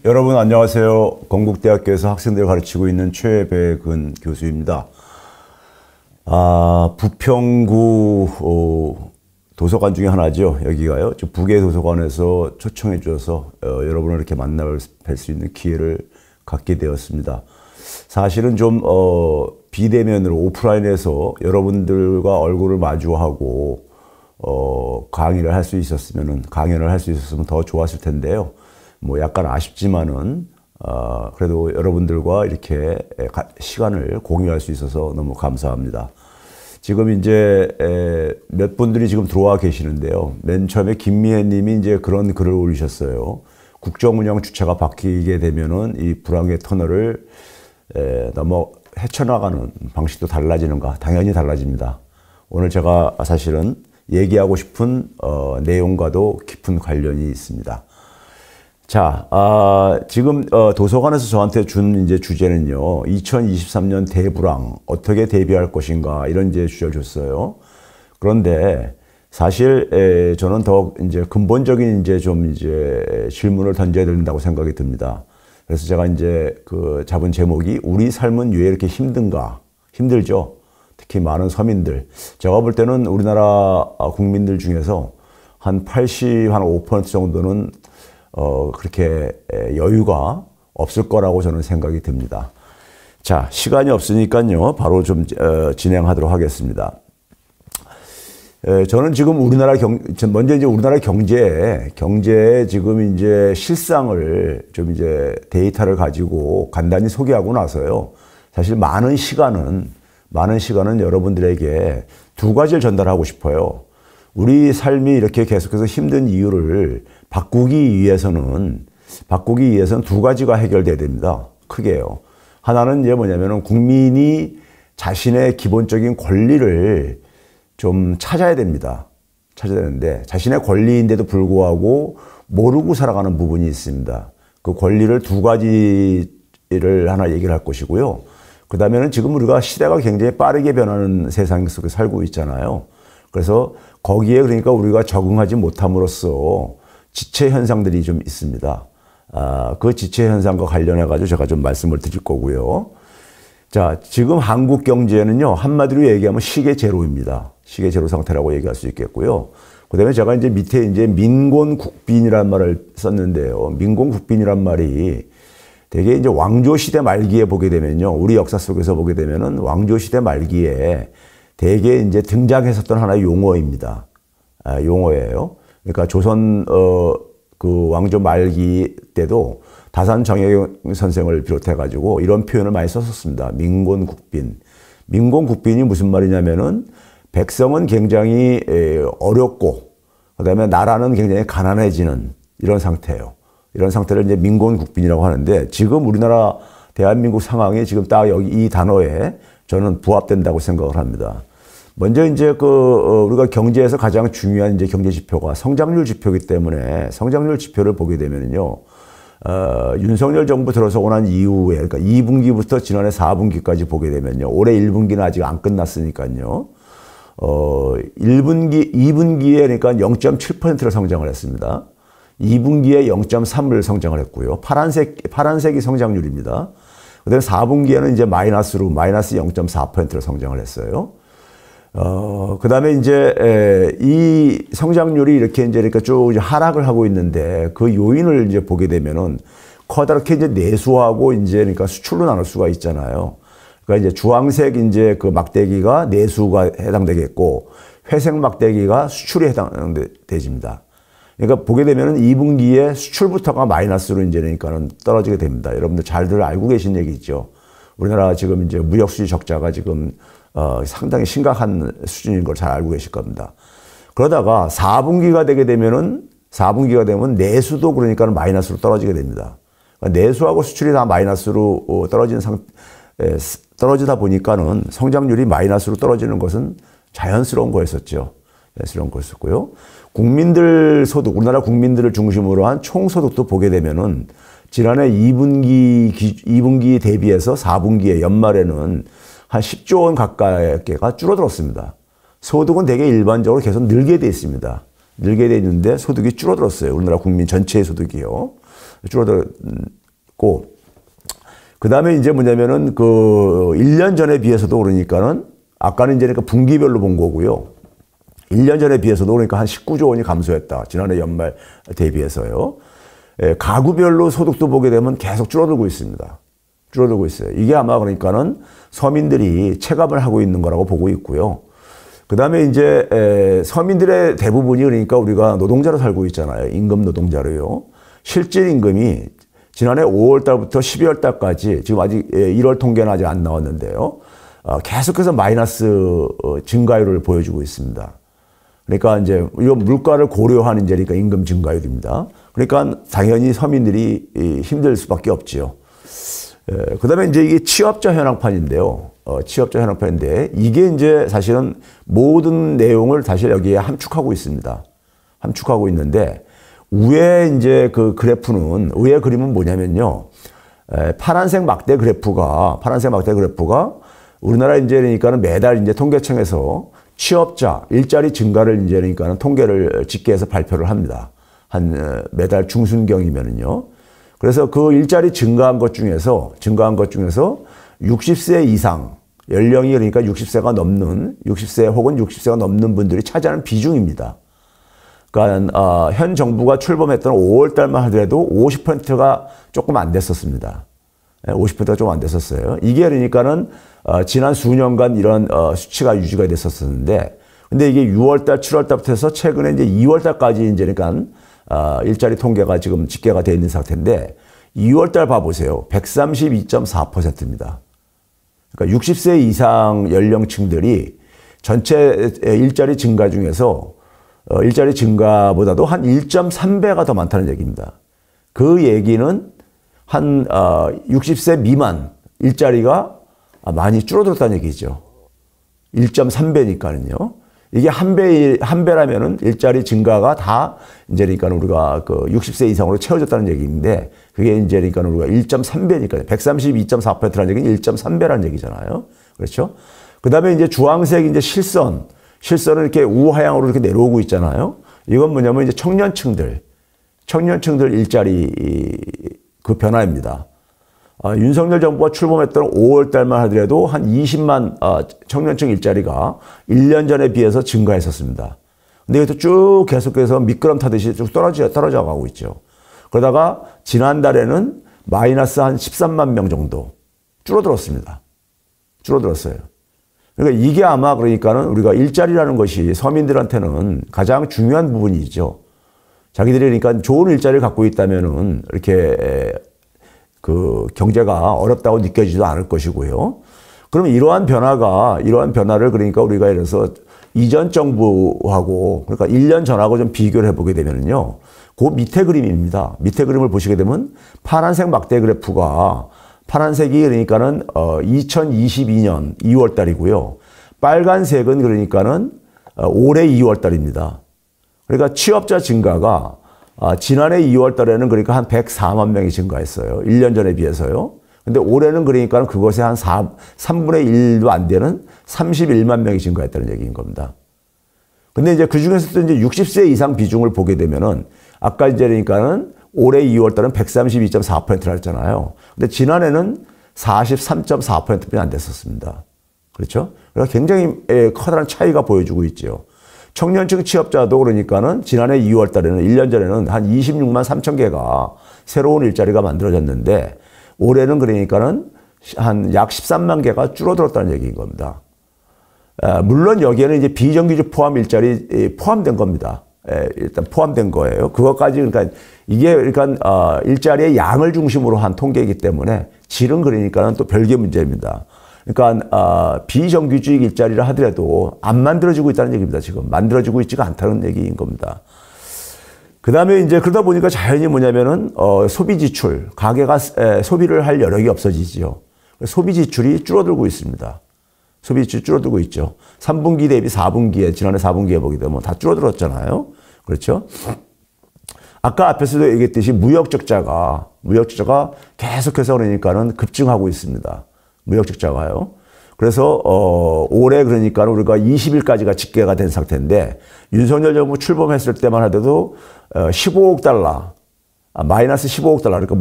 여러분 안녕하세요. 건국대학교에서 학생들을 가르치고 있는 최백은 교수입니다. 부평구 도서관 중에 하나죠. 여기가요. 북의 도서관에서 초청해 주셔서 여러분을 이렇게 만날 뵐 수 있는 기회를 갖게 되었습니다. 사실은 좀 비대면으로 오프라인에서 여러분들과 얼굴을 마주하고 강연을 할 수 있었으면 더 좋았을 텐데요. 뭐 약간 아쉽지만은 그래도 여러분들과 이렇게 시간을 공유할 수 있어서 너무 감사합니다. 지금 이제 몇 분들이 지금 들어와 계시는데요. 맨 처음에 김미애 님이 이제 그런 글을 올리셨어요. 국정운영 주체가 바뀌게 되면은 이 불황의 터널을 넘어 헤쳐나가는 방식도 달라지는가? 당연히 달라집니다. 오늘 제가 사실은 얘기하고 싶은 내용과도 깊은 관련이 있습니다. 자, 지금 도서관에서 저한테 준 이제 주제는요, 2023년 대불황 어떻게 대비할 것인가 이런 이제 주제를 줬어요. 그런데 사실 저는 더 이제 근본적인 이제 좀 이제 질문을 던져야 된다고 생각이 듭니다. 그래서 제가 이제 잡은 제목이 우리 삶은 왜 이렇게 힘든가? 힘들죠. 특히 많은 서민들. 제가 볼 때는 우리나라 국민들 중에서 한 5% 정도는 그렇게 여유가 없을 거라고 저는 생각이 듭니다. 자, 시간이 없으니까요. 바로 좀 진행하도록 하겠습니다. 저는 지금 먼저 이제 우리나라 경제의 지금 이제 실상을 좀 이제 데이터를 가지고 간단히 소개하고 나서요. 사실 많은 시간은 여러분들에게 두 가지를 전달하고 싶어요. 우리 삶이 이렇게 계속해서 힘든 이유를 바꾸기 위해서는 두 가지가 해결돼야 됩니다. 크게요. 하나는 이제 뭐냐면은 국민이 자신의 기본적인 권리를 좀 찾아야 됩니다. 찾아야 되는데 자신의 권리인데도 불구하고 모르고 살아가는 부분이 있습니다. 그 권리를 두 가지를 하나 얘기를 할 것이고요. 그 다음에는 지금 우리가 시대가 굉장히 빠르게 변하는 세상 속에 살고 있잖아요. 그래서 거기에 그러니까 우리가 적응하지 못함으로써 지체 현상들이 좀 있습니다. 그 지체 현상과 관련해가지고 제가 좀 말씀을 드릴 거고요. 자, 지금 한국 경제는요, 한마디로 얘기하면 시계 제로입니다. 시계 제로 상태라고 얘기할 수 있겠고요. 그 다음에 제가 이제 밑에 이제 민곤국빈이라는 말을 썼는데요. 민곤국빈이란 말이 되게 이제 왕조시대 말기에 보게 되면요. 우리 역사 속에서 보게 되면은 왕조시대 말기에 대개 이제 등장했었던 하나의 용어입니다. 용어예요. 그러니까 조선 그 왕조 말기 때도 다산 정혜경 선생을 비롯해가지고 이런 표현을 많이 썼었습니다. 민곤국빈. 민곤국빈이 무슨 말이냐면은 백성은 굉장히 어렵고 그다음에 나라는 굉장히 가난해지는 이런 상태예요. 이런 상태를 이제 민곤국빈이라고 하는데 지금 우리나라 대한민국 상황이 지금 딱 여기 이 단어에 저는 부합된다고 생각을 합니다. 먼저 이제 우리가 경제에서 가장 중요한 이제 경제 지표가 성장률 지표이기 때문에 성장률 지표를 보게 되면은요, 윤석열 정부 들어서고 난 이후에, 그러니까 2분기부터 지난해 4분기까지 보게 되면요, 올해 1분기는 아직 안 끝났으니까요, 2분기에 그러니까 0.7%를 성장을 했습니다. 2분기에 0.3을 성장을 했고요. 파란색이 성장률입니다. 그 다음에 4분기에는 이제 마이너스 0.4%를 성장을 했어요. 그 다음에 이제, 이 성장률이 이렇게 이제 그러니까 쭉 이제 하락을 하고 있는데 그 요인을 이제 보게 되면은 커다랗게 이제 내수하고 이제 그러니까 수출로 나눌 수가 있잖아요. 그러니까 이제 주황색 이제 그 막대기가 내수가 해당되겠고 회색 막대기가 수출이 해당되집니다. 그러니까 보게 되면은 2분기에 수출부터가 마이너스로 이제 그러니까는 떨어지게 됩니다. 여러분들 잘들 알고 계신 얘기죠. 우리나라 지금 이제 무역수지 적자가 지금 상당히 심각한 수준인 걸 잘 알고 계실 겁니다. 그러다가 4분기가 되면 내수도 그러니까 마이너스로 떨어지게 됩니다. 그러니까 내수하고 수출이 다 마이너스로 떨어지다 보니까는 성장률이 마이너스로 떨어지는 것은 자연스러운 거였었죠. 자연스러운 거였었고요. 우리나라 국민들을 중심으로 한 총소득도 보게 되면은 지난해 2분기 대비해서 4분기에 연말에는 한 10조 원 가까이가 줄어들었습니다. 소득은 되게 일반적으로 계속 늘게 돼 있습니다. 늘게 돼 있는데 소득이 줄어들었어요. 우리나라 국민 전체의 소득이요. 줄어들고, 그 다음에 이제 뭐냐면은 그 1년 전에 비해서도 그러니까는 아까는 이제 그러니까 분기별로 본 거고요. 1년 전에 비해서도 그러니까 한 19조 원이 감소했다. 지난해 연말 대비해서요. 예, 가구별로 소득도 보게 되면 계속 줄어들고 있습니다. 줄어들고 있어요. 이게 아마 그러니까는 서민들이 체감을 하고 있는 거라고 보고 있고요. 그 다음에 이제 서민들의 대부분이 그러니까 우리가 노동자로 살고 있잖아요. 임금 노동자로요. 실질 임금이 지난해 5월 달부터 12월 달까지 지금 아직 1월 통계는 아직 안 나왔는데요. 계속해서 마이너스 증가율을 보여주고 있습니다. 그러니까 이제 이런 물가를 고려한 이제 그러니까 임금 증가율입니다. 그러니까 당연히 서민들이 힘들 수밖에 없지요. 그 다음에 이제 이게 취업자 현황판인데요. 취업자 현황판인데 이게 이제 사실은 모든 내용을 사실 여기에 함축하고 있습니다. 함축하고 있는데 위에 이제 그 그래프는, 위에 그림은 뭐냐면요. 파란색 막대 그래프가 우리나라 이제 그러니까는 매달 이제 통계청에서 취업자 일자리 증가를 이제 그러니까는 통계를 집계해서 발표를 합니다. 한 매달 중순경이면은요. 그래서 그 일자리 증가한 것 중에서 60세 이상 연령이 그러니까 60세 혹은 60세가 넘는 분들이 차지하는 비중입니다. 그러니까 현 정부가 출범했던 5월 달만 하더라도 50%가 조금 안 됐었습니다. 50%가 좀 안 됐었어요. 이게 그러니까는 지난 수년간 이런 수치가 유지가 됐었는데, 근데 이게 6월 달, 7월 달부터 해서 최근에 이제 2월 달까지 이제 그러니까 일자리 통계가 지금 집계가 되어 있는 상태인데 2월 달 봐보세요. 132.4%입니다. 그러니까 60세 이상 연령층들이 전체 일자리 증가 중에서 일자리 증가보다도 한 1.3배가 더 많다는 얘기입니다. 그 얘기는 한 60세 미만 일자리가 많이 줄어들었다는 얘기죠. 1.3배니까는요. 이게 한 배라면은 일자리 증가가 다 이제 그러니까 우리가 그 60세 이상으로 채워졌다는 얘기인데 그게 이제 그러니까 우리가 1.3배니까요. 132.4%라는 얘기는 1.3배라는 얘기잖아요. 그렇죠? 그 다음에 이제 주황색 이제 실선은 이렇게 우하향으로 이렇게 내려오고 있잖아요. 이건 뭐냐면 이제 청년층들 일자리 그 변화입니다. 윤석열 정부가 출범했던 5월 달만 하더라도 한 20만 청년층 일자리가 1년 전에 비해서 증가했었습니다. 근데 이것도 쭉 계속해서 미끄럼 타듯이 쭉 떨어져 가고 있죠. 그러다가 지난달에는 마이너스 한 13만 명 정도 줄어들었습니다. 줄어들었어요. 그러니까 이게 아마 그러니까는 우리가 일자리라는 것이 서민들한테는 가장 중요한 부분이죠. 자기들이 그러니까 좋은 일자리를 갖고 있다면은 이렇게 그 경제가 어렵다고 느껴지지도 않을 것이고요. 그럼 이러한 변화를 그러니까 우리가 예를 들어서 이전 정부하고 그러니까 1년 전하고 좀 비교를 해보게 되면요. 그 밑에 그림입니다. 밑에 그림을 보시게 되면 파란색 막대 그래프가 파란색이 그러니까는 2022년 2월 달이고요. 빨간색은 그러니까는 올해 2월 달입니다. 그러니까 취업자 증가가 지난해 2월 달에는 그러니까 한 104만 명이 증가했어요. 1년 전에 비해서요. 근데 올해는 그러니까 그것의 한 3분의 1도 안 되는 31만 명이 증가했다는 얘기인 겁니다. 근데 이제 그 중에서도 이제 60세 이상 비중을 보게 되면은 아까 이제 그러니까는 올해 2월 달은 132.4%라 했잖아요. 근데 지난해는 43.4%뿐이 안 됐었습니다. 그렇죠? 그러니까 굉장히 커다란 차이가 보여주고 있죠. 청년층 취업자도 그러니까는 지난해 2월 달에는 1년 전에는 한 26만 3천 개가 새로운 일자리가 만들어졌는데 올해는 그러니까는 한 약 13만 개가 줄어들었다는 얘기인 겁니다. 물론 여기에는 이제 비정규직 포함 일자리 포함된 겁니다. 일단 포함된 거예요. 그것까지 그러니까 이게 그러니까 일자리의 양을 중심으로 한 통계이기 때문에 질은 그러니까는 또 별개 문제입니다. 그러니까 비정규직 일자리를 하더라도 안 만들어지고 있다는 얘기입니다. 지금 만들어지고 있지가 않다는 얘기인 겁니다. 그 다음에 이제 그러다 보니까 자연히 뭐냐면은 소비 지출, 가계가 소비를 할 여력이 없어지지요. 소비 지출이 줄어들고 있습니다. 소비 지출이 줄어들고 있죠. 3분기 대비 4분기에 지난해 4분기에 보게 되면 다 줄어들었잖아요. 그렇죠? 아까 앞에서도 얘기했듯이 무역 적자가 계속해서 그러니까는 급증하고 있습니다. 무역 적자가요. 그래서 올해 그러니까 우리가 20일까지가 집계가 된 상태인데 윤석열 정부 출범했을 때만 하더라도 15억 달러 마이너스 15억 달러, 그러니까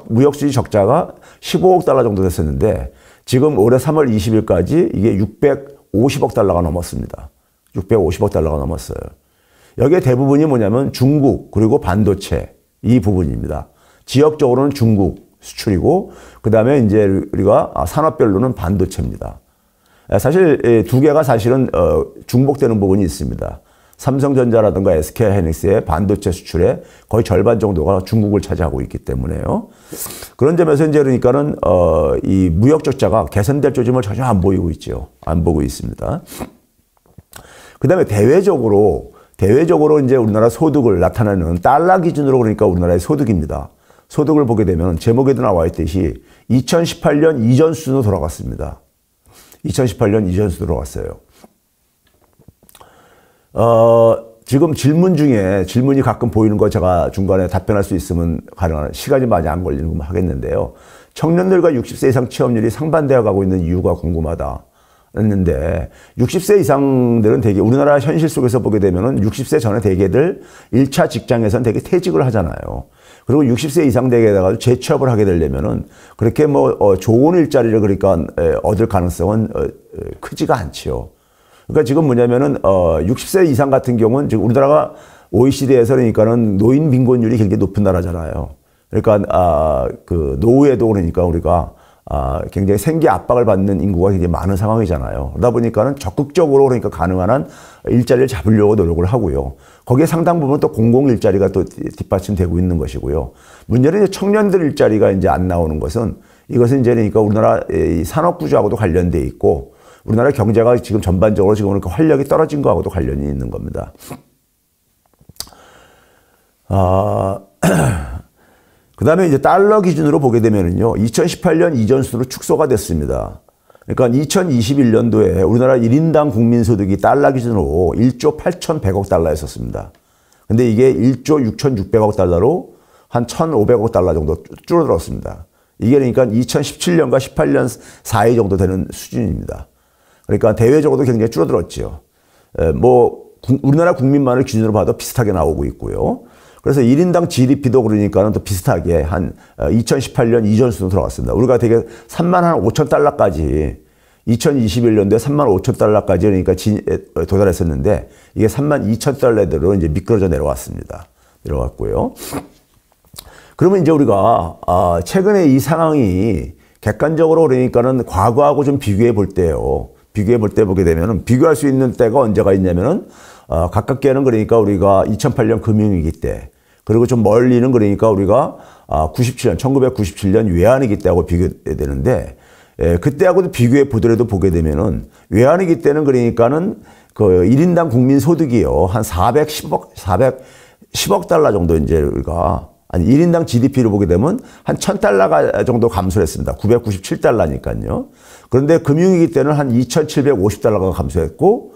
무역 수지 적자가 15억 달러 정도 됐었는데 지금 올해 3월 20일까지 이게 650억 달러가 넘었습니다. 650억 달러가 넘었어요. 여기에 대부분이 뭐냐면 중국 그리고 반도체 이 부분입니다. 지역적으로는 중국 수출이고 그 다음에 이제 우리가 산업별로는 반도체입니다. 사실 두 개가 사실은 중복되는 부분이 있습니다. 삼성전자라든가 SK하이닉스의 반도체 수출의 거의 절반 정도가 중국을 차지하고 있기 때문에요. 그런 점에서 이제 그러니까는 이 무역 적자가 개선될 조짐을 전혀 안 보이고 있죠. 안 보고 있습니다. 그 다음에 대외적으로 이제 우리나라 소득을 나타내는 달러 기준으로 그러니까 우리나라의 소득입니다. 소득을 보게 되면 제목에도 나와 있듯이 2018년 이전 수준으로 돌아갔습니다. 2018년 이전 수준으로 돌아갔어요. 지금 질문이 가끔 보이는 거 제가 중간에 답변할 수 있으면 가능한 시간이 많이 안 걸리는 거 하겠는데요. 청년들과 60세 이상 취업률이 상반되어 가고 있는 이유가 궁금하다. 했는데 60세 이상들은 되게 우리나라 현실 속에서 보게 되면은 60세 전에 대개들 1차 직장에서는 되게 퇴직을 하잖아요. 그리고 60세 이상 되게다가 재취업을 하게 되려면은 그렇게 좋은 일자리를 그러니까 얻을 가능성은 크지가 않지요. 그러니까 지금 뭐냐면은 60세 이상 같은 경우는 지금 우리나라가 OECD에서 그러니까는 노인 빈곤율이 굉장히 높은 나라잖아요. 그러니까 그 노후에도 그러니까 우리가 굉장히 생계 압박을 받는 인구가 굉장히 많은 상황이잖아요. 그러다 보니까는 적극적으로 그러니까 가능한 한 일자리를 잡으려고 노력을 하고요. 거기에 상당 부분 또 공공 일자리가 또 뒷받침되고 있는 것이고요. 문제는 이제 청년들 일자리가 이제 안 나오는 것은 이것은 이제 그러니까 우리나라 산업 구조하고도 관련돼 있고 우리나라 경제가 지금 전반적으로 지금 그러니까 활력이 떨어진 거하고도 관련이 있는 겁니다. 그 다음에 이제 달러 기준으로 보게 되면은요, 2018년 이전 수준으로 축소가 됐습니다. 그러니까 2021년도에 우리나라 1인당 국민소득이 달러 기준으로 1조 8,100억 달러였었습니다. 근데 이게 1조 6,600억 달러로 한 1,500억 달러 정도 줄어들었습니다. 이게 그러니까 2017년과 18년 사이 정도 되는 수준입니다. 그러니까 대외적으로도 굉장히 줄어들었죠. 우리나라 국민만을 기준으로 봐도 비슷하게 나오고 있고요. 그래서 1인당 GDP도 그러니까는 또 비슷하게 한 2018년 이전 수준으로 들어갔습니다. 우리가 되게 3만 5천 달러까지 2021년도에 3만 5천 달러까지 그러니까 도달했었는데 이게 3만 2천 달러대로 이제 미끄러져 내려왔습니다. 내려왔고요. 그러면 이제 우리가 최근에 이 상황이 객관적으로 그러니까는 과거하고 좀 비교해 볼 때요. 비교해 볼 때 보게 되면은 비교할 수 있는 때가 언제가 있냐면은 가깝게는 그러니까 우리가 2008년 금융위기 때 그리고 좀 멀리는 그러니까 우리가 1997년 외환위기 때하고 비교해야 되는데 그때하고도 비교해 보더라도 보게 되면은 외환위기 때는 그러니까는 그 1인당 국민 소득이요 한 410억 달러 정도 이제 우리가 아니 1인당 GDP를 보게 되면 한 1,000달러 정도 감소를 했습니다. 997달러니까요. 그런데 금융위기 때는 한 2,750달러가 감소했고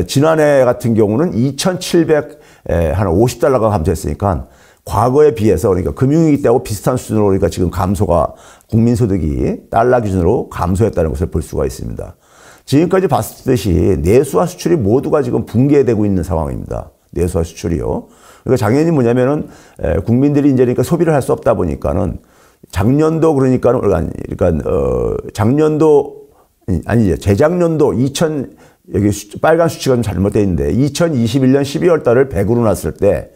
지난해 같은 경우는 2,750달러가 감소했으니까 과거에 비해서 그러니까 금융위기 때하고 비슷한 수준으로 그러니까 지금 감소가 국민소득이 달러 기준으로 감소했다는 것을 볼 수가 있습니다. 지금까지 봤듯이 내수와 수출이 모두가 지금 붕괴되고 있는 상황입니다. 내수와 수출이요. 그러니까 작년이 뭐냐면은 국민들이 이제 그러니까 소비를 할 수 없다 보니까는 작년도 재작년도 여기 빨간 수치가 좀 잘못되어 있는데 2021년 12월 달을 100으로 놨을 때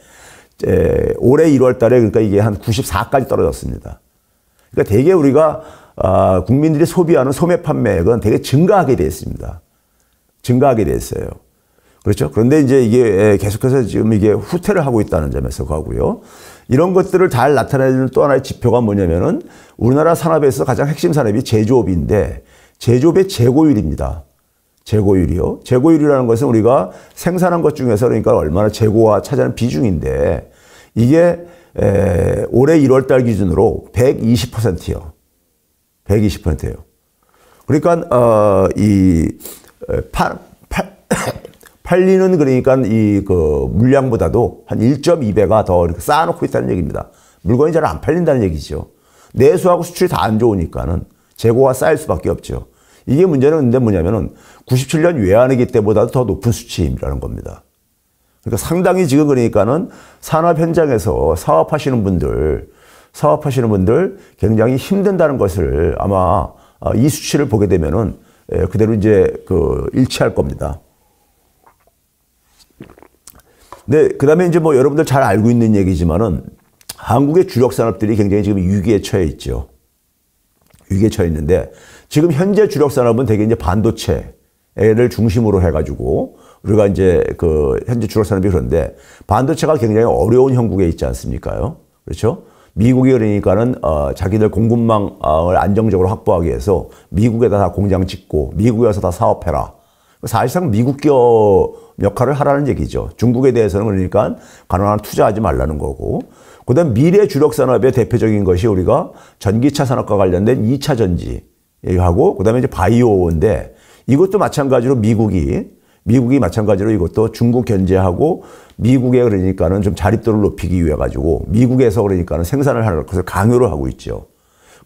올해 1월 달에 그러니까 이게 한 94까지 떨어졌습니다. 그러니까 되게 우리가 국민들이 소비하는 소매 판매액은 되게 증가하게 되어 있습니다. 증가하게 되어 있어요. 그렇죠? 그런데 이제 이게 계속해서 지금 이게 후퇴를 하고 있다는 점에서 가고요. 이런 것들을 잘 나타내는 또 하나의 지표가 뭐냐면은 우리나라 산업에서 가장 핵심 산업이 제조업인데 제조업의 재고율입니다. 재고율이요. 재고율이라는 것은 우리가 생산한 것 중에서 그러니까 얼마나 재고가 차지하는 비중인데 이게 올해 1월 달 기준으로 120%요. 120%예요. 그러니까 팔리는 그러니까 그 물량보다도 한 1.2배가 더 이렇게 쌓아놓고 있다는 얘기입니다. 물건이 잘 안 팔린다는 얘기죠. 내수하고 수출이 다 안 좋으니까는 재고가 쌓일 수밖에 없죠. 이게 문제는 근데 뭐냐면은 97년 외환위기 때보다도 더 높은 수치라는 겁니다. 그러니까 상당히 지금 그러니까는 산업 현장에서 사업하시는 분들 굉장히 힘든다는 것을 아마 이 수치를 보게 되면은 그대로 이제 일치할 겁니다. 네, 그 다음에 이제 뭐 여러분들 잘 알고 있는 얘기지만은 한국의 주력 산업들이 굉장히 지금 위기에 처해 있죠. 위기에 처해 있는데 지금 현재 주력 산업은 대개 이제 반도체를 중심으로 해가지고 우리가 이제 현재 주력 산업이 그런데 반도체가 굉장히 어려운 형국에 있지 않습니까요? 그렇죠? 미국이 그러니까는 자기들 공급망을 안정적으로 확보하기 위해서 미국에다 다 공장 짓고 미국에 와서 다 사업해라. 사실상 미국 기업 역할을 하라는 얘기죠. 중국에 대해서는 그러니까 가능한 투자하지 말라는 거고. 그다음 미래 주력 산업의 대표적인 것이 우리가 전기차 산업과 관련된 2차 전지하고 그다음에 이제 바이오인데 이것도 마찬가지로 미국이 마찬가지로 이것도 중국 견제하고 미국에 그러니까는 좀 자립도를 높이기 위해 가지고 미국에서 그러니까는 생산을 하는 것을 강요를 하고 있죠.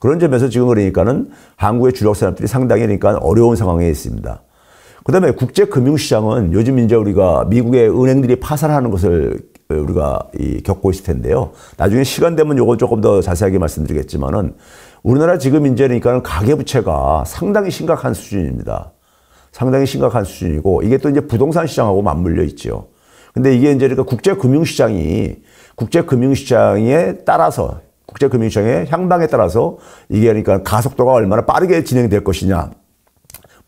그런 점에서 지금 그러니까는 한국의 주력 산업들이 상당히 그러니까 어려운 상황에 있습니다. 그다음에 국제 금융시장은 요즘 이제 우리가 미국의 은행들이 파산하는 것을 우리가 겪고 있을 텐데요. 나중에 시간 되면 요거 조금 더 자세하게 말씀드리겠지만은 우리나라 지금 이제 그러니까 가계부채가 상당히 심각한 수준입니다. 상당히 심각한 수준이고 이게 또 이제 부동산 시장하고 맞물려 있죠. 근데 이게 이제 그러니까 국제금융시장에 따라서 국제금융시장의 향방에 따라서 이게 그러니까 가속도가 얼마나 빠르게 진행될 것이냐.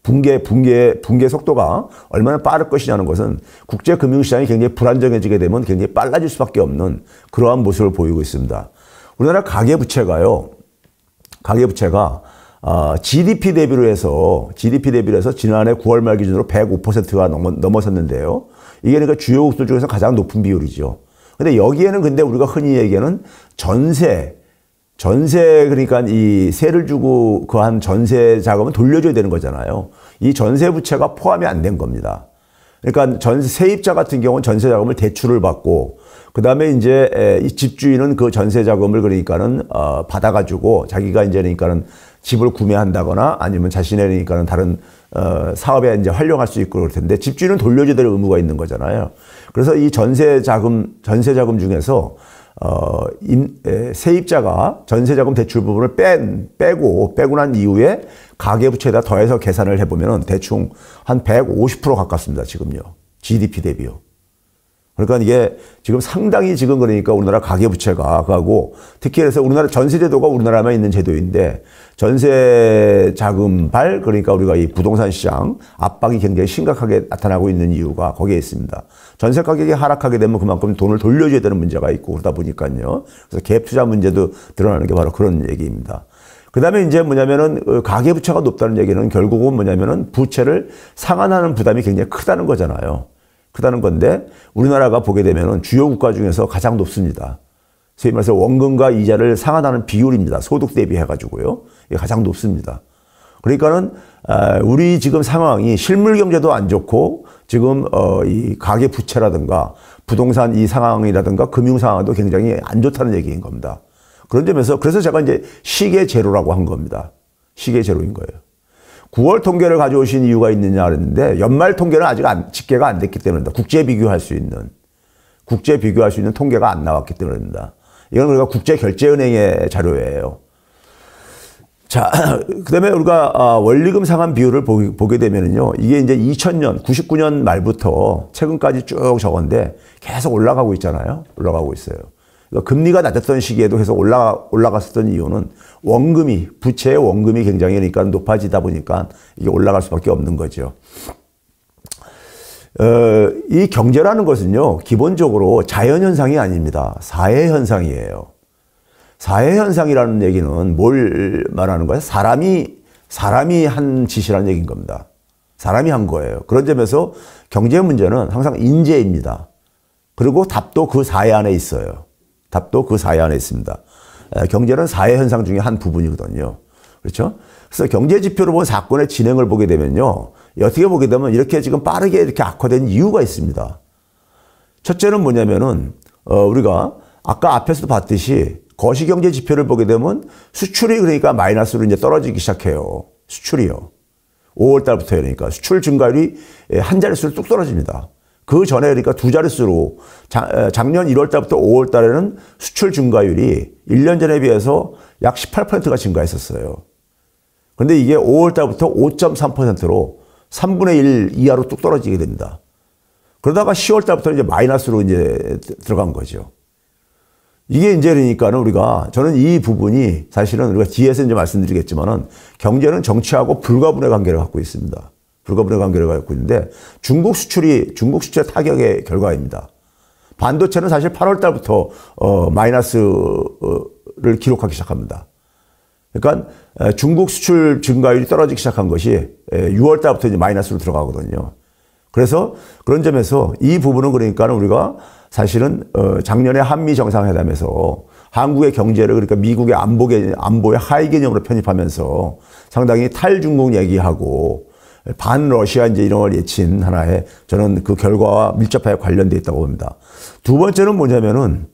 붕괴 속도가 얼마나 빠를 것이냐는 것은 국제금융시장이 굉장히 불안정해지게 되면 굉장히 빨라질 수밖에 없는 그러한 모습을 보이고 있습니다. 우리나라 가계부채가 GDP 대비로 해서 지난해 9월 말 기준으로 105%가 넘어섰는데요. 이게 그러니까 주요국들 중에서 가장 높은 비율이죠. 근데 여기에는 근데 우리가 흔히 얘기하는 전세 그러니까 이 세를 주고 그 한 전세 자금은 돌려줘야 되는 거잖아요. 이 전세 부채가 포함이 안 된 겁니다. 그러니까 세입자 같은 경우는 전세 자금을 대출을 받고 그다음에 이제 이 집주인은 그 전세 자금을 그러니까는 받아가지고 자기가 이제 그러니까는 집을 구매한다거나 아니면 자신의 그러니까는 다른 사업에 이제 활용할 수 있고 그럴 텐데 집주인은 돌려줘야 될 의무가 있는 거잖아요. 그래서 이 전세 자금 중에서 세입자가 전세자금 대출 부분을 빼고 난 이후에 가계부채에다 더해서 계산을 해보면 대충 한 150% 가깝습니다. 지금요. GDP 대비요. 그러니까 이게 지금 상당히 지금 그러니까 우리나라 가계부채가 가고 특히 그래서 우리나라 전세제도가 우리나라만 있는 제도인데 전세자금발 그러니까 우리가 이 부동산 시장 압박이 굉장히 심각하게 나타나고 있는 이유가 거기에 있습니다. 전세 가격이 하락하게 되면 그만큼 돈을 돌려줘야 되는 문제가 있고 그러다 보니까요. 그래서 갭 투자 문제도 드러나는 게 바로 그런 얘기입니다. 그 다음에 이제 뭐냐면은 가계부채가 높다는 얘기는 결국은 뭐냐면은 부채를 상환하는 부담이 굉장히 크다는 거잖아요. 크다는 건데 우리나라가 보게 되면은 주요 국가 중에서 가장 높습니다. 소위 말해서 원금과 이자를 상환하는 비율입니다. 소득 대비해 가지고요. 이게 가장 높습니다. 그러니까는 우리 지금 상황이 실물 경제도 안 좋고 지금 이 가계 부채라든가 부동산 이 상황이라든가 금융 상황도 굉장히 안 좋다는 얘기인 겁니다. 그런 점에서 그래서 제가 이제 시계 제로라고 한 겁니다. 시계 제로인 거예요. 9월 통계를 가져오신 이유가 있느냐 그랬는데 연말 통계는 아직 집계가 안 됐기 때문입니다. 국제 비교할 수 있는 통계가 안 나왔기 때문입니다. 이건 우리가 국제결제은행의 자료예요. 자, 그 다음에 우리가 원리금 상환 비율을 보게 되면은요, 이게 이제 2000년, 99년 말부터 최근까지 쭉 적은데 계속 올라가고 있잖아요. 올라가고 있어요. 그러니까 금리가 낮았던 시기에도 계속 올라갔었던 이유는 부채의 원금이 굉장히 그러니까 높아지다 보니까 이게 올라갈 수밖에 없는 거죠. 이 경제라는 것은요, 기본적으로 자연현상이 아닙니다. 사회현상이에요. 사회현상이라는 얘기는 뭘 말하는 거예요? 사람이 한 짓이라는 얘기인 겁니다. 사람이 한 거예요. 그런 점에서 경제 문제는 항상 인재입니다. 그리고 답도 그 사회 안에 있어요. 답도 그 사회 안에 있습니다. 경제는 사회현상 중에 한 부분이거든요. 그렇죠? 그래서 경제 지표로 본 사건의 진행을 보게 되면요. 어떻게 보게 되면 이렇게 지금 빠르게 이렇게 악화된 이유가 있습니다. 첫째는 뭐냐면은, 우리가 아까 앞에서도 봤듯이 거시경제 지표를 보게 되면 수출이 그러니까 마이너스로 이제 떨어지기 시작해요. 수출이요. 5월 달부터 그러니까 수출 증가율이 한 자릿수로 뚝 떨어집니다. 그 전에 그러니까 두 자릿수로 작년 1월 달부터 5월 달에는 수출 증가율이 1년 전에 비해서 약 18%가 증가했었어요. 그런데 이게 5월 달부터 5.3%로 3분의 1 이하로 뚝 떨어지게 됩니다. 그러다가 10월 달부터 이제 마이너스로 이제 들어간 거죠. 이게 이제 그러니까는 우리가 저는 이 부분이 사실은 우리가 뒤에서 이제 말씀드리겠지만은 경제는 정치하고 불가분의 관계를 갖고 있습니다. 불가분의 관계를 갖고 있는데 중국 수출의 타격의 결과입니다. 반도체는 사실 8월 달부터 마이너스를 기록하기 시작합니다. 그러니까 중국 수출 증가율이 떨어지기 시작한 것이 6월 달부터 이제 마이너스로 들어가거든요. 그래서 그런 점에서 이 부분은 그러니까 우리가 사실은 작년에 한미 정상회담에서 한국의 경제를 그러니까 미국의 안보의 하위 개념으로 편입하면서 상당히 탈중국 얘기하고 반러시아 이제 이런 걸 예친 하나의 저는 그 결과와 밀접하게 관련되어 있다고 봅니다. 두 번째는 뭐냐면은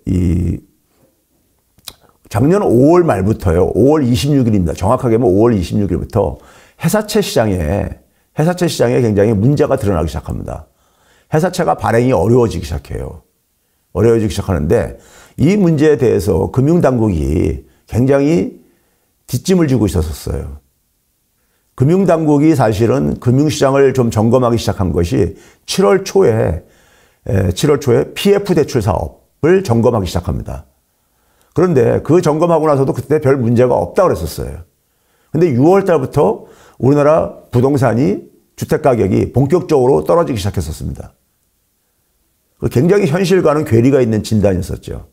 이 작년 5월 말부터요. 5월 26일입니다. 정확하게 하면 5월 26일부터 회사채 시장에 굉장히 문제가 드러나기 시작합니다. 회사채가 발행이 어려워지기 시작해요. 어려워지기 시작하는데 이 문제에 대해서 금융당국이 굉장히 뒷짐을 지고 있었어요. 금융당국이 사실은 금융시장을 좀 점검하기 시작한 것이 7월 초에 PF 대출 사업을 점검하기 시작합니다. 그런데 그 점검하고 나서도 그때 별 문제가 없다고 그랬었어요. 근데 6월 달부터 우리나라 부동산이 주택가격이 본격적으로 떨어지기 시작했었습니다. 굉장히 현실과는 괴리가 있는 진단이었었죠.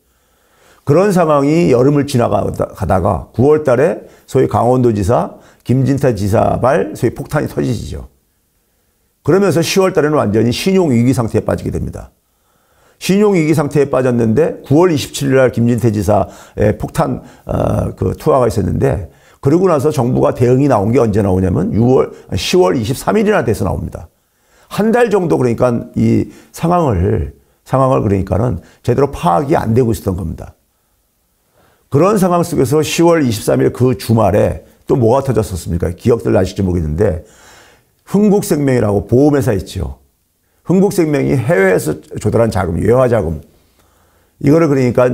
그런 상황이 여름을 지나가다가 9월 달에 소위 강원도지사, 김진태 지사발 소위 폭탄이 터지죠. 그러면서 10월 달에는 완전히 신용위기 상태에 빠지게 됩니다. 신용위기 상태에 빠졌는데 9월 27일 날 김진태 지사의 폭탄 그 투하가 있었는데 그러고 나서 정부가 대응이 나온 게 언제 나오냐면 10월 23일이나 돼서 나옵니다. 한 달 정도 그러니까 이 상황을 그러니까는 제대로 파악이 안 되고 있었던 겁니다. 그런 상황 속에서 10월 23일 그 주말에 또 뭐가 터졌었습니까? 기억들 나실지 모르겠는데 흥국생명이라고 보험회사 있죠. 흥국생명이 해외에서 조달한 자금, 외화자금 이거를 그러니까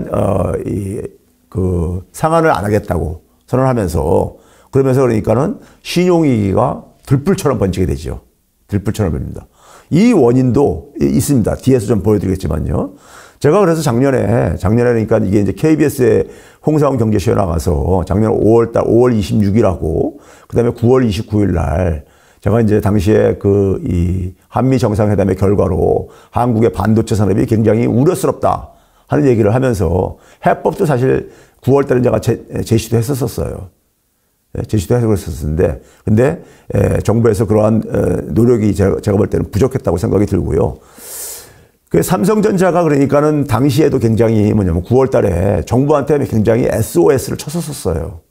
그 상환을 안 하겠다고 선언하면서 그러면서 그러니까는 신용위기가 들불처럼 번지게 되죠. 들불처럼 번집니다. 이 원인도 있습니다. 뒤에서 좀 보여드리겠지만요. 제가 그래서 작년에 그러니까 이게 이제 KBS에 홍사훈 경제쇼에 나가서 작년 5월 26일하고 그 다음에 9월 29일 날 제가 이제 당시에 이 한미 정상회담의 결과로 한국의 반도체 산업이 굉장히 우려스럽다 하는 얘기를 하면서 해법도 사실 9월 달에 제가 제시도 했었어요. 제시도 해서 그랬었는데, 근데 정부에서 그러한 노력이 제가 볼 때는 부족했다고 생각이 들고요. 그 삼성전자가 그러니까는 당시에도 굉장히 뭐냐면 9월 달에 정부한테 굉장히 SOS를 쳤었어요.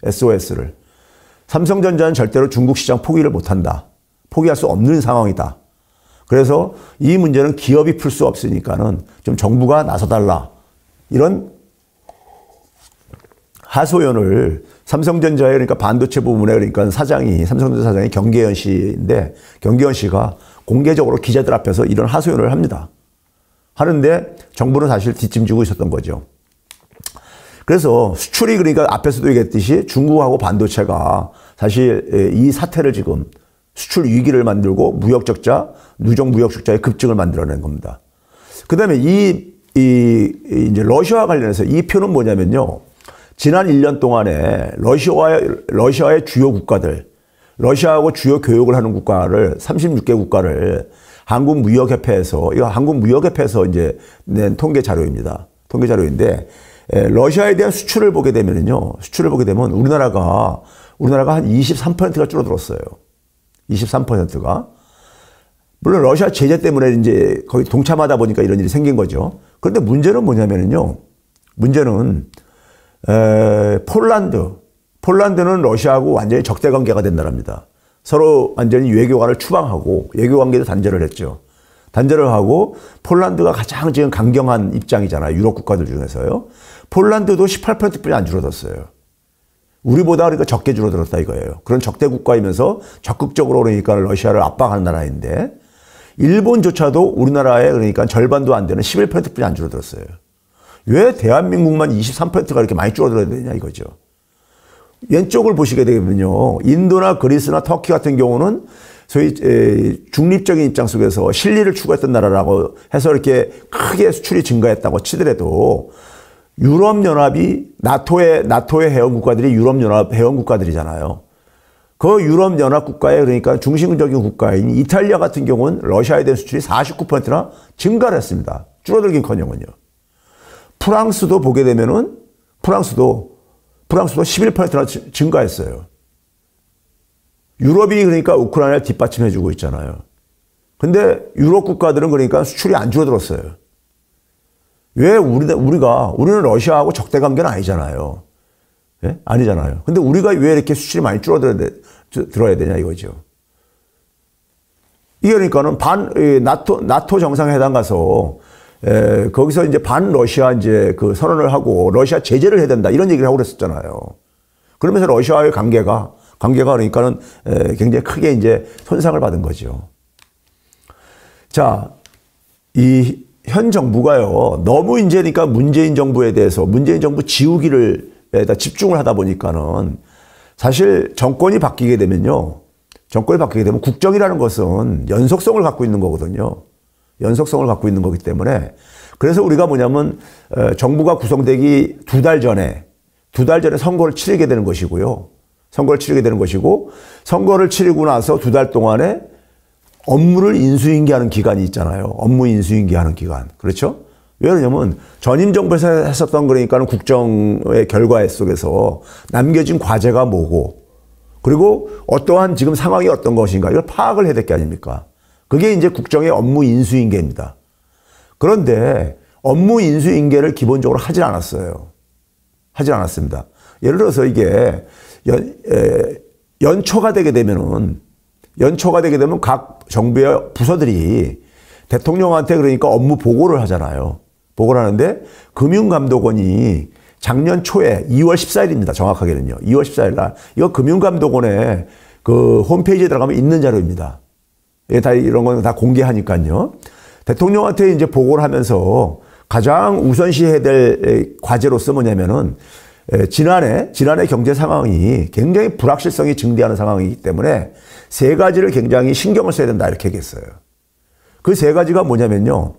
SOS를. 삼성전자는 절대로 중국 시장 포기를 못한다. 포기할 수 없는 상황이다. 그래서 이 문제는 기업이 풀 수 없으니까는 좀 정부가 나서달라. 이런 하소연을 삼성전자의 그러니까 반도체 부문의 그러니까 삼성전자 사장이 경계현 씨인데 경계현 씨가 공개적으로 기자들 앞에서 이런 하소연을 합니다. 하는데 정부는 사실 뒷짐지고 있었던 거죠. 그래서 수출이 그러니까 앞에서도 얘기했듯이 중국하고 반도체가 사실 이 사태를 지금 수출 위기를 만들고 누적 무역 적자의 급증을 만들어낸 겁니다. 그 다음에 이제 러시아와 관련해서 이 표는 뭐냐면요. 지난 1년 동안에 러시아의 주요 국가들, 러시아하고 주요 교역을 하는 국가를 36개 국가를 한국무역협회에서 이제 낸 통계 자료입니다. 통계 자료인데 러시아에 대한 수출을 보게 되면 우리나라가 한 23%가 줄어들었어요. 23%가. 물론 러시아 제재 때문에 이제 거기 동참하다 보니까 이런 일이 생긴 거죠. 그런데 문제는 뭐냐면요. 문제는 폴란드는 러시아하고 완전히 적대 관계가 된 나라입니다. 서로 완전히 외교관을 추방하고 외교 관계도 단절을 했죠. 단절을 하고 폴란드가 가장 지금 강경한 입장이잖아요. 유럽 국가들 중에서요. 폴란드도 18%뿐이 안 줄어들었어요. 우리보다 그러니까 적게 줄어들었다 이거예요. 그런 적대 국가이면서 적극적으로 그러니까 러시아를 압박하는 나라인데 일본조차도 우리나라의 그러니까 절반도 안 되는 11%뿐이 안 줄어들었어요. 왜 대한민국만 23%가 이렇게 많이 줄어들어야 되냐 이거죠. 왼쪽을 보시게 되면요. 인도나 그리스나 터키 같은 경우는 소위 중립적인 입장 속에서 실리를 추구했던 나라라고 해서 이렇게 크게 수출이 증가했다고 치더라도 유럽연합이 나토의 회원국가들이 유럽연합 회원국가들이잖아요. 그 유럽연합 국가에 그러니까 중심적인 국가인 이탈리아 같은 경우는 러시아에 대한 수출이 49%나 증가를 했습니다. 줄어들긴커녕은요. 프랑스도 보게 되면은 프랑스도 11%나 증가했어요. 유럽이 그러니까 우크라이나를 뒷받침해주고 있잖아요. 근데 유럽 국가들은 그러니까 수출이 안 줄어들었어요. 왜 우리는 러시아하고 적대 관계는 아니잖아요. 예? 아니잖아요. 근데 우리가 왜 이렇게 수출이 많이 줄어들어야 되냐 이거죠. 이게 그러니까는 나토 정상회담 가서 거기서 이제 반 러시아 이제 그 선언을 하고 러시아 제재를 해야 된다 이런 얘기를 하고 그랬었잖아요. 그러면서 러시아와의 관계가 그러니까는 굉장히 크게 이제 손상을 받은 거죠. 자, 이 현 정부가요 너무 이제 그러니까 문재인 정부에 대해서 문재인 정부 지우기를 집중을 하다 보니까는 사실 정권이 바뀌게 되면 국정이라는 것은 연속성을 갖고 있는 거거든요. 연속성을 갖고 있는 거기 때문에 그래서 우리가 뭐냐면 정부가 구성되기 두 달 전에 선거를 치르게 되는 것이고요. 선거를 치르고 나서 두 달 동안에 업무를 인수인계하는 기간이 있잖아요. 업무 인수인계하는 기간. 그렇죠? 왜 그러냐면 전임 정부에서 했었던 그러니까는 국정의 결과 속에서 남겨진 과제가 뭐고 그리고 어떠한 지금 상황이 어떤 것인가 이걸 파악을 해야 될 게 아닙니까? 그게 이제 국정의 업무 인수인계입니다. 그런데 업무 인수인계를 기본적으로 하진 않았어요. 하진 않았습니다. 예를 들어서 이게 연초가 되게 되면 각 정부의 부서들이 대통령한테 그러니까 업무 보고를 하잖아요. 보고를 하는데 금융감독원이 작년 초에 2월 14일입니다. 정확하게는요. 2월 14일 날 이거 금융감독원의 그 홈페이지에 들어가면 있는 자료입니다. 다 이런 건 다 공개하니까요. 대통령한테 이제 보고를 하면서 가장 우선시해야 될 과제로서 뭐냐면은 지난해 경제 상황이 굉장히 불확실성이 증대하는 상황이기 때문에 세 가지를 굉장히 신경을 써야 된다 이렇게 얘기했어요. 그 세 가지가 뭐냐면요.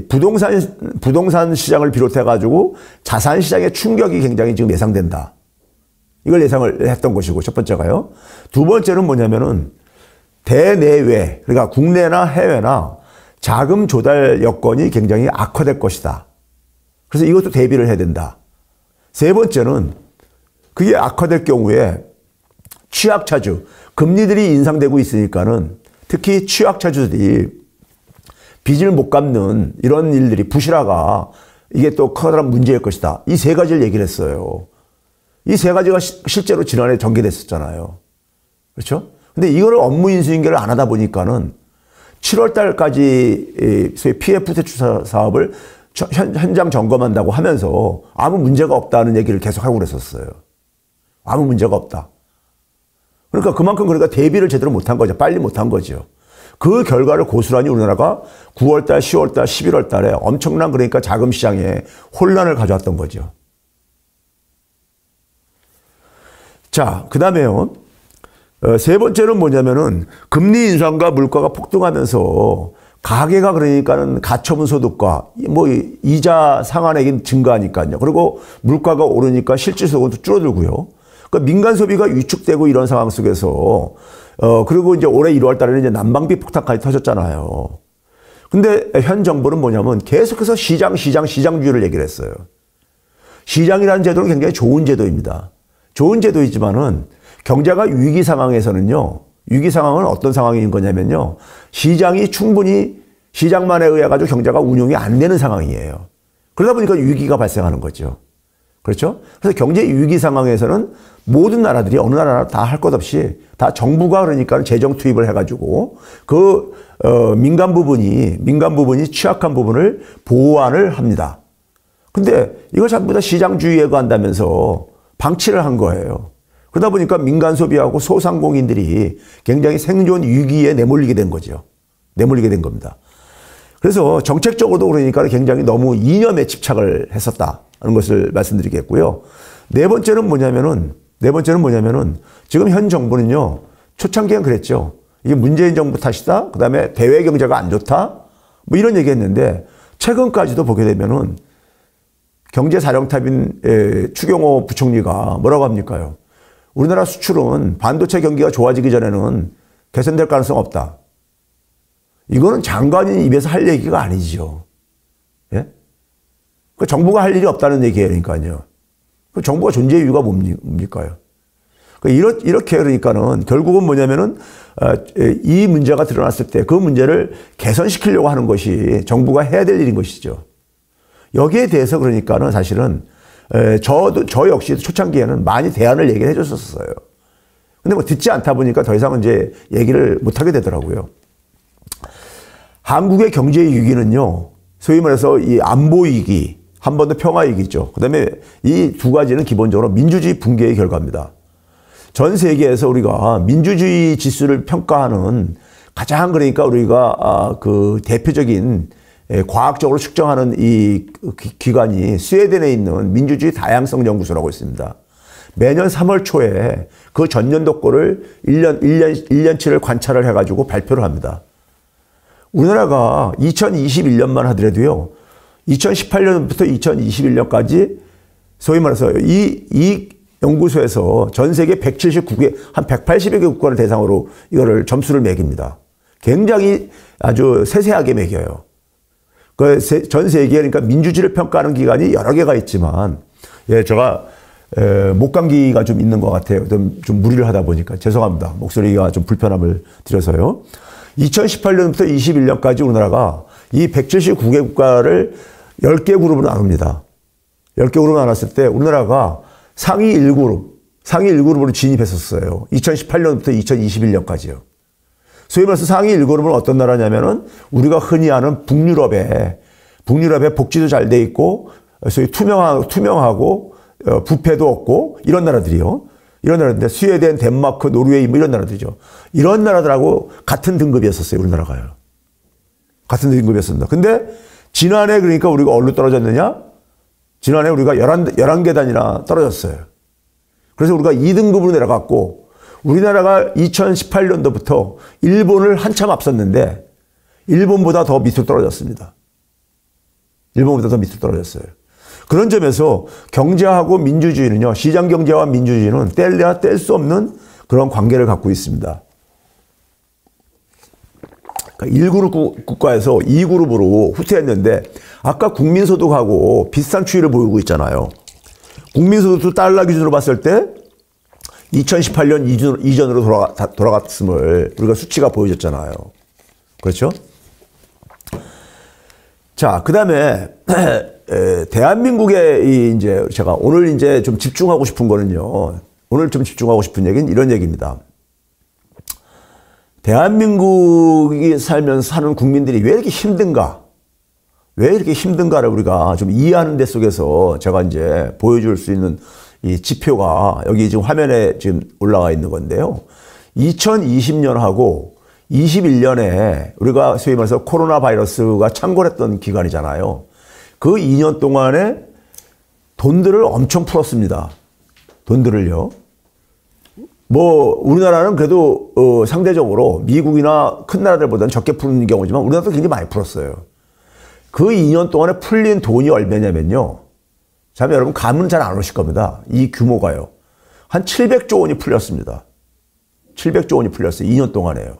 부동산 시장을 비롯해 가지고 자산 시장의 충격이 굉장히 지금 예상된다. 이걸 예상을 했던 것이고 첫 번째가요. 두 번째는 뭐냐면은 대내외 그러니까 국내나 해외나 자금 조달 여건이 굉장히 악화될 것이다. 그래서 이것도 대비를 해야 된다. 세 번째는 그게 악화될 경우에 취약차주, 금리들이 인상되고 있으니까는 특히 취약차주들이 빚을 못 갚는 이런 일들이 부실화가 이게 또 커다란 문제일 것이다. 이 세 가지를 얘기를 했어요. 이 세 가지가 실제로 지난해 전개됐었잖아요. 그렇죠? 근데 이거를 업무 인수인계를 안 하다 보니까는 7월 달까지 소위 PF 대출 사업을 현장 점검한다고 하면서 아무 문제가 없다는 얘기를 계속 하고 그랬었어요. 아무 문제가 없다. 그러니까 그만큼 대비를 제대로 못한 거죠. 빨리 못한 거죠. 그 결과를 고스란히 우리나라가 9월 달, 10월 달, 11월 달에 엄청난 그러니까 자금 시장에 혼란을 가져왔던 거죠. 자, 그 다음에요. 세 번째는 뭐냐면은 금리 인상과 물가가 폭등하면서 가계가 그러니까는 가처분 소득과 뭐 이자 상환액이 증가하니까요. 그리고 물가가 오르니까 실질 소득도 줄어들고요. 그러니까 민간 소비가 위축되고 이런 상황 속에서 그리고 이제 올해 1월 달에는 이제 난방비 폭탄까지 터졌잖아요. 근데 현 정부는 뭐냐면 계속해서 시장주의를 얘기를 했어요. 시장이라는 제도는 굉장히 좋은 제도입니다. 좋은 제도이지만은 경제가 위기 상황에서는요. 위기 상황은 어떤 상황인 거냐면요. 시장이 충분히 시장만에 의해 가지고 경제가 운용이 안 되는 상황이에요. 그러다 보니까 위기가 발생하는 거죠. 그렇죠? 그래서 경제 위기 상황에서는 모든 나라들이 어느 나라나 다 할 것 없이 다 정부가 그러니까 재정 투입을 해가지고 그 민간 부분이 취약한 부분을 보완을 합니다. 근데 이걸 전부 다 시장주의에 의한다면서 방치를 한 거예요. 그러다 보니까 민간 소비하고 소상공인들이 굉장히 생존 위기에 내몰리게 된 거죠. 내몰리게 된 겁니다. 그래서 정책적으로도 그러니까 굉장히 너무 이념에 집착을 했었다는 것을 말씀드리겠고요. 네 번째는 뭐냐면은 지금 현 정부는요, 초창기엔 그랬죠. 이게 문재인 정부 탓이다. 그 다음에 대외 경제가 안 좋다. 뭐 이런 얘기 했는데, 최근까지도 보게 되면은 경제사령탑인 추경호 부총리가 뭐라고 합니까요? 우리나라 수출은 반도체 경기가 좋아지기 전에는 개선될 가능성 없다. 이거는 장관인 입에서 할 얘기가 아니죠. 예? 그 정부가 할 일이 없다는 얘기니까요. 그 정부가 존재 이유가 뭡니까요? 이렇게 그러니까는 결국은 뭐냐면은 이 문제가 드러났을 때 그 문제를 개선시키려고 하는 것이 정부가 해야 될 일인 것이죠. 여기에 대해서 그러니까는 사실은 저 역시 초창기에는 많이 대안을 얘기를 해줬었어요. 근데 뭐 듣지 않다 보니까 더 이상은 이제 얘기를 못 하게 되더라고요. 한국의 경제 위기는요, 소위 말해서 이 안보 위기, 한반도 평화 위기죠. 그 다음에 이 두 가지는 기본적으로 민주주의 붕괴의 결과입니다. 전 세계에서 우리가 민주주의 지수를 평가하는 가장 그러니까 우리가 그 대표적인 과학적으로 측정하는 이 기관이 스웨덴에 있는 민주주의 다양성 연구소라고 있습니다. 매년 3월 초에 그 전년도 거를 1년치를 관찰을 해가지고 발표를 합니다. 우리나라가 2021년만 하더라도요, 2018년부터 2021년까지 소위 말해서 이 연구소에서 전 세계 179개, 한 180여 개 국가를 대상으로 이거를 점수를 매깁니다. 굉장히 아주 세세하게 매겨요. 전 세계에 그러니까 민주주의를 평가하는 기관이 여러 개가 있지만, 예, 제가 목감기가 좀 있는 것 같아요. 좀 무리를 하다 보니까 죄송합니다. 목소리가 좀 불편함을 드려서요. 2018년부터 21년까지 우리나라가 이 179개 국가를 10개 그룹으로 나눕니다. 10개 그룹으로 나눴을 때 우리나라가 상위 1그룹으로 진입했었어요. 2018년부터 2021년까지요. 소위 말해서 상위 1그룹은 어떤 나라냐면은 우리가 흔히 아는 북유럽에 복지도 잘 돼 있고, 소위 투명하고, 부패도 없고, 이런 나라들이요. 이런 나라인데, 스웨덴, 덴마크, 노르웨이, 뭐 이런 나라들이죠. 이런 나라들하고 같은 등급이었었어요, 우리나라가요. 같은 등급이었습니다. 근데, 지난해 그러니까 우리가 어디로 떨어졌느냐? 지난해 우리가 11계단이나 떨어졌어요. 그래서 우리가 2등급으로 내려갔고, 우리나라가 2018년도부터 일본을 한참 앞섰는데, 일본보다 더 밑으로 떨어졌습니다. 일본보다 더 밑으로 떨어졌어요. 그런 점에서 경제하고 민주주의는요, 시장 경제와 민주주의는 뗄래야 뗄 수 없는 그런 관계를 갖고 있습니다. 그러니까 1그룹 국가에서 2그룹으로 후퇴했는데, 아까 국민소득하고 비슷한 추이를 보이고 있잖아요. 국민소득도 달러 기준으로 봤을 때 2018년 이전으로 돌아갔음을 우리가 수치가 보여줬잖아요. 그렇죠? 자, 그 다음에 대한민국의 이제 제가 오늘 이제 좀 집중하고 싶은 거는요. 오늘 좀 집중하고 싶은 얘기는 이런 얘기입니다. 대한민국이 살면서 사는 국민들이 왜 이렇게 힘든가? 왜 이렇게 힘든가를 우리가 좀 이해하는 데 속에서 제가 이제 보여줄 수 있는 이 지표가 여기 지금 화면에 지금 올라가 있는 건데요. 2020년하고 21년에 우리가 소위 말해서 코로나 바이러스가 창궐했던 기간이잖아요. 그 2년 동안에 돈들을 엄청 풀었습니다. 돈들을요. 뭐 우리나라는 그래도 상대적으로 미국이나 큰 나라들보다는 적게 푸는 경우지만 우리나라도 굉장히 많이 풀었어요. 그 2년 동안에 풀린 돈이 얼마냐면요. 참 여러분 감은 잘 안 오실 겁니다. 이 규모가요. 한 700조 원이 풀렸습니다. 700조 원이 풀렸어요. 2년 동안에요.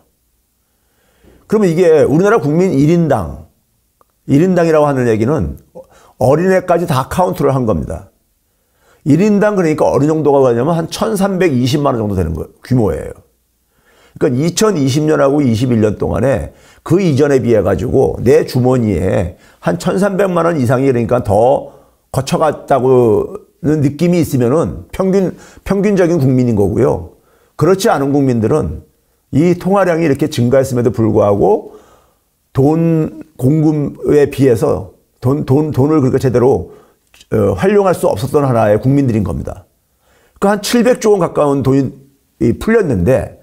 그러면 이게 우리나라 국민 1인당이라고 하는 얘기는 어린애까지 다 카운트를 한 겁니다. 1인당 그러니까 어느 정도가 가냐면 한 1,320만 원 정도 되는 거예요. 규모예요. 그러니까 2020년하고 21년 동안에 그 이전에 비해 가지고 내 주머니에 한 1,300만 원 이상이 그러니까 더 거쳐갔다고는 느낌이 있으면은 평균적인 국민인 거고요. 그렇지 않은 국민들은 이 통화량이 이렇게 증가했음에도 불구하고 돈 공급에 비해서 돈을 그렇게 제대로 활용할 수 없었던 하나의 국민들인 겁니다. 그러니까 한 700조 원 가까운 돈이 풀렸는데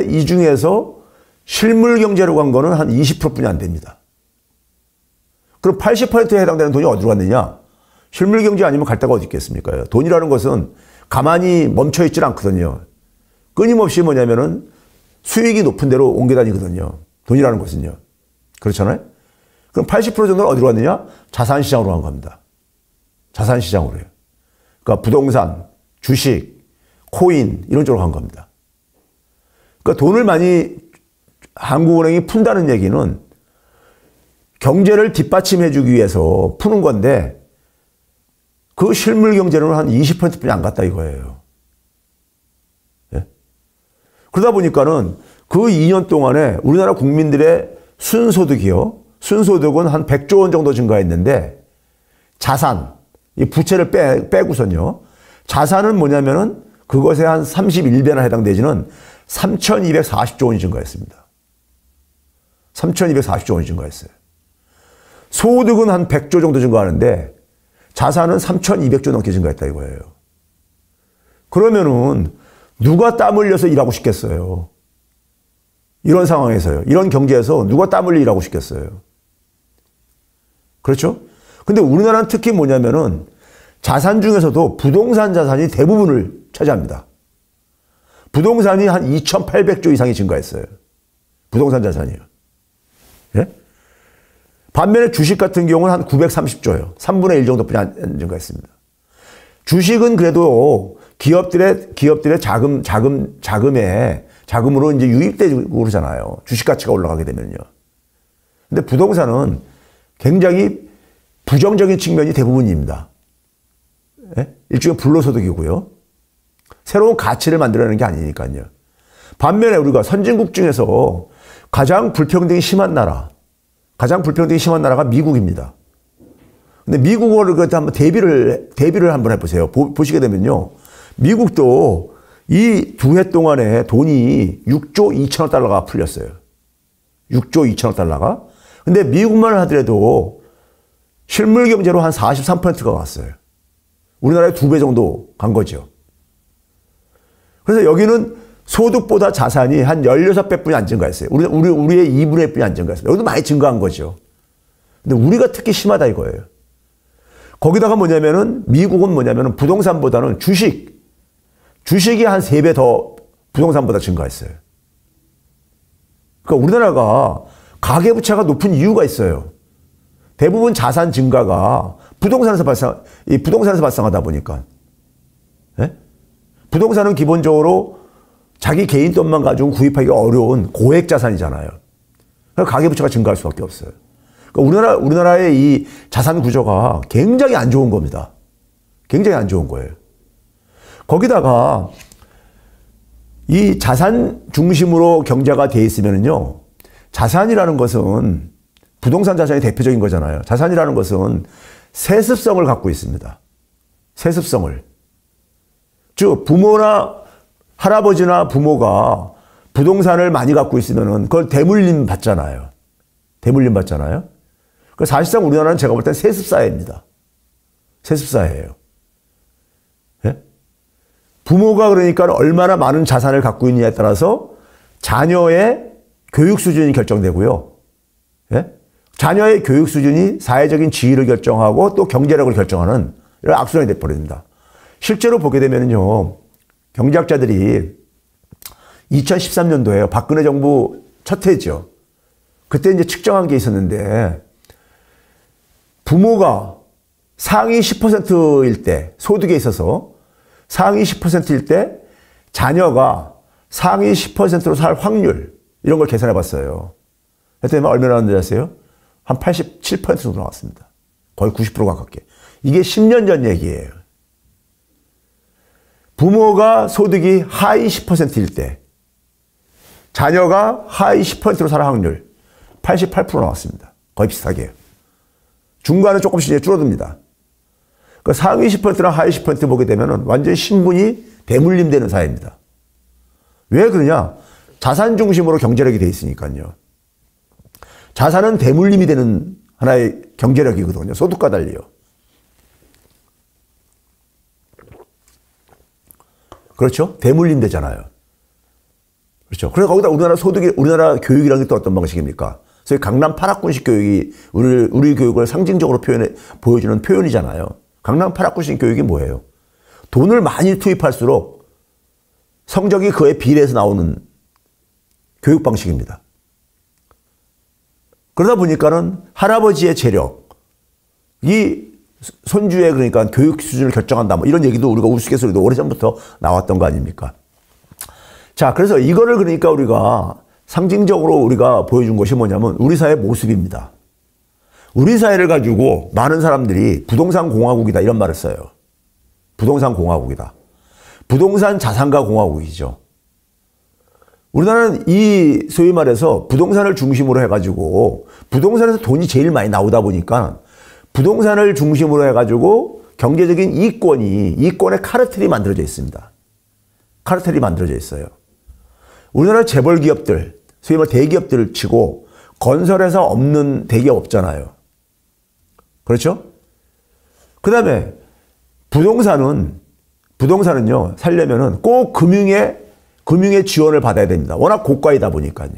이 중에서 실물 경제로 간 거는 한 20%뿐이 안 됩니다. 그럼 80%에 해당되는 돈이 어디로 갔느냐? 실물 경제 아니면 갈 데가 어디 있겠습니까? 돈이라는 것은 가만히 멈춰 있질 않거든요. 끊임없이 뭐냐면은 수익이 높은 데로 옮겨 다니거든요. 돈이라는 것은요. 그렇잖아요? 그럼 80% 정도는 어디로 갔느냐? 자산시장으로 간 겁니다. 자산시장으로요. 그러니까 부동산, 주식, 코인 이런 쪽으로 간 겁니다. 그러니까 돈을 많이 한국은행이 푼다는 얘기는 경제를 뒷받침해 주기 위해서 푸는 건데 그 실물 경제는 한 20%뿐이 안 갔다 이거예요. 예? 그러다 보니까는 그 2년 동안에 우리나라 국민들의 순소득이요. 순소득은 한 100조 원 정도 증가했는데 자산, 이 부채를 빼고선요. 자산은 뭐냐면은 그것에 한 31배나 해당되지는 3,240조 원이 증가했습니다. 3,240조 원이 증가했어요. 소득은 한 100조 정도 증가하는데 자산은 3,200조 넘게 증가했다 이거예요. 그러면은 누가 땀 흘려서 일하고 싶겠어요? 이런 상황에서요. 이런 경제에서 누가 땀 흘려 일하고 싶겠어요? 그렇죠? 근데 우리나라는 특히 뭐냐면은 자산 중에서도 부동산 자산이 대부분을 차지합니다. 부동산이 한 2,800조 이상이 증가했어요. 부동산 자산이요. 예? 반면에 주식 같은 경우는 한 930조예요. 3분의 1 정도뿐이 안 증가했습니다. 주식은 그래도 기업들의 자금으로 이제 유입되고 그러잖아요. 주식 가치가 올라가게 되면요. 근데 부동산은 굉장히 부정적인 측면이 대부분입니다. 예? 일종의 불로소득이고요. 새로운 가치를 만들어내는 게 아니니까요. 반면에 우리가 선진국 중에서 가장 불평등이 심한 나라가 미국입니다. 근데 미국을 한번 대비를 한번 해보세요. 보시게 되면요. 미국도 이 두 해 동안에 돈이 6조 2천억 달러가 풀렸어요. 6조 2천억 달러가. 근데 미국만 하더라도 실물 경제로 한 43%가 왔어요. 우리나라의 2배 정도 간 거죠. 그래서 여기는 소득보다 자산이 한 16배뿐이 안 증가했어요. 우리의 2분의 1뿐이 안 증가했어요. 여기도 많이 증가한 거죠. 근데 우리가 특히 심하다 이거예요. 거기다가 미국은 부동산보다는 주식이 한 3배 더 부동산보다 증가했어요. 그러니까 우리나라가 가계부채가 높은 이유가 있어요. 대부분 자산 증가가 부동산에서 발생하다 보니까. 예? 부동산은 기본적으로 자기 개인 돈만 가지고 구입하기가 어려운 고액 자산이잖아요. 그러니까 가계부채가 증가할 수밖에 없어요. 그러니까 우리나라의 이 자산 구조가 굉장히 안 좋은 겁니다. 굉장히 안 좋은 거예요. 거기다가 이 자산 중심으로 경제가 돼 있으면요. 자산이라는 것은 부동산 자산이 대표적인 거잖아요. 자산이라는 것은 세습성을 갖고 있습니다. 세습성을. 즉 부모나 할아버지나 부모가 부동산을 많이 갖고 있으면은 그걸 대물림 받잖아요. 대물림 받잖아요. 그래서 사실상 우리나라는 제가 볼 땐 세습사회입니다. 세습사회예요. 예? 부모가 그러니까 얼마나 많은 자산을 갖고 있느냐에 따라서 자녀의 교육 수준이 결정되고요. 예? 자녀의 교육 수준이 사회적인 지위를 결정하고 또 경제력을 결정하는 이런 악순환이 돼버립니다. 실제로 보게 되면요. 경제학자들이 2013년도에요. 박근혜 정부 첫 해죠. 그때 이제 측정한 게 있었는데 부모가 상위 10%일 때 소득에 있어서 상위 10%일 때 자녀가 상위 10%로 살 확률 이런 걸 계산해 봤어요. 그랬더니 얼마나 나왔는지 아세요? 한 87% 정도 나왔습니다. 거의 90% 가깝게. 이게 10년 전 얘기예요. 부모가 소득이 하위 10%일 때 자녀가 하위 10%로 살 확률 88% 나왔습니다. 거의 비슷하게. 중간은 조금씩 이제 줄어듭니다. 그 상위 10%랑 하위 10% 보게 되면 완전히 신분이 대물림되는 사회입니다. 왜 그러냐? 자산 중심으로 경제력이 돼 있으니까요. 자산은 대물림이 되는 하나의 경제력이거든요. 소득과 달리요. 그렇죠? 대물림 되잖아요. 그렇죠. 그래서 거기다 우리나라 교육이라는 게 또 어떤 방식입니까? 소위 강남 8학군식 교육이 우리 교육을 상징적으로 보여주는 표현이잖아요. 강남 8학군식 교육이 뭐예요? 돈을 많이 투입할수록 성적이 그에 비례해서 나오는 교육 방식입니다. 그러다 보니까는 할아버지의 재력이 손주의 그러니까 교육 수준을 결정한다. 뭐 이런 얘기도 우리가 우스갯소리도 오래전부터 나왔던 거 아닙니까? 자, 그래서 이거를 그러니까 우리가 상징적으로 우리가 보여준 것이 뭐냐면 우리 사회의 모습입니다. 우리 사회를 가지고 많은 사람들이 부동산 공화국이다 이런 말을 써요. 부동산 공화국이다. 부동산 자산가 공화국이죠. 우리나라는 이 소위 말해서 부동산을 중심으로 해가지고 부동산에서 돈이 제일 많이 나오다 보니까 부동산을 중심으로 해가지고 경제적인 이권의 카르텔이 만들어져 있습니다. 카르텔이 만들어져 있어요. 우리나라 재벌 기업들, 소위 말 대기업들을 치고 건설에서 없는 대기업 없잖아요. 그렇죠? 그 다음에 부동산은요, 살려면은 꼭 금융의 지원을 받아야 됩니다. 워낙 고가이다 보니까요.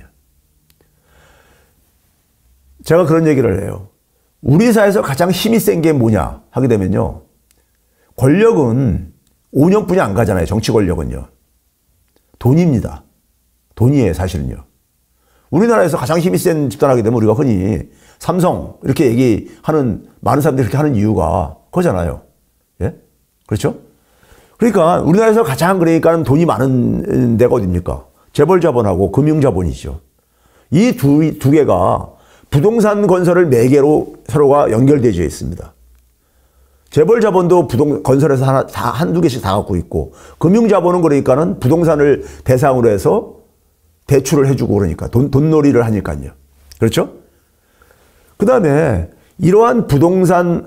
제가 그런 얘기를 해요. 우리 사회에서 가장 힘이 센 게 뭐냐 하게 되면요. 권력은 5년뿐이 안 가잖아요. 정치 권력은요. 돈입니다. 돈이에요, 사실은요. 우리나라에서 가장 힘이 센 집단하게 되면 우리가 흔히 삼성 이렇게 얘기하는 많은 사람들이 그렇게 하는 이유가 그거잖아요. 예? 그렇죠? 그러니까 우리나라에서 가장 그러니까 돈이 많은 데가 어딥니까? 재벌 자본하고 금융 자본이죠. 이 두 개가 부동산 건설을 매개로 서로가 연결되어 있습니다. 재벌 자본도 건설에서 한두 개씩 다 갖고 있고, 금융 자본은 그러니까는 부동산을 대상으로 해서 대출을 해주고 그러니까 돈놀이를 하니까요. 그렇죠? 그 다음에 이러한 부동산을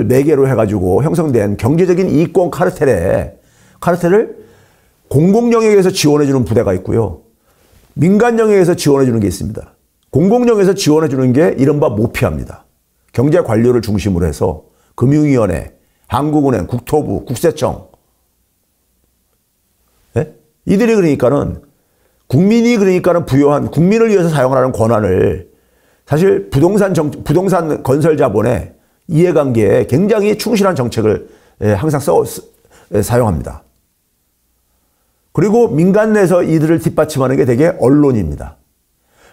매개로 해가지고 형성된 경제적인 이권 카르텔을 공공 영역에서 지원해주는 부대가 있고요. 민간 영역에서 지원해주는 게 있습니다. 공공 영역에서 지원해주는 게 이른바 모피아입니다. 경제 관료를 중심으로 해서 금융위원회, 한국은행, 국토부, 국세청. 네? 이들이 그러니까는 국민을 위해서 사용하는 권한을 사실 부동산 건설 자본의 이해관계에 굉장히 충실한 정책을 항상 사용합니다. 그리고 민간 내에서 이들을 뒷받침하는 게 되게 언론입니다.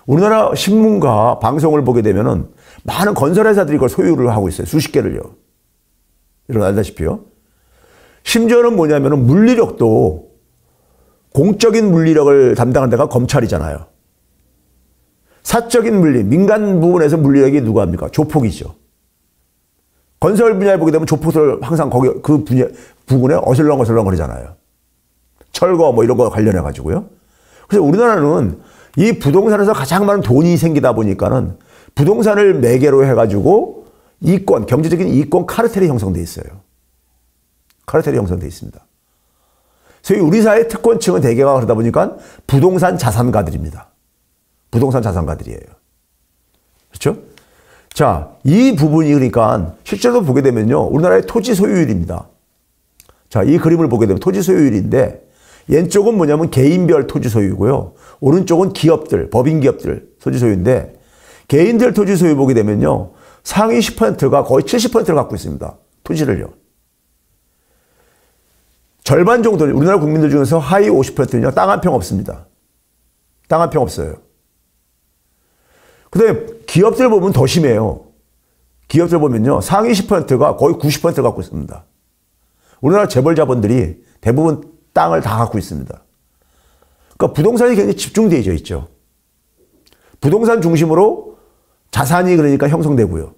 우리나라 신문과 방송을 보게 되면은 많은 건설회사들이 그걸 소유를 하고 있어요. 수십 개를요. 여러분 알다시피요. 심지어는 뭐냐면은 물리력도 공적인 물리력을 담당하는 데가 검찰이잖아요. 사적인 민간 부분에서 물리력이 누가 합니까? 조폭이죠. 건설 분야에 보게 되면 조폭들 항상 거기 그 부분에 어슬렁어슬렁 거리잖아요. 철거 뭐 이런 거 관련해 가지고요. 그래서 우리나라는 이 부동산에서 가장 많은 돈이 생기다 보니까는 부동산을 매개로 해가지고 경제적인 이권 카르텔이 형성돼 있어요. 카르텔이 형성돼 있습니다. 소위 우리 사회 특권층은 대개가 그러다 보니까 부동산 자산가들입니다. 부동산 자산가들이에요. 그렇죠? 자, 이 부분이 그러니까 실제로 보게 되면요. 우리나라의 토지 소유율입니다. 자, 이 그림을 보게 되면 토지 소유율인데 왼쪽은 뭐냐면 개인별 토지 소유고요. 오른쪽은 기업들, 법인 기업들 토지 소유인데 개인들 토지 소유 보게 되면요. 상위 10%가 거의 70%를 갖고 있습니다. 토지를요. 절반 정도는 우리나라 국민들 중에서 하위 50%는요. 땅 한 평 없습니다. 땅 한 평 없어요. 그 다음에 기업들 보면 더 심해요. 기업들 보면요. 상위 10%가 거의 90%를 갖고 있습니다. 우리나라 재벌 자본들이 대부분 땅을 다 갖고 있습니다. 그러니까 부동산이 굉장히 집중되어 있죠. 부동산 중심으로 자산이 그러니까 형성되고요.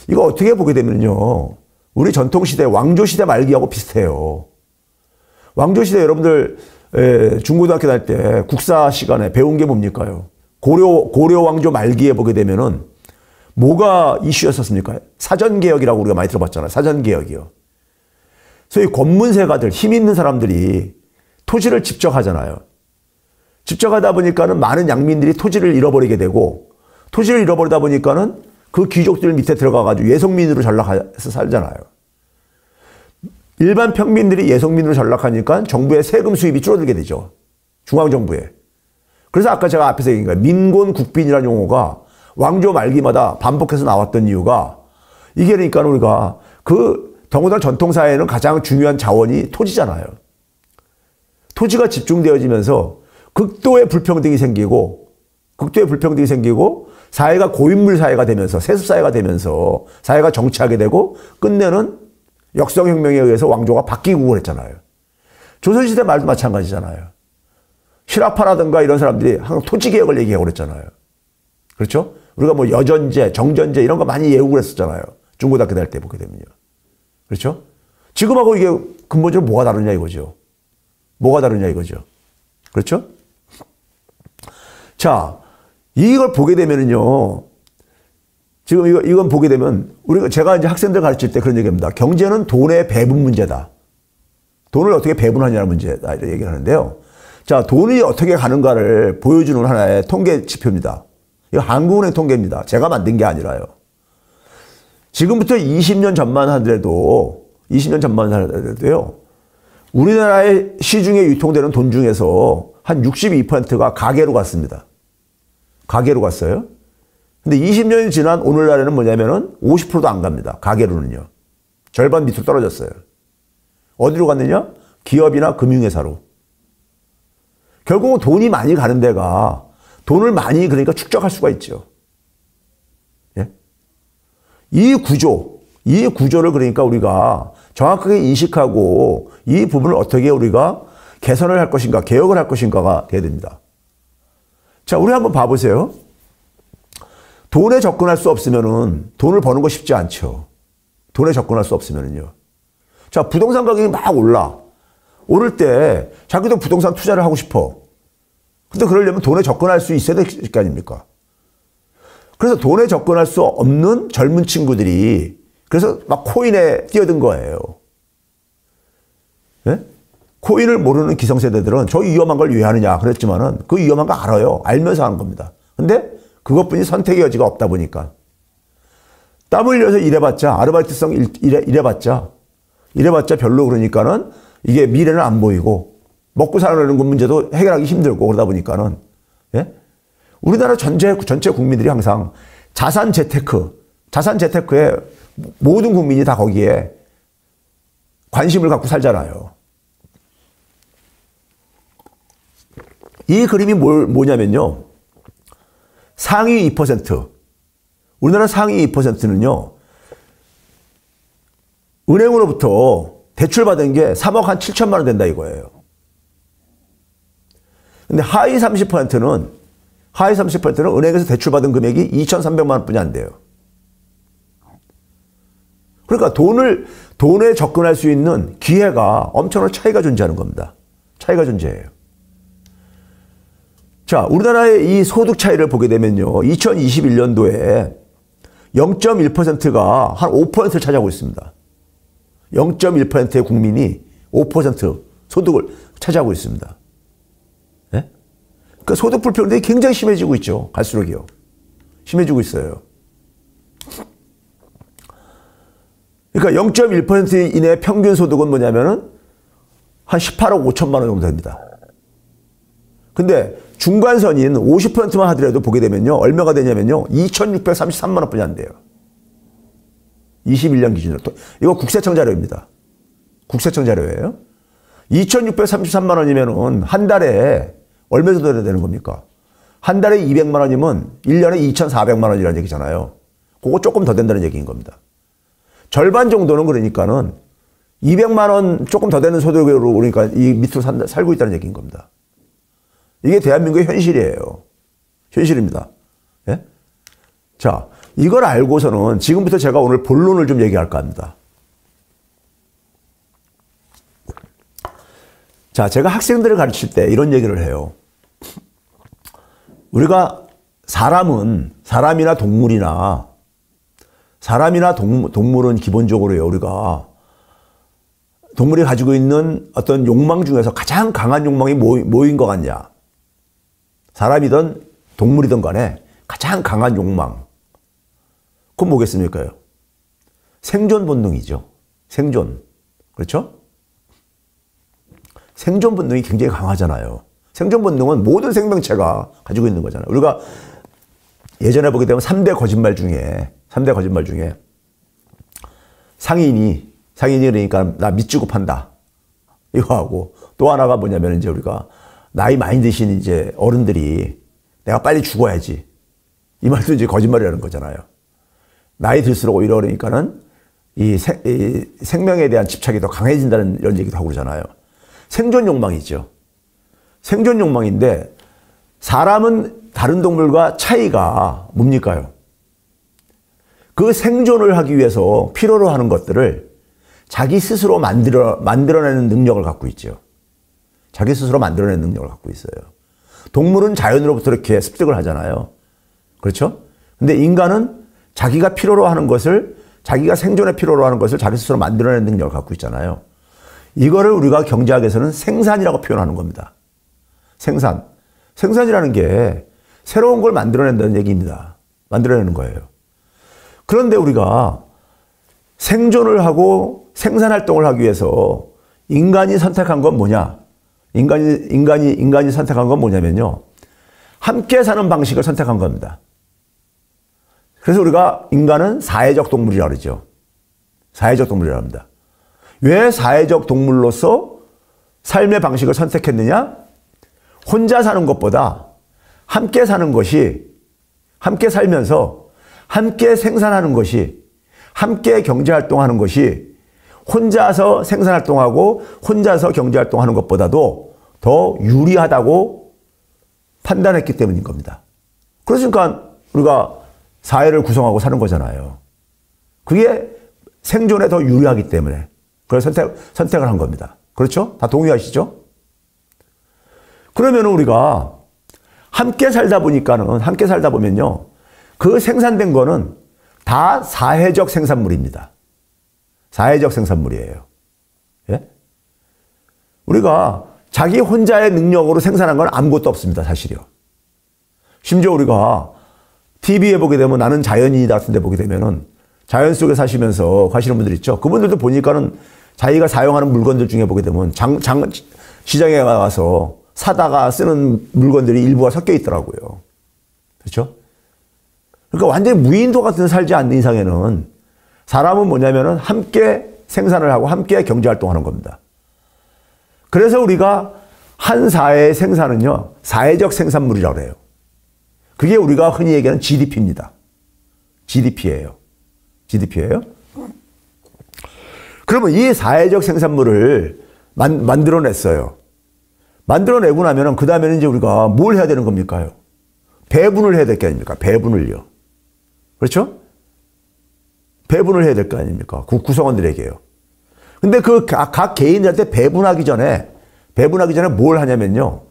이거 어떻게 보게 되면요. 우리 전통시대 왕조시대 말기하고 비슷해요. 왕조시대 여러분들 중고등학교 다닐 때 국사 시간에 배운 게 뭡니까요? 고려 왕조 말기에 보게 되면은 뭐가 이슈였었습니까? 사전개혁이라고 우리가 많이 들어봤잖아요. 사전개혁이요. 소위 권문세가들, 힘 있는 사람들이 토지를 집적하잖아요. 집적하다 보니까는 많은 양민들이 토지를 잃어버리게 되고, 토지를 잃어버리다 보니까는 그 귀족들 밑에 들어가가지고 예속민으로 전락해서 살잖아요. 일반 평민들이 예속민으로 전락하니까 정부의 세금 수입이 줄어들게 되죠. 중앙정부에. 그래서 아까 제가 앞에서 얘기한 거예요. 민곤국빈이라는 용어가 왕조 말기마다 반복해서 나왔던 이유가 이게 그러니까 우리가 그 동호당 전통사회에는 가장 중요한 자원이 토지잖아요. 토지가 집중되어지면서 극도의 불평등이 생기고 사회가 고인물 사회가 되면서 세습 사회가 되면서 사회가 정치하게 되고 끝내는 역성혁명에 의해서 왕조가 바뀌고 그랬잖아요. 조선시대 말도 마찬가지잖아요. 실화파라든가 이런 사람들이 항상 토지개혁을 얘기하고 그랬잖아요. 그렇죠? 우리가 뭐 여전제, 정전제 이런 거 많이 외우고 그랬었잖아요. 중고등학교 다닐 때 보게 되면요. 그렇죠? 지금하고 이게 근본적으로 뭐가 다르냐 이거죠. 뭐가 다르냐 이거죠. 그렇죠? 자, 이걸 보게 되면은요. 지금 이건 보게 되면 제가 이제 학생들 가르칠 때 그런 얘기합니다. 경제는 돈의 배분 문제다. 돈을 어떻게 배분하냐는 문제다. 이렇게 얘기를 하는데요. 자, 돈이 어떻게 가는가를 보여주는 하나의 통계 지표입니다. 이거 한국은행 통계입니다. 제가 만든 게 아니라요. 지금부터 20년 전만 하더라도요. 우리나라의 시중에 유통되는 돈 중에서 한 62%가 가계로 갔습니다. 가계로 갔어요. 근데 20년이 지난 오늘날에는 뭐냐면은 50%도 안 갑니다. 가계로는요. 절반 밑으로 떨어졌어요. 어디로 갔느냐? 기업이나 금융회사로. 결국은 돈이 많이 가는 데가 돈을 많이 그러니까 축적할 수가 있죠. 예? 이 구조를 그러니까 우리가 정확하게 인식하고 이 부분을 어떻게 우리가 개선을 할 것인가, 개혁을 할 것인가가 돼야 됩니다. 자, 우리 한번 봐보세요. 돈에 접근할 수 없으면은 돈을 버는 거 쉽지 않죠. 돈에 접근할 수 없으면은요. 자, 부동산 가격이 막 오를 때 자기도 부동산 투자를 하고 싶어. 근데 그러려면 돈에 접근할 수 있어야 될 거 아닙니까? 그래서 돈에 접근할 수 없는 젊은 친구들이 그래서 막 코인에 뛰어든 거예요. 예? 코인을 모르는 기성세대들은 저 위험한 걸 왜 하느냐 그랬지만은 그 위험한 거 알아요. 알면서 하는 겁니다. 근데 그것뿐이 선택의 여지가 없다 보니까 땀 흘려서 일해봤자 아르바이트성 일해봤자 별로 그러니까는 이게 미래는 안 보이고 먹고 사는 문제도 해결하기 힘들고 그러다 보니까는 예? 우리나라 전체 국민들이 항상 자산 재테크에 모든 국민이 다 거기에 관심을 갖고 살잖아요. 이 그림이 뭐냐면요. 상위 2%. 우리나라 상위 2%는요. 은행으로부터 대출받은 게 3억 한 7천만 원 된다 이거예요. 근데 하위 30%는 은행에서 대출받은 금액이 2,300만 원뿐이 안 돼요. 그러니까 돈에 접근할 수 있는 기회가 엄청난 차이가 존재하는 겁니다. 차이가 존재해요. 자, 우리나라의 이 소득 차이를 보게 되면요. 2021년도에 0.1%가 한 5%를 차지하고 있습니다. 0.1%의 국민이 5% 소득을 차지하고 있습니다. 네? 그러니까 소득 불평등이 굉장히 심해지고 있죠. 갈수록이요. 심해지고 있어요. 그러니까 0.1% 이내의 평균 소득은 뭐냐면은 한 18억 5천만 원 정도 됩니다. 근데 중간선인 50%만 하더라도 보게 되면요. 얼마가 되냐면요. 2,633만 원뿐이 안 돼요. 21년 기준으로. 이거 국세청 자료입니다. 국세청 자료예요. 2,633만 원이면은 한 달에 얼마 정도 되는 겁니까? 한 달에 200만 원이면 1년에 2,400만 원이라는 얘기잖아요. 그거 조금 더 된다는 얘기인 겁니다. 절반 정도는 그러니까는 200만 원 조금 더 되는 소득으로 그러니까 이 밑으로 살고 있다는 얘기인 겁니다. 이게 대한민국의 현실이에요. 현실입니다. 예? 자, 이걸 알고서는 지금부터 제가 오늘 본론을 좀 얘기할까 합니다. 자, 제가 학생들을 가르칠 때 이런 얘기를 해요. 우리가 사람이나 동물은 기본적으로요, 우리가 동물이 가지고 있는 어떤 욕망 중에서 가장 강한 욕망이 뭐인 것 같냐? 사람이든 동물이든 간에 가장 강한 욕망. 그건 뭐겠습니까? 생존 본능이죠. 생존. 그렇죠? 생존 본능이 굉장히 강하잖아요. 생존 본능은 모든 생명체가 가지고 있는 거잖아요. 우리가 예전에 보게 되면 3대 거짓말 중에 상인이 그러니까 나 밑주고 판다. 이거 하고 또 하나가 뭐냐면 이제 우리가 나이 많이 드신 이제 어른들이 내가 빨리 죽어야지. 이 말도 이제 거짓말이라는 거잖아요. 나이 들수록 오히려 그러니까는 이 생명에 대한 집착이 더 강해진다는 이런 얘기도 하고 그러잖아요. 생존 욕망이죠. 생존 욕망인데 사람은 다른 동물과 차이가 뭡니까요? 그 생존을 하기 위해서 필요로 하는 것들을 자기 스스로 만들어내는 능력을 갖고 있죠. 자기 스스로 만들어내는 능력을 갖고 있어요. 동물은 자연으로부터 이렇게 습득을 하잖아요. 그렇죠? 근데 인간은 자기가 필요로 하는 것을, 자기가 생존에 필요로 하는 것을 자기 스스로 만들어내는 능력을 갖고 있잖아요. 이거를 우리가 경제학에서는 생산이라고 표현하는 겁니다. 생산. 생산이라는 게 새로운 걸 만들어낸다는 얘기입니다. 만들어내는 거예요. 그런데 우리가 생존을 하고 생산활동을 하기 위해서 인간이 선택한 건 뭐냐? 인간이 선택한 건 뭐냐면요. 함께 사는 방식을 선택한 겁니다. 그래서 우리가 인간은 사회적 동물이라고 그러죠. 사회적 동물이라고 합니다. 왜 사회적 동물로서 삶의 방식을 선택했느냐? 혼자 사는 것보다 함께 사는 것이, 함께 살면서 함께 생산하는 것이, 함께 경제활동하는 것이 혼자서 생산활동하고 혼자서 경제활동하는 것보다도 더 유리하다고 판단했기 때문인 겁니다. 그러니까 우리가 사회를 구성하고 사는 거잖아요. 그게 생존에 더 유리하기 때문에 그래서 선택을 한 겁니다. 그렇죠? 다 동의하시죠? 그러면 우리가 함께 살다 보면요. 그 생산된 거는 다 사회적 생산물입니다. 사회적 생산물이에요. 예? 우리가 자기 혼자의 능력으로 생산한 건 아무것도 없습니다. 사실이요. 심지어 우리가 TV에 보게 되면 나는 자연인이다 같은 데 보게 되면은 자연 속에 사시면서 가시는 분들 있죠. 그분들도 보니까는 자기가 사용하는 물건들 중에 보게 되면 시장에 가서 사다가 쓰는 물건들이 일부가 섞여 있더라고요. 그렇죠? 그러니까 완전히 무인도 같은 데 살지 않는 이상에는 사람은 뭐냐면은 함께 생산을 하고 함께 경제활동하는 겁니다. 그래서 우리가 한 사회의 생산은요, 사회적 생산물이라고 해요. 그게 우리가 흔히 얘기하는 GDP입니다. GDP예요. GDP예요. 그러면 이 사회적 생산물을 만들어냈어요. 만들어내고 나면은 그 다음에는 이제 우리가 뭘 해야 되는 겁니까요? 배분을 해야 될 게 아닙니까? 배분을요. 그렇죠? 배분을 해야 될 거 아닙니까? 구성원들에게요. 근데 각 개인들한테 배분하기 전에 뭘 하냐면요.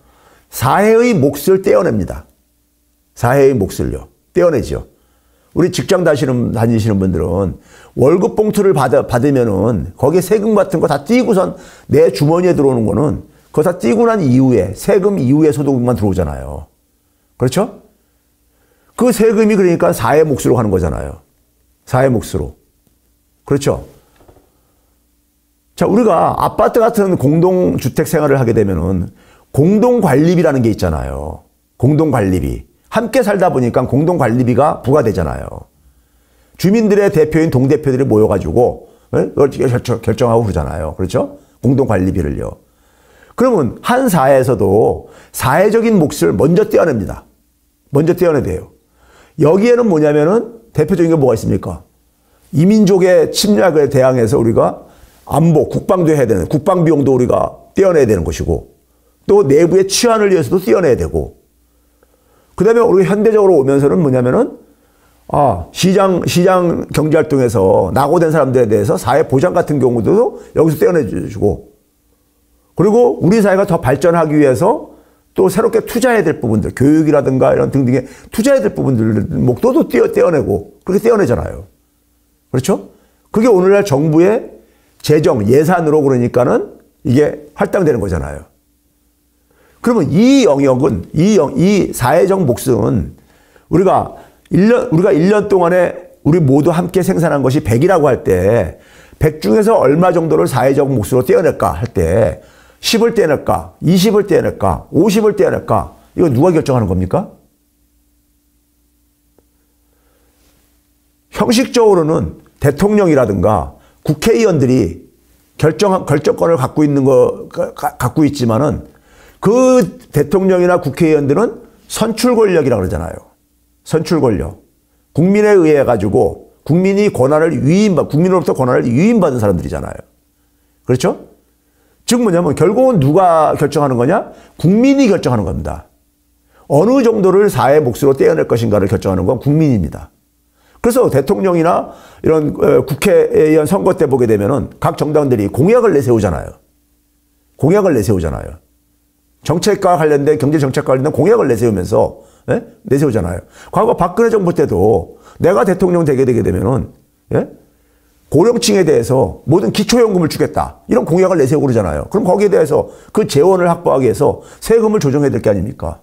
사회의 몫을 떼어냅니다. 사회의 몫을요. 떼어내죠. 우리 직장 다니시는 분들은 월급 봉투를 받으면은 거기에 세금 같은 거 다 띄고선 내 주머니에 들어오는 거는 그거 다 띄고 난 이후에 세금 이후에 소득만 들어오잖아요. 그렇죠? 그 세금이 그러니까 사회 몫으로 가는 거잖아요. 사회 몫으로. 그렇죠? 자, 우리가 아파트 같은 공동주택 생활을 하게 되면은 공동관리비라는 게 있잖아요. 공동관리비. 함께 살다 보니까 공동관리비가 부과되잖아요. 주민들의 대표인 동대표들이 모여가지고 그걸 결정하고 그러잖아요. 그렇죠? 공동관리비를요. 그러면 한 사회에서도 사회적인 몫을 먼저 떼어냅니다. 먼저 떼어내야 돼요. 여기에는 뭐냐면은 대표적인 게 뭐가 있습니까? 이민족의 침략에 대항해서 우리가 안보, 국방도 해야 되는, 국방 비용도 우리가 떼어내야 되는 것이고, 또 내부의 치안을 위해서도 떼어내야 되고, 그 다음에 우리가 현대적으로 오면서는 뭐냐면은, 시장 경제활동에서 낙오된 사람들에 대해서 사회 보장 같은 경우도 여기서 떼어내주고, 그리고 우리 사회가 더 발전하기 위해서 또 새롭게 투자해야 될 부분들, 교육이라든가 이런 등등의 투자해야 될 부분들, 목도도 떼어내고, 그렇게 떼어내잖아요. 그렇죠? 그게 오늘날 정부의 재정, 예산으로 그러니까는 이게 할당되는 거잖아요. 그러면 이 영역은, 이 사회적 몫은 우리가 1년 동안에 우리 모두 함께 생산한 것이 100이라고 할 때, 100 중에서 얼마 정도를 사회적 몫으로 떼어낼까 할 때, 10을 떼어낼까? 20을 떼어낼까? 50을 떼어낼까? 이거 누가 결정하는 겁니까? 형식적으로는 대통령이라든가 국회의원들이 결정권을 갖고 있지만은 그 대통령이나 국회의원들은 선출 권력이라고 그러잖아요. 선출 권력. 국민에 의해 가지고 국민으로부터 권한을 위임받은 사람들이잖아요. 그렇죠? 즉 뭐냐면 결국은 누가 결정하는 거냐? 국민이 결정하는 겁니다. 어느 정도를 사회 몫으로 떼어낼 것인가를 결정하는 건 국민입니다. 그래서 대통령이나 이런 국회의원 선거 때 보게 되면은 각 정당들이 공약을 내세우잖아요. 공약을 내세우잖아요. 정책과 관련된 경제정책과 관련된 공약을 내세우면서 내세우잖아요. 과거 박근혜 정부 때도 내가 대통령 되게 되면은 고령층에 대해서 모든 기초연금을 주겠다. 이런 공약을 내세우고 그러잖아요. 그럼 거기에 대해서 그 재원을 확보하기 위해서 세금을 조정해야 될 게 아닙니까?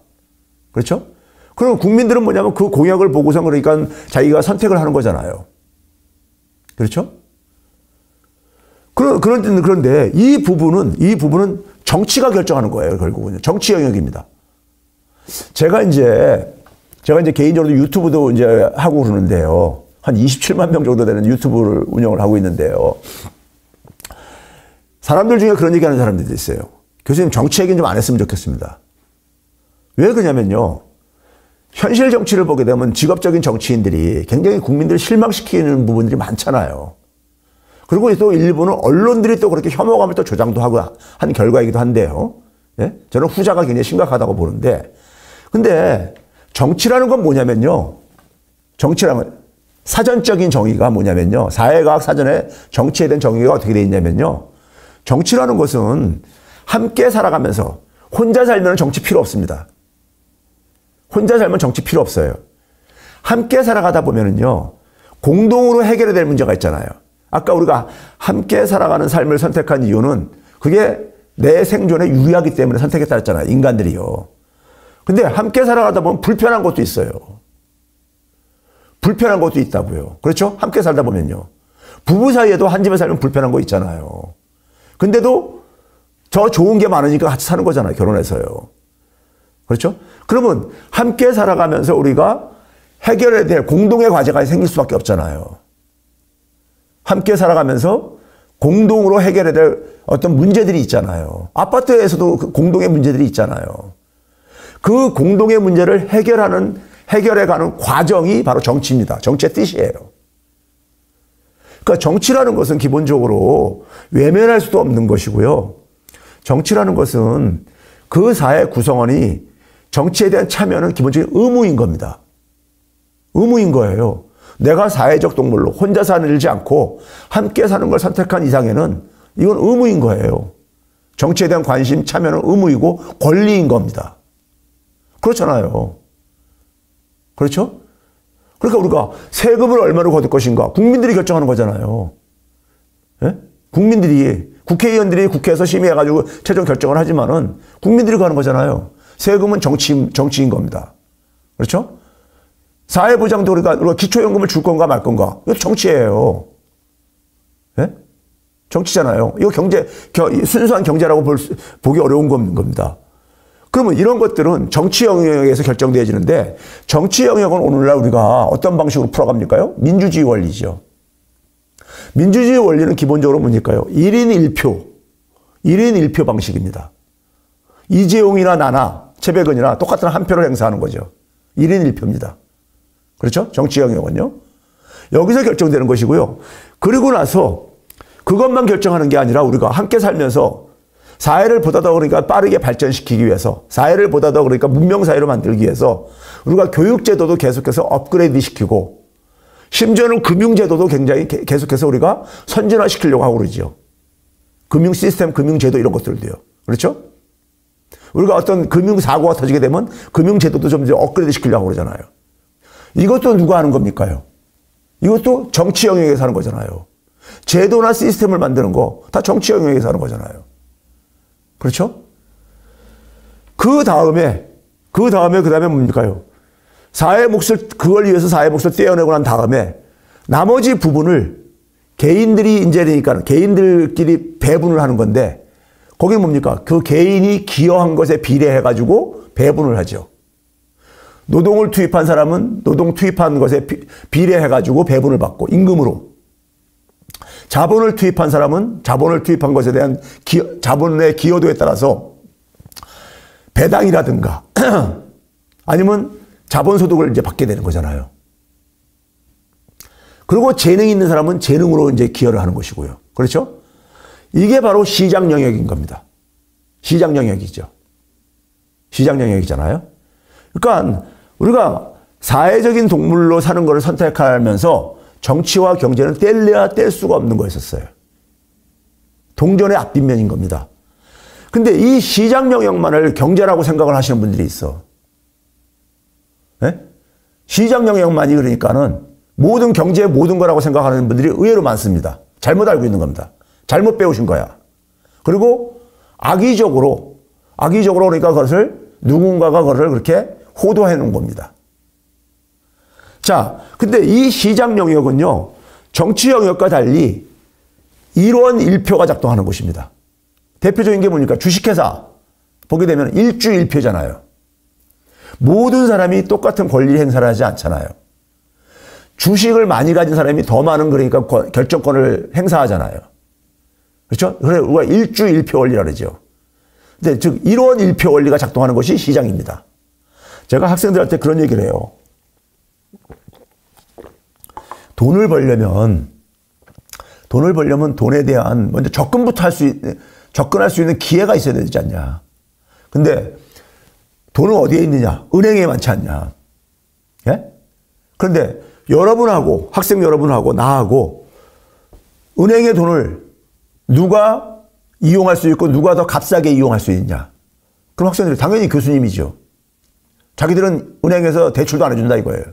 그렇죠? 그럼 국민들은 뭐냐면 그 공약을 보고서 그러니까 자기가 선택을 하는 거잖아요. 그렇죠? 그런데 이 부분은 정치가 결정하는 거예요, 결국은. 정치 영역입니다. 제가 이제 개인적으로 유튜브도 이제 하고 그러는데요. 한 27만 명 정도 되는 유튜브를 운영을 하고 있는데요. 사람들 중에 그런 얘기 하는 사람들이 있어요. 교수님, 정치 얘기는 좀 안 했으면 좋겠습니다. 왜 그러냐면요. 현실 정치를 보게 되면 직업적인 정치인들이 굉장히 국민들을 실망시키는 부분들이 많잖아요. 그리고 또 일부는 언론들이 또 그렇게 혐오감을 또 조장도 하고 한 결과이기도 한데요. 예? 저는 후자가 굉장히 심각하다고 보는데, 근데 정치라는 건 뭐냐면요. 정치라는 사전적인 정의가 뭐냐면요. 사회과학 사전에 정치에 대한 정의가 어떻게 되어 있냐면요. 정치라는 것은 함께 살아가면서 혼자 살면 정치 필요 없습니다. 혼자 살면 정치 필요 없어요. 함께 살아가다 보면은요, 공동으로 해결해야 될 문제가 있잖아요. 아까 우리가 함께 살아가는 삶을 선택한 이유는 그게 내 생존에 유리하기 때문에 선택했다 했잖아요. 인간들이요. 근데 함께 살아가다 보면 불편한 것도 있어요. 불편한 것도 있다고요. 그렇죠? 함께 살다 보면요. 부부 사이에도 한 집에 살면 불편한 거 있잖아요. 근데도 더 좋은 게 많으니까 같이 사는 거잖아요. 결혼해서요. 그렇죠? 그러면 함께 살아가면서 우리가 해결해야 될 공동의 과제가 생길 수밖에 없잖아요. 함께 살아가면서 공동으로 해결해야 될 어떤 문제들이 있잖아요. 아파트에서도 그 공동의 문제들이 있잖아요. 그 공동의 문제를 해결해가는 과정이 바로 정치입니다. 정치의 뜻이에요. 그러니까 정치라는 것은 기본적으로 외면할 수도 없는 것이고요. 정치라는 것은 그 사회 구성원이 정치에 대한 참여는 기본적인 의무인 겁니다. 의무인 거예요. 내가 사회적 동물로 혼자 살지 않고 함께 사는 걸 선택한 이상에는 이건 의무인 거예요. 정치에 대한 관심, 참여는 의무이고 권리인 겁니다. 그렇잖아요. 그렇죠? 그러니까 우리가 세금을 얼마로 거둘 것인가 국민들이 결정하는 거잖아요. 예? 국회의원들이 국회에서 심의해가지고 최종 결정을 하지만은 국민들이 가는 거잖아요. 세금은 정치인 겁니다. 그렇죠? 사회보장도 우리가 기초연금을 줄 건가 말 건가. 이거 정치예요. 예? 정치잖아요. 이거 순수한 경제라고 보기 어려운 겁니다. 그러면 이런 것들은 정치 영역에서 결정되어지는데 정치 영역은 오늘날 우리가 어떤 방식으로 풀어갑니까요? 민주주의 원리죠. 민주주의 원리는 기본적으로 뭡니까요? 1인 1표 방식입니다. 이재용이나 나나 최백은이나 똑같은 한 표를 행사하는 거죠. 1인 1표입니다. 그렇죠? 정치 영역은요. 여기서 결정되는 것이고요. 그리고 나서 그것만 결정하는 게 아니라 우리가 함께 살면서 사회를 보다 더 그러니까 빠르게 발전시키기 위해서 사회를 보다 더 그러니까 문명사회로 만들기 위해서 우리가 교육제도도 계속해서 업그레이드 시키고 심지어는 금융제도도 굉장히 계속해서 우리가 선진화시키려고 하고 그러죠. 금융 시스템, 금융제도 이런 것들도요. 그렇죠? 우리가 어떤 금융사고가 터지게 되면 금융제도도 좀 이제 업그레이드 시키려고 그러잖아요. 이것도 누가 하는 겁니까요? 이것도 정치 영역에서 하는 거잖아요. 제도나 시스템을 만드는 거 다 정치 영역에서 하는 거잖아요. 그렇죠? 그 다음에 뭡니까요? 그걸 위해서 사회 몫을 떼어내고 난 다음에 나머지 부분을 개인들끼리 배분을 하는 건데 거기는 뭡니까? 그 개인이 기여한 것에 비례해가지고 배분을 하죠. 노동을 투입한 사람은 노동 투입한 것에 비례해가지고 배분을 받고 임금으로. 자본을 투입한 사람은 자본을 투입한 것에 대한 자본의 기여도에 따라서 배당이라든가 아니면 자본소득을 이제 받게 되는 거잖아요. 그리고 재능이 있는 사람은 재능으로 이제 기여를 하는 것이고요. 그렇죠? 이게 바로 시장 영역인 겁니다. 시장 영역이죠. 시장 영역이잖아요. 그러니까 우리가 사회적인 동물로 사는 것을 선택하면서 정치와 경제는 뗄래야 뗄 수가 없는 거였었어요. 동전의 앞뒷면인 겁니다. 근데 이 시장 영역만을 경제라고 생각을 하시는 분들이 있어. 네? 시장 영역만이 그러니까는 모든 경제의 모든 거라고 생각하는 분들이 의외로 많습니다. 잘못 알고 있는 겁니다. 잘못 배우신 거야. 그리고 악의적으로 그러니까 그것을 누군가가 그것을 그렇게 호도해 놓은 겁니다. 자, 근데 이 시장 영역은요, 정치 영역과 달리 1원 1표가 작동하는 곳입니다. 대표적인 게 뭡니까? 주식회사 보게 되면 1주 1표잖아요. 모든 사람이 똑같은 권리 행사를 하지 않잖아요. 주식을 많이 가진 사람이 더 많은 그러니까 결정권을 행사하잖아요. 그렇죠? 그래 우리가 1주 1표 원리라 그러죠. 근데 즉 1원 1표 원리가 작동하는 것이 시장입니다. 제가 학생들한테 그런 얘기를 해요. 돈을 벌려면 돈에 대한 먼저 접근할 수 있는 기회가 있어야 되지 않냐. 근데 돈은 어디에 있느냐? 은행에 많지 않냐. 예? 그런데 여러분하고, 학생 여러분하고, 나하고, 은행의 돈을 누가 이용할 수 있고, 누가 더 값싸게 이용할 수 있냐. 그럼 학생들이 당연히 교수님이죠. 자기들은 은행에서 대출도 안 해준다 이거예요.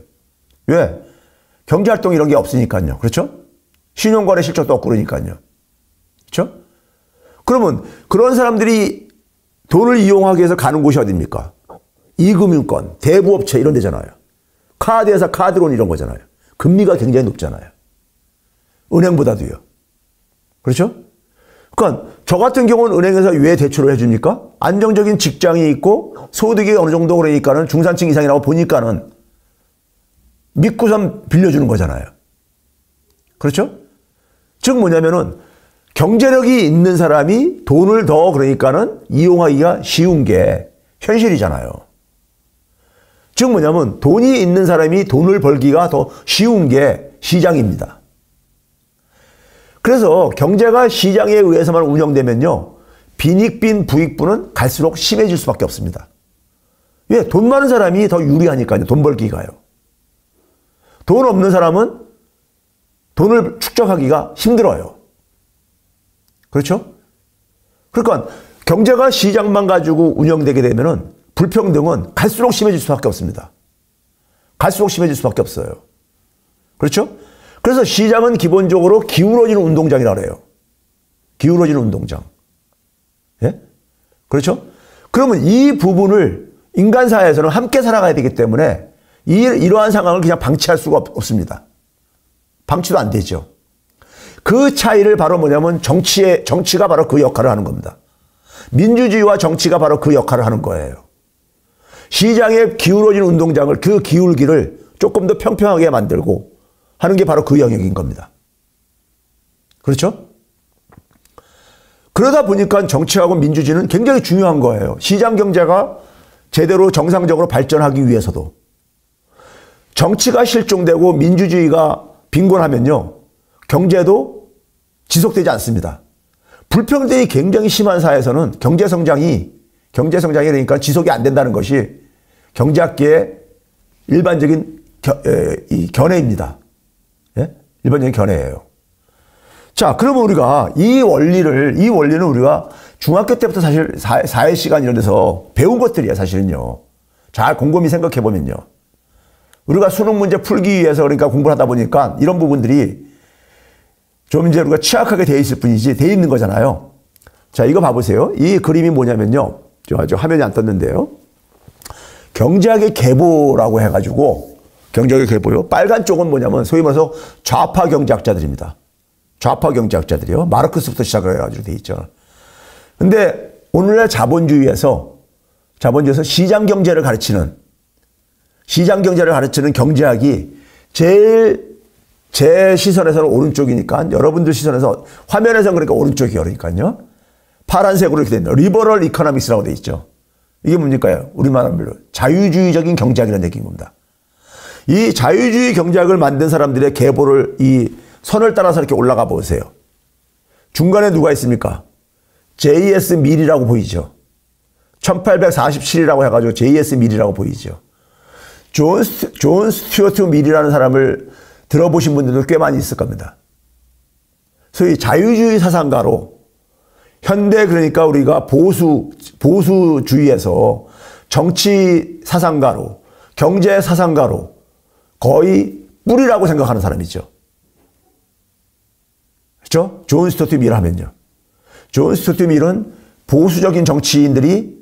왜? 경제활동 이런 게 없으니까요. 그렇죠? 신용거래 실적도 없고 그러니까요. 그렇죠? 그러면 그런 사람들이 돈을 이용하기 위해서 가는 곳이 어디입니까? 이금융권, 대부업체 이런 데잖아요. 카드회사, 카드론 이런 거잖아요. 금리가 굉장히 높잖아요. 은행보다도요. 그렇죠? 그러니까 저 같은 경우는 은행에서 왜 대출을 해줍니까? 안정적인 직장이 있고 소득이 어느 정도 그러니까는 중산층 이상이라고 보니까는 믿고선 빌려주는 거잖아요. 그렇죠? 즉 뭐냐면은 경제력이 있는 사람이 돈을 더 그러니까는 이용하기가 쉬운 게 현실이잖아요. 즉 뭐냐면 돈이 있는 사람이 돈을 벌기가 더 쉬운 게 시장입니다. 그래서 경제가 시장에 의해서만 운영되면요. 빈익빈 부익부는 갈수록 심해질 수밖에 없습니다. 왜? 돈 많은 사람이 더 유리하니까요. 돈 벌기가요. 돈 없는 사람은 돈을 축적하기가 힘들어요. 그렇죠? 그러니까 경제가 시장만 가지고 운영되게 되면은 불평등은 갈수록 심해질 수밖에 없습니다. 갈수록 심해질 수밖에 없어요. 그렇죠? 그래서 시장은 기본적으로 기울어지는 운동장이라고 해요. 기울어지는 운동장. 예? 그렇죠? 그러면 이 부분을 인간 사회에서는 함께 살아가야 되기 때문에 이러한 상황을 그냥 방치할 수가 없습니다. 방치도 안 되죠. 그 차이를 바로 뭐냐면 정치가 바로 그 역할을 하는 겁니다. 민주주의와 정치가 바로 그 역할을 하는 거예요. 시장에 기울어진 운동장을 그 기울기를 조금 더 평평하게 만들고 하는 게 바로 그 영역인 겁니다. 그렇죠? 그러다 보니까 정치하고 민주주의는 굉장히 중요한 거예요. 시장 경제가 제대로 정상적으로 발전하기 위해서도. 정치가 실종되고 민주주의가 빈곤하면요. 경제도 지속되지 않습니다. 불평등이 굉장히 심한 사회에서는 경제성장이 그러니까 지속이 안 된다는 것이 경제학계의 일반적인 견해입니다. 예? 일반적인 견해예요. 자, 그러면 우리가 이 원리는 우리가 중학교 때부터 사실 사회 시간 이런 데서 배운 것들이야, 사실은요. 잘 곰곰이 생각해 보면요. 우리가 수능 문제 풀기 위해서 그러니까 공부를 하다 보니까 이런 부분들이 좀 이제 우리가 취약하게 돼 있을 뿐이지 돼 있는 거잖아요. 자, 이거 봐보세요. 이 그림이 뭐냐면요. 저 화면이 안 떴는데요. 경제학의 계보라고 해가지고 경제학의 계보요. 빨간 쪽은 뭐냐면 소위 말해서 좌파 경제학자들입니다. 좌파 경제학자들이요. 마르크스부터 시작을 해가지고 돼 있죠. 근데 오늘날 자본주의에서 시장 경제를 가르치는 경제학이 제 시선에서는 오른쪽이니까 여러분들 시선에서 화면에서는 그러니까 오른쪽이 그러니까요. 파란색으로 이렇게 된 리버럴 이코노믹스라고 돼 있죠. 이게 뭡니까요? 우리말로 자유주의적인 경제학이라는 얘기인 겁니다. 이 자유주의 경제학을 만든 사람들의 계보를 이 선을 따라서 이렇게 올라가 보세요. 중간에 누가 있습니까? J.S. 밀이라고 보이죠. 1847이라고 해가지고 J.S. 밀이라고 보이죠. 존 스튜어트 밀이라는 사람을 들어보신 분들도 꽤 많이 있을 겁니다. 소위 자유주의 사상가로 현대 그러니까 우리가 보수주의에서 정치 사상가로 경제 사상가로 거의 뿌리라고 생각하는 사람이죠. 그렇죠? 존 스튜어트 밀 하면요. 존 스튜어트 밀은 보수적인 정치인들이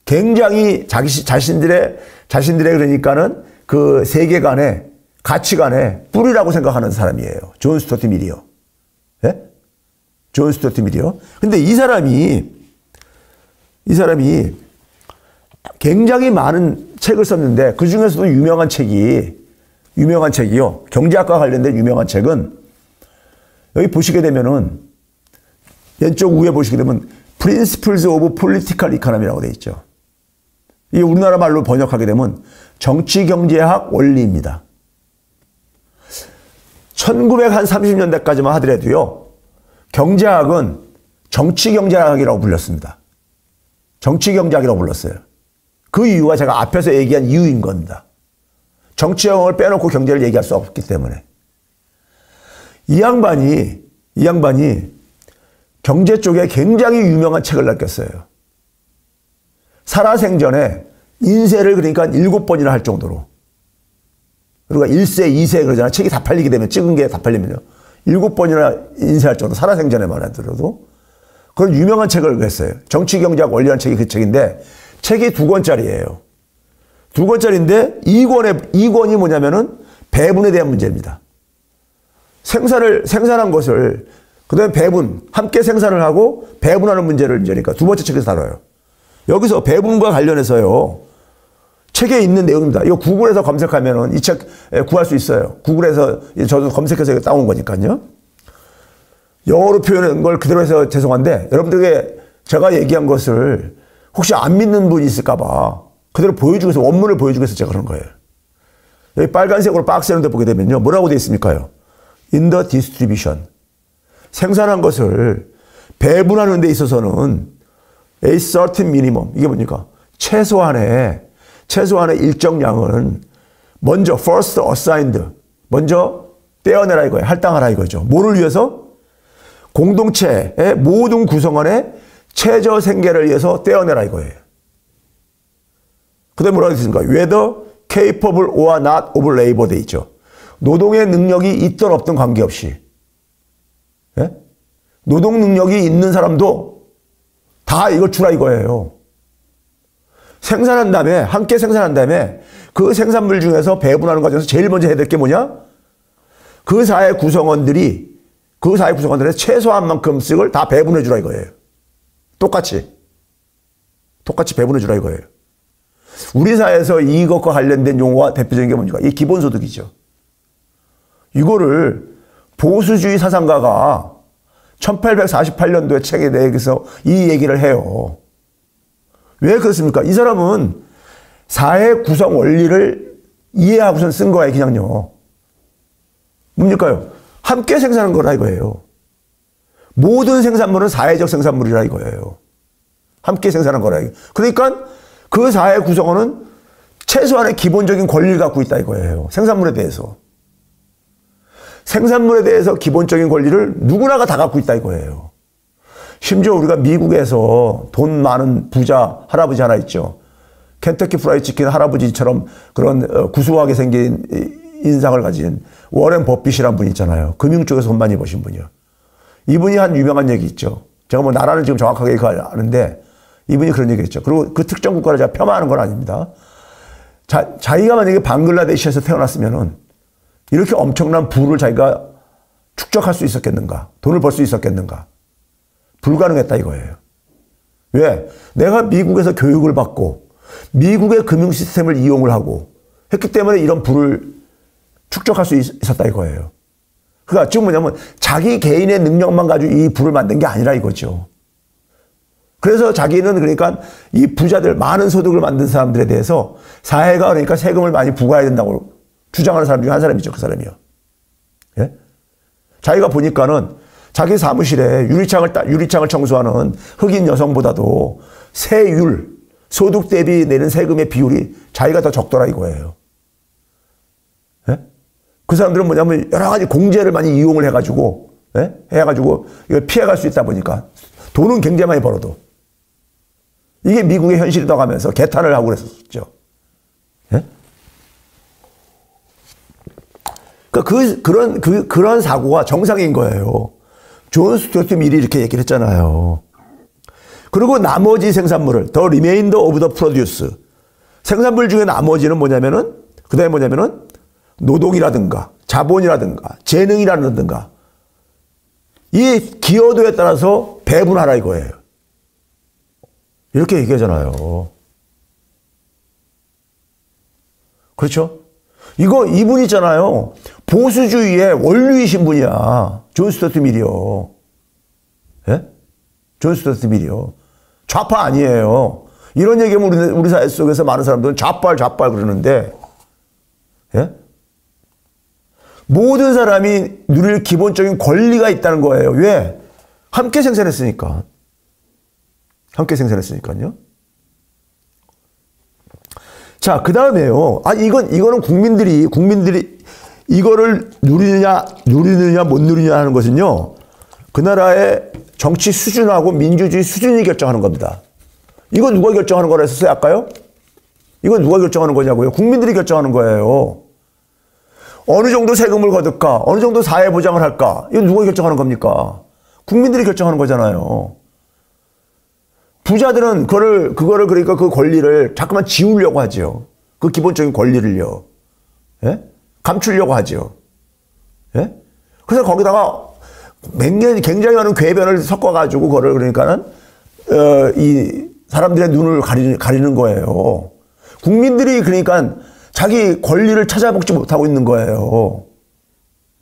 굉장히 자신들의 그러니까는 그 세계관에 가치관에 뿌리라고 생각하는 사람이에요. 존 스튜어트 밀이요. 예? 존 스튜어트 밀이요. 근데 이 사람이 굉장히 많은 책을 썼는데 그 중에서도 유명한 책이요. 경제학과 관련된 유명한 책은 여기 보시게 되면은 왼쪽 위에 보시게 되면 Principles of Political Economy라고 되어 있죠. 이게 우리나라 말로 번역하게 되면 정치경제학 원리입니다. 1930년대까지만 하더라도요. 경제학은 정치경제학이라고 불렸습니다. 정치경제학이라고 불렀어요. 그 이유가 제가 앞에서 얘기한 이유인 겁니다. 정치형을 빼놓고 경제를 얘기할 수 없기 때문에. 이 양반이 경제 쪽에 굉장히 유명한 책을 낚였어요. 살아생전에 인쇄를 그러니까 7번이나 할 정도로. 그리고 1세, 2세 그러잖아요. 책이 다 팔리게 되면, 찍은 게 다 팔리면요. 7번이나 인쇄할 정도, 살아생전에만 하더라도. 그런 유명한 책을 했어요. 정치경제학 원리라는 책이 그 책인데, 책이 2권짜리예요. 2권짜리인데, 2권이 뭐냐면은 배분에 대한 문제입니다. 생산한 것을, 그 다음에 배분, 함께 생산을 하고 배분하는 문제니까 두 번째 책에서 다뤄요. 여기서 배분과 관련해서요. 책에 있는 내용입니다. 이거 구글에서 검색하면은 이 책 구할 수 있어요. 구글에서 저도 검색해서 따온 거니까요. 영어로 표현한 걸 그대로 해서 죄송한데 여러분들에게 제가 얘기한 것을 혹시 안 믿는 분이 있을까봐 그대로 보여주기 위해서 원문을 보여주기 위해서 제가 그런 거예요. 여기 빨간색으로 박스 이런 데 보게 되면요. 뭐라고 되어 있습니까요? In the distribution. 생산한 것을 배분하는 데 있어서는 a certain minimum. 이게 뭡니까? 최소한의 일정량은 먼저 first assigned. 먼저 떼어내라 이거예요. 할당하라 이거죠. 뭐를 위해서? 공동체의 모든 구성원의 최저 생계를 위해서 떼어내라 이거예요. 그 다음에 뭐라고 했습니까? whether capable or not of labor 돼 있죠. 노동의 능력이 있든 없든 관계없이. 예? 노동 능력이 있는 사람도 다 이걸 주라 이거예요. 함께 생산한 다음에 그 생산물 중에서 배분하는 과정에서 제일 먼저 해야 될 게 뭐냐? 그 사회 구성원들의 최소한 만큼씩을 다 배분해 주라 이거예요. 똑같이 배분해 주라 이거예요. 우리 사회에서 이것과 관련된 용어가 대표적인 게 뭡니까? 이 기본소득이죠. 이거를 보수주의 사상가가 1848년도에 책에 대해서 이 얘기를 해요. 왜 그렇습니까? 이 사람은 사회 구성 원리를 이해하고선 쓴 거예요, 그냥요. 뭡니까요? 함께 생산한 거라 이거예요. 모든 생산물은 사회적 생산물이라 이거예요. 함께 생산한 거라 이거예요. 그러니까 그 사회 구성원은 최소한의 기본적인 권리를 갖고 있다 이거예요. 생산물에 대해서. 생산물에 대해서 기본적인 권리를 누구나가 다 갖고 있다 이거예요. 심지어 우리가 미국에서 돈 많은 부자 할아버지 하나 있죠. 켄터키 프라이드 치킨 할아버지처럼 그런 구수하게 생긴 인상을 가진 워렌 버핏이라는 분이 있잖아요. 금융 쪽에서 돈 많이 버신 분이요. 이분이 한 유명한 얘기 있죠. 제가 뭐 나라는 지금 정확하게 아는데 이분이 그런 얘기 했죠. 그리고 그 특정 국가를 제가 폄하하는 건 아닙니다. 자기가 만약에 방글라데시에서 태어났으면은 이렇게 엄청난 부를 자기가 축적할 수 있었겠는가? 돈을 벌 수 있었겠는가? 불가능했다 이거예요. 왜? 내가 미국에서 교육을 받고 미국의 금융 시스템을 이용을 하고 했기 때문에 이런 부를 축적할 수 있었다 이거예요. 그러니까 지금 뭐냐면 자기 개인의 능력만 가지고 이 부를 만든 게 아니라 이거죠. 그래서 자기는 그러니까 이 부자들, 많은 소득을 만든 사람들에 대해서 사회가 그러니까 세금을 많이 부과해야 된다고 주장하는 사람 중에 한 사람이죠. 그 사람이요. 예? 자기가 보니까는 자기 사무실에 유리창을 청소하는 흑인 여성보다도 세율, 소득 대비 내는 세금의 비율이 자기가 더 적더라 이거예요. 예? 그 사람들은 뭐냐면 여러 가지 공제를 많이 이용을 해가지고, 예? 해가지고 이걸 피해갈 수 있다 보니까 돈은 굉장히 많이 벌어도. 이게 미국의 현실이라고 하면서 개탄을 하고 그랬었죠. 예? 그런 사고가 정상인 거예요. 존 스튜어트 밀이 이렇게 얘기를 했잖아요. 그리고 나머지 생산물을, the remainder of the produce. 생산물 중에 나머지는 뭐냐면은, 그 다음에 뭐냐면은, 노동이라든가, 자본이라든가, 재능이라든가, 이 기여도에 따라서 배분하라 이거예요. 이렇게 얘기하잖아요. 그렇죠? 이분 있잖아요. 보수주의의 원류이신 분이야. 존 스튜어트 밀이요. 예? 존 스튜어트 밀이요. 좌파 아니에요. 이런 얘기하면 우리 사회 속에서 많은 사람들은 좌빨 그러는데, 예? 모든 사람이 누릴 기본적인 권리가 있다는 거예요. 왜? 함께 생산했으니까. 함께 생산했으니까요. 자, 그 다음에요. 이거는 국민들이 이거를 누리느냐, 못 누리느냐 하는 것은요, 그 나라의 정치 수준하고 민주주의 수준이 결정하는 겁니다. 이거 누가 결정하는 거라 했었어요, 아까요? 이거 누가 결정하는 거냐고요? 국민들이 결정하는 거예요. 어느 정도 세금을 거둘까? 어느 정도 사회 보장을 할까? 이거 누가 결정하는 겁니까? 국민들이 결정하는 거잖아요. 부자들은 그거를 그러니까 그 권리를 자꾸만 지우려고 하죠. 그 기본적인 권리를요. 예? 감추려고 하죠. 예? 그래서 거기다가 굉장히 많은 궤변을 섞어가지고 그거를 그러니까는, 이 사람들의 눈을 가리는 거예요. 국민들이 그러니까 자기 권리를 찾아먹지 못하고 있는 거예요.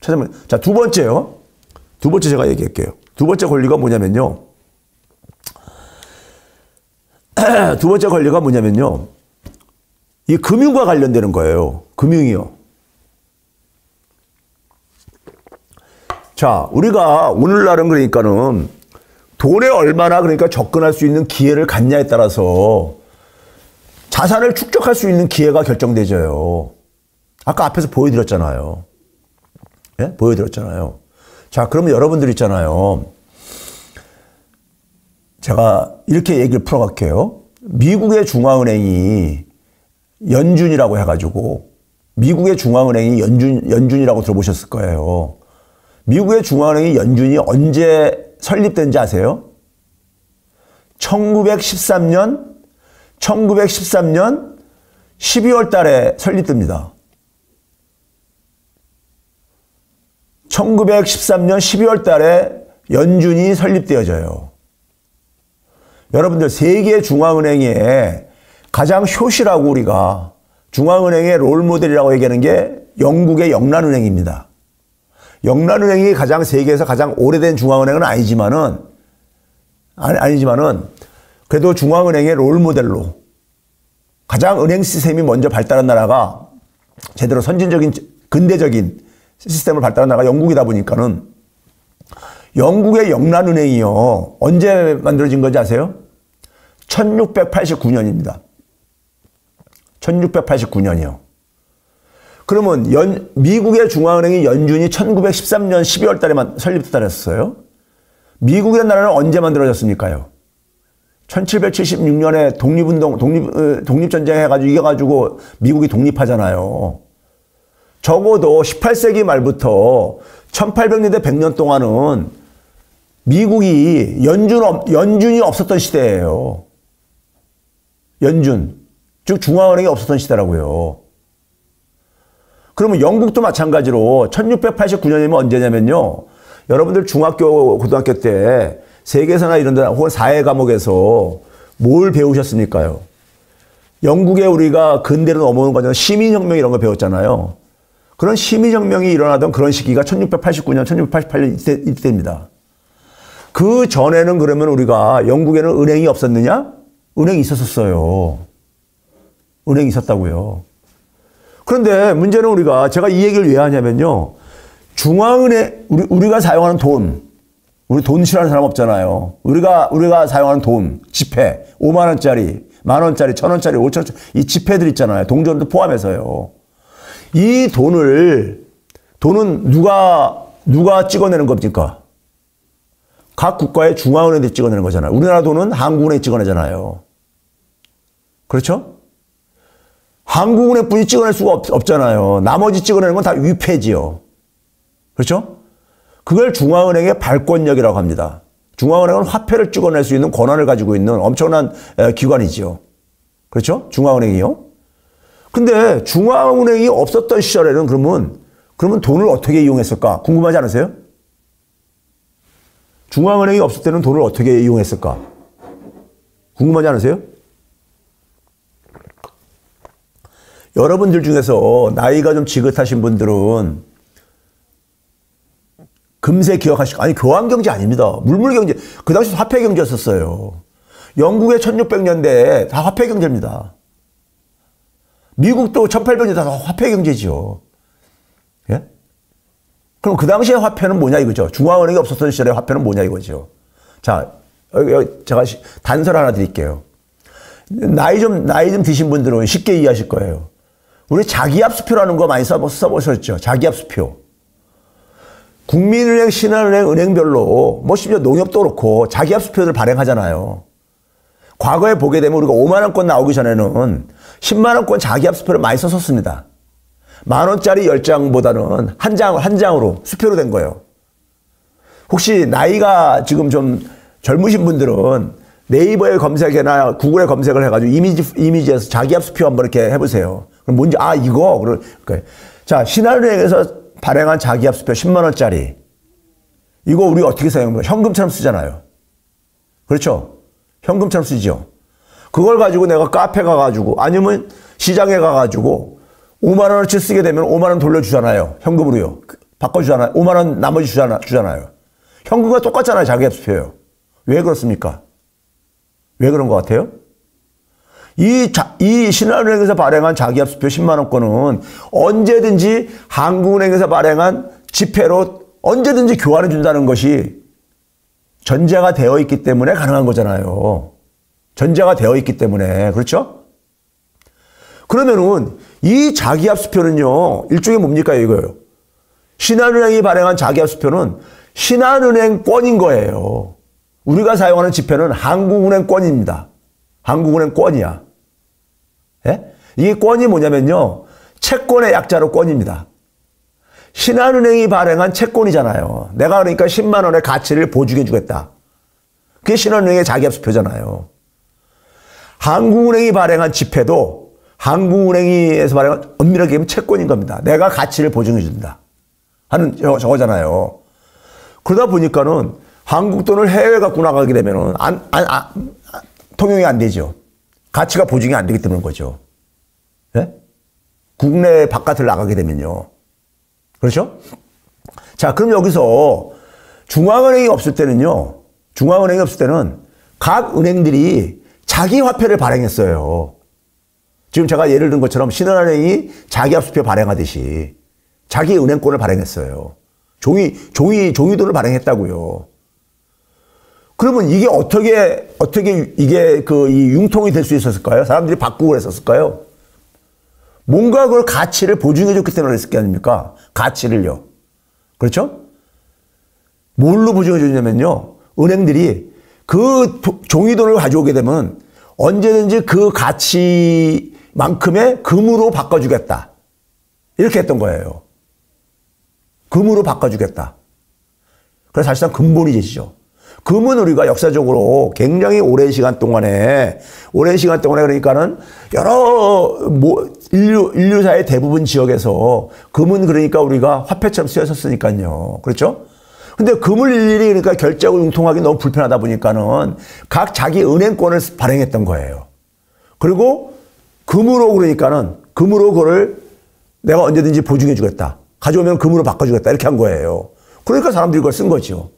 자, 두 번째요. 두 번째 제가 얘기할게요. 두 번째 권리가 뭐냐면요. 두 번째 권리가 뭐냐면요. 이 금융과 관련되는 거예요. 금융이요. 자, 우리가 오늘날은 그러니까는 돈에 얼마나 그러니까 접근할 수 있는 기회를 갖냐에 따라서 자산을 축적할 수 있는 기회가 결정되죠. 아까 앞에서 보여드렸잖아요. 예? 보여드렸잖아요. 자, 그러면 여러분들 있잖아요. 제가 이렇게 얘기를 풀어갈게요. 미국의 중앙은행이 연준이라고 해가지고, 미국의 중앙은행이 연준이라고 들어보셨을 거예요. 미국의 중앙은행이 연준이 언제 설립된지 아세요? 1913년 12월 달에 설립됩니다. 1913년 12월 달에 연준이 설립되어져요. 여러분들 세계 중앙은행의 가장 효시라고 우리가 중앙은행의 롤모델이라고 얘기하는 게 영국의 영란은행입니다. 영란은행이 가장 세계에서 가장 오래된 중앙은행은 아니지만은 그래도 중앙은행의 롤모델로 가장 은행 시스템이 먼저 발달한 나라가 제대로 선진적인 근대적인 시스템을 발달한 나라가 영국이다 보니까는 영국의 영란은행이요. 언제 만들어진 건지 아세요? 1689년입니다. 1689년이요. 그러면 미국의 중앙은행이 연준이 1913년 12월 달에 설립됐다 그랬어요. 미국의 나라는 언제 만들어졌습니까요? 1776년에 독립전쟁 해가지고 이겨가지고 미국이 독립하잖아요. 적어도 18세기 말부터 1800년대 100년 동안은 미국이 연준이 없었던 시대예요. 연준. 즉 중앙은행이 없었던 시대라고요. 그러면 영국도 마찬가지로 1689년이면 언제냐면요. 여러분들 중학교, 고등학교 때 세계사나 이런 데 혹은 사회 과목에서 뭘 배우셨습니까요? 영국에 우리가 근대로 넘어오는 과정 시민혁명 이런 거 배웠잖아요. 그런 시민혁명이 일어나던 그런 시기가 1689년, 1688년 이때입니다. 그 전에는 그러면 우리가 영국에는 은행이 없었느냐? 은행이 있었어요. 은행이 있었다고요. 그런데 문제는 제가 이 얘기를 왜 하냐면요. 중앙은행, 우리가 사용하는 돈, 우리 돈 싫어하는 사람 없잖아요. 우리가 사용하는 돈, 지폐, 5만원짜리, 만원짜리, 1,000원짜리, 5,000원짜리, 이 지폐들 있잖아요. 동전도 포함해서요. 이 돈은 누가 찍어내는 겁니까? 각 국가의 중앙은행들이 찍어내는 거잖아요. 우리나라 돈은 한국은행이 찍어내잖아요. 그렇죠? 한국은행뿐이 찍어낼 수가 없잖아요. 나머지 찍어내는 건 다 위폐지요. 그렇죠? 그걸 중앙은행의 발권력이라고 합니다. 중앙은행은 화폐를 찍어낼 수 있는 권한을 가지고 있는 엄청난 기관이지요. 그렇죠? 중앙은행이요. 근데 중앙은행이 없었던 시절에는 그러면 돈을 어떻게 이용했을까? 궁금하지 않으세요? 중앙은행이 없을 때는 돈을 어떻게 이용했을까? 궁금하지 않으세요? 여러분들 중에서 나이가 좀 지긋하신 분들은 금세 기억하시고, 아니, 교환경제 아닙니다. 물물경제. 그 당시 화폐경제였었어요. 영국의 1600년대에 다 화폐경제입니다. 미국도 1800년대 다 화폐경제죠. 예? 그럼 그 당시의 화폐는 뭐냐 이거죠. 중앙은행이 없었던 시절의 화폐는 뭐냐 이거죠. 자, 여기 제가 단서 하나 드릴게요. 나이 좀 드신 분들은 쉽게 이해하실 거예요. 우리 자기압수표라는 거 많이 써보셨죠. 자기압수표. 국민은행, 신한은행, 은행별로 심지어 농협도 그렇고 자기압수표를 발행하잖아요. 과거에 보게 되면 우리가 5만원권 나오기 전에는 10만원권 자기압수표를 많이 썼었습니다. 만원짜리 10장보다는 한 장으로 수표로 된 거예요. 혹시 나이가 지금 좀 젊으신 분들은 네이버에 검색이나 구글에 검색을 해가지고 이미지에서 자기압수표 한번 이렇게 해보세요. 그럼 뭔지, 이거. 자, 신한은행에서 발행한 자기압수표 10만원짜리. 이거 우리 어떻게 사용합니까? 현금처럼 쓰잖아요. 그렇죠? 현금처럼 쓰죠. 그걸 가지고 내가 카페 가가지고 아니면 시장에 가가지고 5만원어치 쓰게 되면 5만원 돌려주잖아요. 현금으로요. 바꿔주잖아요. 5만원 나머지 주잖아요. 현금과 똑같잖아요. 자기압수표요. 왜 그렇습니까? 왜 그런 것 같아요? 이 신한은행에서 발행한 자기압수표 10만원권은 언제든지 한국은행에서 발행한 지폐로 언제든지 교환해 준다는 것이 전제가 되어 있기 때문에 가능한 거잖아요. 전제가 되어 있기 때문에. 그렇죠? 그러면은 이 자기압수표는요. 일종의 뭡니까 이거예요. 신한은행이 발행한 자기압수표는 신한은행권인 거예요. 우리가 사용하는 지폐는 한국은행권입니다. 한국은행권이야. 예? 이게 권이 뭐냐면요. 채권의 약자로 권입니다. 신한은행이 발행한 채권이잖아요. 내가 그러니까 10만 원의 가치를 보증해 주겠다. 그게 신한은행의 자기압수표잖아요. 한국은행이 발행한 지폐도 한국은행에서 발행한 엄밀하게 얘기하면 채권인 겁니다. 내가 가치를 보증해 준다 하는 저거잖아요. 그러다 보니까는 한국 돈을 해외에 갖고 나가게 되면은 통용이 안 되죠. 가치가 보증이 안 되기 때문인 거죠. 예? 국내 바깥을 나가게 되면요. 그렇죠? 자, 그럼 여기서 중앙은행이 없을 때는 각 은행들이 자기 화폐를 발행했어요. 지금 제가 예를 든 것처럼 신한은행이 자기압수표 발행하듯이 자기 은행권을 발행했어요. 종이돈을 발행했다고요. 그러면 이게 어떻게 이게 이 융통이 될 수 있었을까요? 사람들이 바꾸고 그랬었을까요? 뭔가 그걸 가치를 보증해 줬기 때문에 그랬을 게 아닙니까? 가치를요. 그렇죠? 뭘로 보증해 줬냐면요. 은행들이 그 종이돈을 가져오게 되면 언제든지 그 가치만큼의 금으로 바꿔주겠다. 이렇게 했던 거예요. 금으로 바꿔주겠다. 그래서 사실상 금본위제시죠. 금은 우리가 역사적으로 굉장히 오랜 시간 동안에 그러니까는 인류사의 대부분 지역에서 금은 그러니까 우리가 화폐처럼 쓰였었으니까요. 그렇죠? 근데 금을 일일이 그러니까 결제하고 융통하기 너무 불편하다 보니까는 각 자기 은행권을 발행했던 거예요. 그리고 금으로 그러니까는 금으로 그걸 내가 언제든지 보증해 주겠다. 가져오면 금으로 바꿔주겠다. 이렇게 한 거예요. 그러니까 사람들이 그걸 쓴 거죠.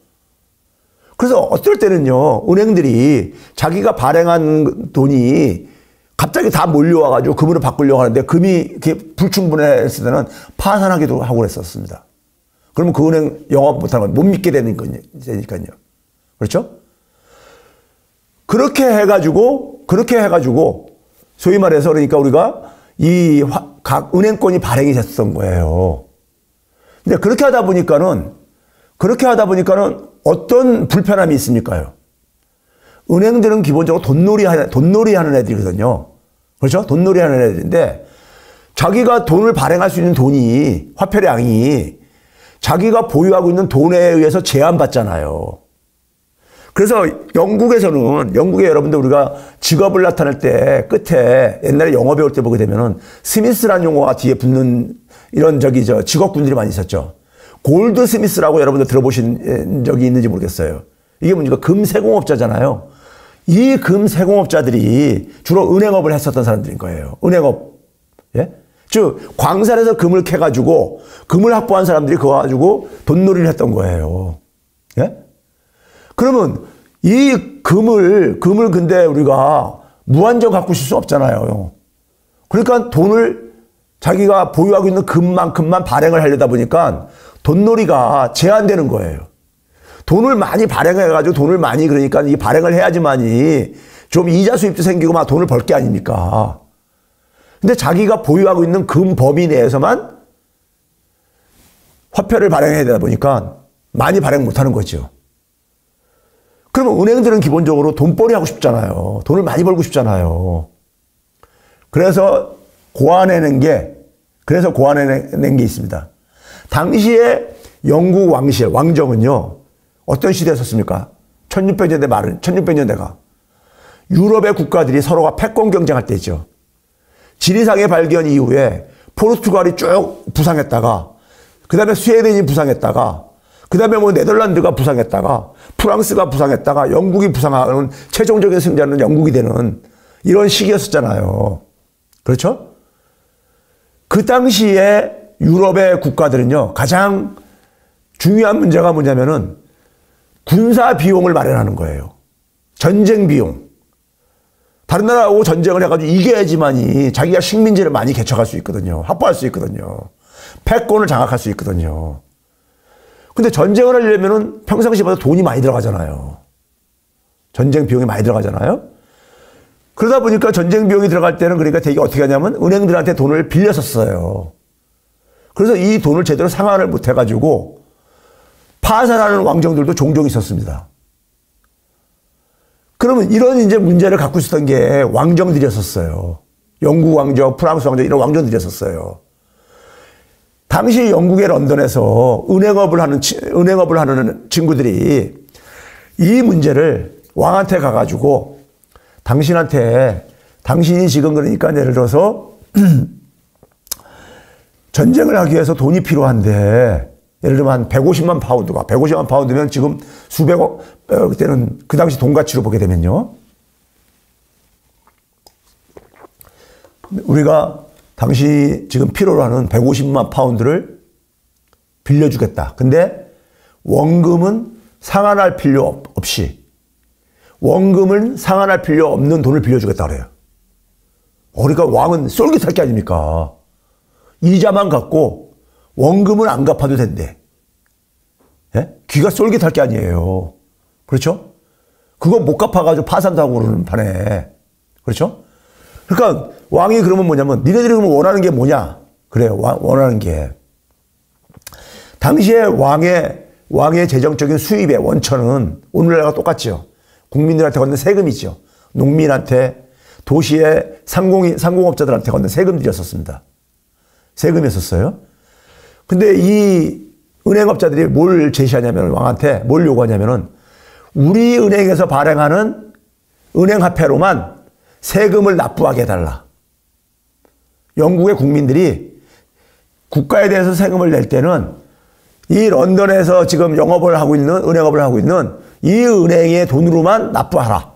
그래서 어떨 때는요, 은행들이 자기가 발행한 돈이 갑자기 다 몰려와가지고 금으로 바꾸려고 하는데 금이 이렇게 불충분했을 때는 파산하기도 하고 그랬었습니다. 그러면 그 은행 영업 못하는 건 못 믿게 되는 거니까요. 그렇죠? 그렇게 해가지고 소위 말해서 그러니까 우리가 각 은행권이 발행이 됐던 거예요. 근데 그렇게 하다 보니까는 어떤 불편함이 있습니까요? 은행들은 기본적으로 돈놀이 하는 애들이거든요. 그렇죠? 돈놀이 하는 애들인데 자기가 돈을 발행할 수 있는 돈이 화폐량이 자기가 보유하고 있는 돈에 의해서 제한받잖아요. 그래서 영국에 여러분들 우리가 직업을 나타낼 때 끝에 옛날에 영어 배울 때 보게 되면은 스미스라는 용어가 뒤에 붙는 이런 직업군들이 많이 있었죠. 골드 스미스라고 여러분들 들어보신 적이 있는지 모르겠어요. 이게 뭡니까? 금세공업자잖아요. 이 금세공업자들이 주로 은행업을 했었던 사람들인 거예요. 은행업. 예? 즉 광산에서 금을 캐가지고 금을 확보한 사람들이 그거 가지고 돈놀이를 했던 거예요. 예? 그러면 이 금을 근데 우리가 무한정 갖고 있을 수 없잖아요. 그러니까 돈을 자기가 보유하고 있는 금만큼만 발행을 하려다 보니까 돈놀이가 제한되는 거예요. 돈을 많이 발행해가지고 돈을 많이 그러니까 이 발행을 해야지만이 좀 이자 수입도 생기고 막 돈을 벌 게 아닙니까? 근데 자기가 보유하고 있는 금 범위 내에서만 화폐를 발행해야 되다 보니까 많이 발행 못하는 거죠. 그러면 은행들은 기본적으로 돈벌이 하고 싶잖아요. 돈을 많이 벌고 싶잖아요. 그래서 고안해낸 게 있습니다. 당시에 영국 왕정은요, 어떤 시대였었습니까? 1600년대가. 유럽의 국가들이 서로가 패권 경쟁할 때죠. 지리상의 발견 이후에 포르투갈이 쭉 부상했다가, 그 다음에 스웨덴이 부상했다가, 그 다음에 뭐 네덜란드가 부상했다가, 프랑스가 부상했다가, 영국이 부상하는 최종적인 승자는 영국이 되는 이런 시기였었잖아요. 그렇죠? 그 당시에 유럽의 국가들은요, 가장 중요한 문제가 뭐냐면은 군사 비용을 마련하는 거예요. 전쟁 비용. 다른 나라하고 전쟁을 해가지고 이겨야지만이 자기가 식민지를 많이 개척할 수 있거든요. 확보할 수 있거든요. 패권을 장악할 수 있거든요. 근데 전쟁을 하려면은 평상시보다 돈이 많이 들어가잖아요. 전쟁 비용이 많이 들어가잖아요. 그러다 보니까 전쟁 비용이 들어갈 때는 그러니까 되게 어떻게 하냐면 은행들한테 돈을 빌렸었어요. 그래서 이 돈을 제대로 상환을 못 해가지고 파산하는 왕정들도 종종 있었습니다. 그러면 이런 이제 문제를 갖고 있었던 게 왕정들이었어요. 영국 왕정, 프랑스 왕정 이런 왕정들이었어요. 당시 영국의 런던에서 은행업을 하는 친구들이 이 문제를 왕한테 가가지고 당신이 지금 그러니까 예를 들어서 전쟁을 하기 위해서 돈이 필요한데 예를 들면 한 150만 파운드면 지금 수백억, 그때는 그 당시 돈 가치로 보게 되면요. 우리가 당신이 지금 필요로 하는 150만 파운드를 빌려주겠다. 근데 원금은 상환할 필요 없이 원금을 상환할 필요 없는 돈을 빌려주겠다 그래요. 그러니까 왕은 쏠깃할 게 아닙니까? 이자만 갖고 원금을 안 갚아도 된대. 예? 귀가 쏠깃할 게 아니에요. 그렇죠? 그거 못 갚아가지고 파산도 하고 그러는 판에. 그렇죠? 그러니까 왕이 그러면 뭐냐면 니네들이 그러면 원하는 게 뭐냐? 그래요. 원하는 게. 당시에 왕의 재정적인 수입의 원천은 오늘날과 똑같죠. 국민들한테 걷는 세금이죠. 농민한테 도시의 상공업자들한테 걷는 세금들이었었습니다. 세금이었었어요. 근데 이 은행업자들이 뭘 제시하냐면 왕한테 뭘 요구하냐면은 우리 은행에서 발행하는 은행화폐로만 세금을 납부하게 해달라. 영국의 국민들이 국가에 대해서 세금을 낼 때는 이 런던에서 지금 영업을 하고 있는, 은행업을 하고 있는 이 은행의 돈으로만 납부하라.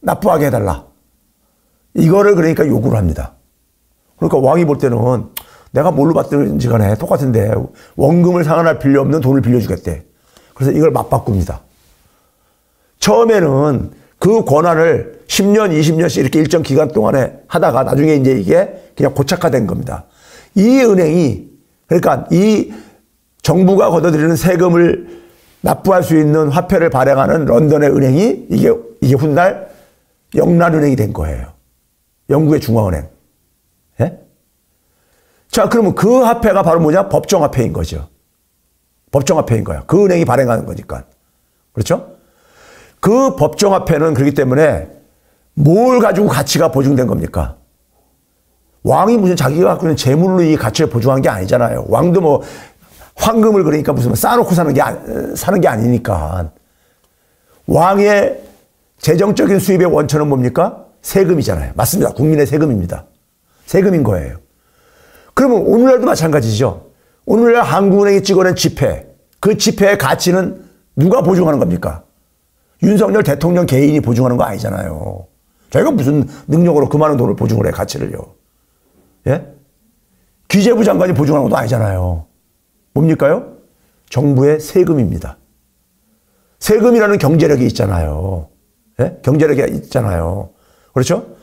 납부하게 해달라. 이거를 그러니까 요구를 합니다. 그러니까 왕이 볼 때는 내가 뭘로 받든지 간에 똑같은데 원금을 상환할 필요 없는 돈을 빌려주겠대. 그래서 이걸 맞바꿉니다. 처음에는 그 권한을 10년, 20년씩 이렇게 일정 기간 동안에 하다가 나중에 이제 이게 그냥 고착화된 겁니다. 이 은행이, 그러니까 이 정부가 걷어들이는 세금을 납부할 수 있는 화폐를 발행하는 런던의 은행이 이게 훗날 영란은행이 된 거예요. 영국의 중앙은행. 예? 자, 그러면 그 화폐가 바로 뭐냐? 법정화폐인 거죠. 법정화폐인 거야. 그 은행이 발행하는 거니까. 그렇죠? 그 법정화폐는 그렇기 때문에 뭘 가지고 가치가 보증된 겁니까? 왕이 무슨 자기가 갖고 있는 재물로 이 가치를 보증한 게 아니잖아요. 왕도 뭐 황금을 그러니까 무슨 쌓아놓고 사는 게 아니니까. 왕의 재정적인 수입의 원천은 뭡니까? 세금이잖아요. 맞습니다. 국민의 세금입니다. 세금인 거예요. 그러면 오늘날도 마찬가지죠. 오늘날 한국은행이 찍어낸 지폐, 그 지폐의 가치는 누가 보증하는 겁니까? 윤석열 대통령 개인이 보증하는 거 아니잖아요. 저희가 무슨 능력으로 그 많은 돈을 보증을 해, 가치를요. 예? 기재부 장관이 보증하는 것도 아니잖아요. 뭡니까요? 정부의 세금입니다. 세금이라는 경제력이 있잖아요. 예? 경제력이 있잖아요. 그렇죠?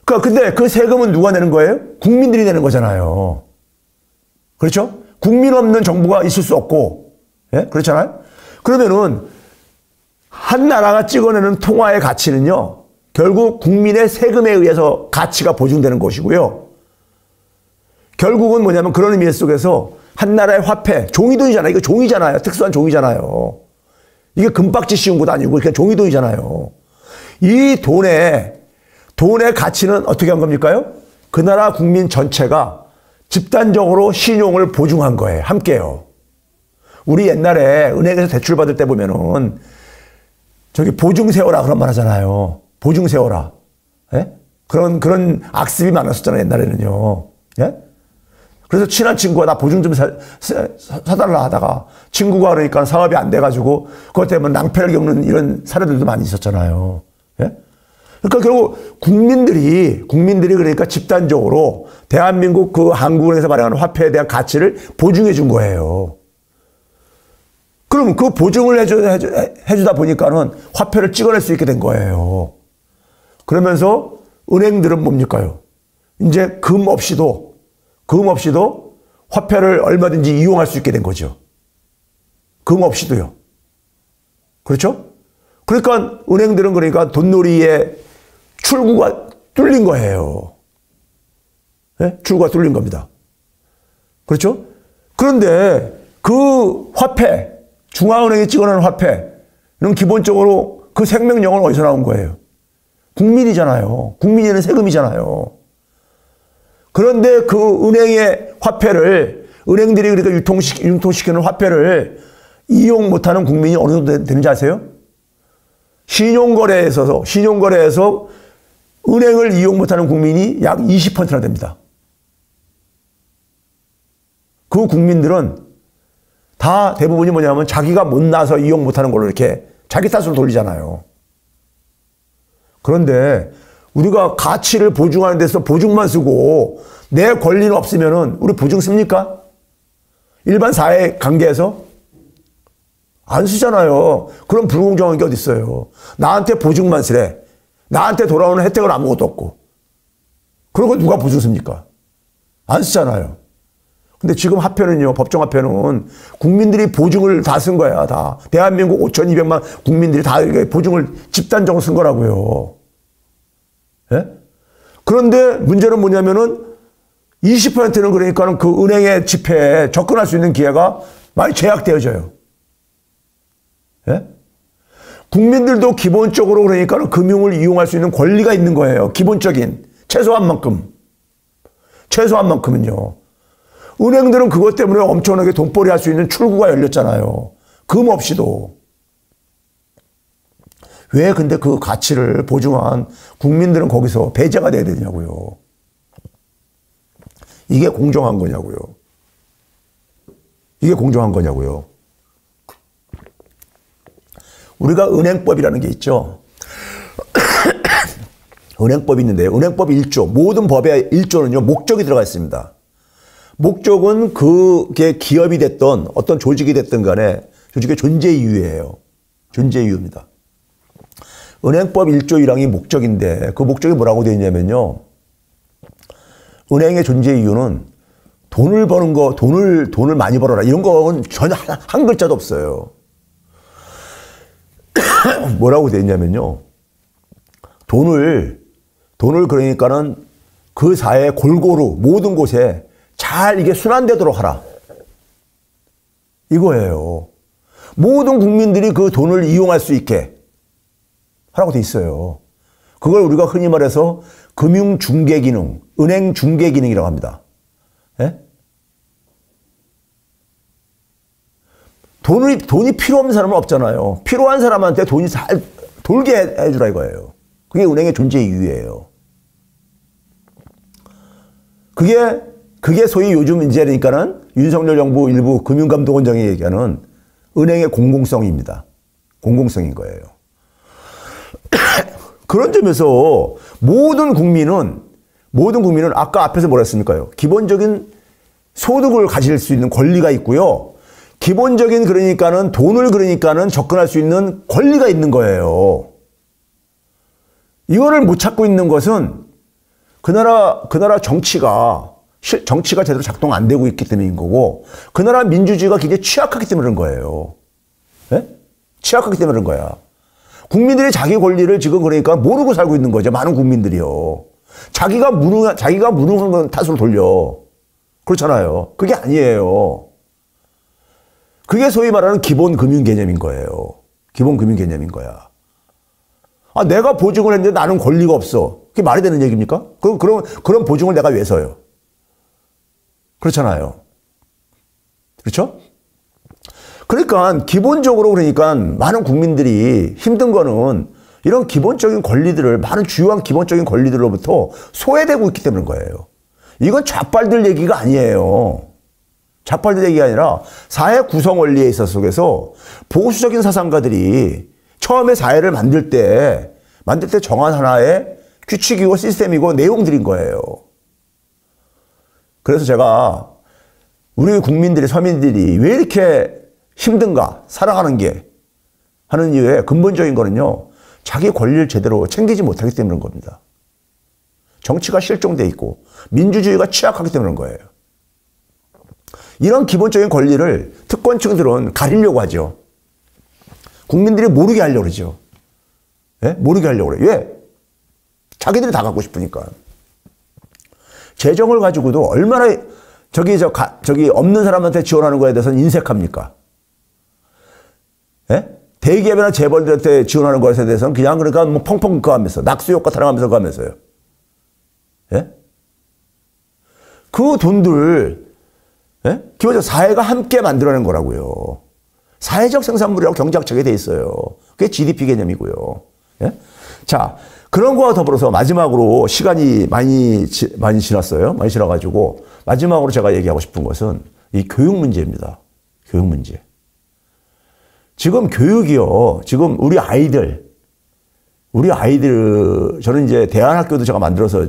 근데 그 세금은 누가 내는 거예요? 국민들이 내는 거잖아요. 그렇죠? 국민 없는 정부가 있을 수 없고, 예? 그렇잖아요? 그러면은, 한 나라가 찍어내는 통화의 가치는요, 결국 국민의 세금에 의해서 가치가 보증되는 것이고요. 결국은 뭐냐면 그런 의미 속에서 한 나라의 화폐, 종이돈이잖아요. 이거 종이잖아요. 특수한 종이잖아요. 이게 금박지 씌운 것도 아니고 그냥 종이돈이잖아요. 이 돈의 가치는 어떻게 한 겁니까요? 그 나라 국민 전체가 집단적으로 신용을 보증한 거예요. 함께요. 우리 옛날에 은행에서 대출 받을 때 보면은 저기 보증 세워라 그런 말 하잖아요. 보증 세워라. 예? 그런 악습이 많았었잖아요. 옛날에는요. 예? 그래서 친한 친구가 나 보증 좀 사달라 하다가 친구가 그러니까 사업이 안 돼가지고 그것 때문에 낭패를 겪는 이런 사례들도 많이 있었잖아요. 예? 그러니까 결국 국민들이 그러니까 집단적으로 대한민국 그 한국은행에서 발행하는 화폐에 대한 가치를 보증해 준 거예요. 그러면 그 보증을 해주다 보니까는 화폐를 찍어낼 수 있게 된 거예요. 그러면서 은행들은 뭡니까요? 이제 금 없이도 화폐를 얼마든지 이용할 수 있게 된 거죠. 금 없이도요. 그렇죠? 그러니까 은행들은 그러니까 돈놀이의 출구가 뚫린 거예요. 네? 출구가 뚫린 겁니다. 그렇죠? 그런데 그 화폐, 중앙은행이 찍어내는 화폐는 기본적으로 그 생명력은 어디서 나온 거예요? 국민이잖아요. 국민이 내는 세금이잖아요. 그런데 그 은행의 화폐를, 은행들이 그러니까 융통시키는 화폐를 이용 못하는 국민이 어느 정도 되는지 아세요? 신용거래에서 은행을 이용 못하는 국민이 약 20%나 됩니다. 그 국민들은 다 대부분이 뭐냐면 자기가 못나서 이용 못하는 걸로 이렇게 자기 탓으로 돌리잖아요. 그런데 우리가 가치를 보증하는 데서 보증만 쓰고 내 권리는 없으면은 우리 보증 씁니까? 일반 사회 관계에서? 안 쓰잖아요. 그런 불공정한 게 어디 있어요. 나한테 보증만 쓰래. 나한테 돌아오는 혜택은 아무것도 없고. 그러고 누가 보증 씁니까? 안 쓰잖아요. 근데 지금 화폐는요, 법정화폐는 국민들이 보증을 다 쓴 거야, 다. 대한민국 5,200만 국민들이 다 보증을 집단적으로 쓴 거라고요. 예? 그런데 문제는 뭐냐면은 20%는 그러니까는 그 은행의 지폐에 접근할 수 있는 기회가 많이 제약되어져요. 예? 국민들도 기본적으로 그러니까는 금융을 이용할 수 있는 권리가 있는 거예요. 기본적인. 최소한만큼은요. 은행들은 그것 때문에 엄청나게 돈벌이 할 수 있는 출구가 열렸잖아요. 금 없이도. 왜 근데 그 가치를 보증한 국민들은 거기서 배제가 돼야 되냐고요. 이게 공정한 거냐고요. 이게 공정한 거냐고요. 우리가 은행법이라는 게 있죠. 은행법이 있는데 은행법 1조, 모든 법의 1조는요, 목적이 들어가 있습니다. 목적은 그게 기업이 됐던 어떤 조직이 됐든 간에 조직의 존재 이유예요. 존재 이유입니다. 은행법 1조 1항이 목적인데 그 목적이 뭐라고 되어 있냐면요. 은행의 존재 이유는 돈을 버는 거, 돈을 많이 벌어라. 이런 거는 전혀 한 글자도 없어요. 뭐라고 되어 있냐면요. 돈을 그러니까는 그 사회 골고루 모든 곳에 잘 이게 순환되도록 하라. 이거예요. 모든 국민들이 그 돈을 이용할 수 있게 하라고 돼 있어요. 그걸 우리가 흔히 말해서 금융중개기능, 은행중개기능이라고 합니다. 예? 돈이 필요 없는 사람은 없잖아요. 필요한 사람한테 돈이 잘 돌게 해주라 이거예요. 그게 은행의 존재 이유예요. 그게 소위 요즘 이제 그러니까는 윤석열 정부 일부 금융감독원장이 얘기하는 은행의 공공성입니다. 공공성인 거예요. 그런 점에서 모든 국민은 아까 앞에서 뭐라 했습니까요? 기본적인 소득을 가질 수 있는 권리가 있고요. 기본적인 그러니까는 돈을 그러니까는 접근할 수 있는 권리가 있는 거예요. 이거를 못 찾고 있는 것은 그 나라 정치가 제대로 작동 안 되고 있기 때문인 거고, 그 나라 민주주의가 굉장히 취약하기 때문에 그런 거예요. 네? 취약하기 때문에 그런 거야. 국민들이 자기 권리를 지금 그러니까 모르고 살고 있는 거죠. 많은 국민들이요. 자기가 무능한 건 탓으로 돌려. 그렇잖아요. 그게 아니에요. 그게 소위 말하는 기본 금융 개념인 거예요. 기본 금융 개념인 거야. 아, 내가 보증을 했는데 나는 권리가 없어. 그게 말이 되는 얘기입니까? 그런 보증을 내가 왜 서요? 그렇잖아요. 그렇죠? 그러니까 기본적으로 그러니까 많은 국민들이 힘든 거는 이런 기본적인 권리들을, 많은 주요한 기본적인 권리들로부터 소외되고 있기 때문인 거예요. 이건 좌빨들 얘기가 아니에요. 좌빨들 얘기가 아니라 사회 구성 원리에 있어서 속에서 보수적인 사상가들이 처음에 사회를 만들 때 정한 하나의 규칙이고 시스템이고 내용들인 거예요. 그래서 제가 우리 국민들이, 서민들이 왜 이렇게 힘든가, 살아가는 게 하는 이유의 근본적인 거는요, 자기 권리를 제대로 챙기지 못하기 때문인 겁니다. 정치가 실종돼 있고 민주주의가 취약하기 때문인 거예요. 이런 기본적인 권리를 특권층들은 가리려고 하죠. 국민들이 모르게 하려고 그러죠. 예? 모르게 하려고 그래요. 왜? 자기들이 다 갖고 싶으니까. 재정을 가지고도 얼마나 저기 없는 사람한테 지원하는 거에 대해서는 인색합니까? 예? 대기업이나 재벌들한테 지원하는 것에 대해서는 그냥 그러니까 뭐 펑펑 가면서 낙수효과 타령하면서 가면서요. 예? 그 돈들, 예? 기본적으로 사회가 함께 만들어낸 거라고요. 사회적 생산물이라고 경제학 책에 돼 있어요. 그게 GDP 개념이고요. 예? 자, 그런 거와 더불어서 마지막으로 시간이 많이 지났어요. 많이 지나가지고 마지막으로 제가 얘기하고 싶은 것은 이 교육 문제입니다. 교육 문제. 지금 교육이요. 지금 우리 아이들, 저는 이제 대안학교도 제가 만들어서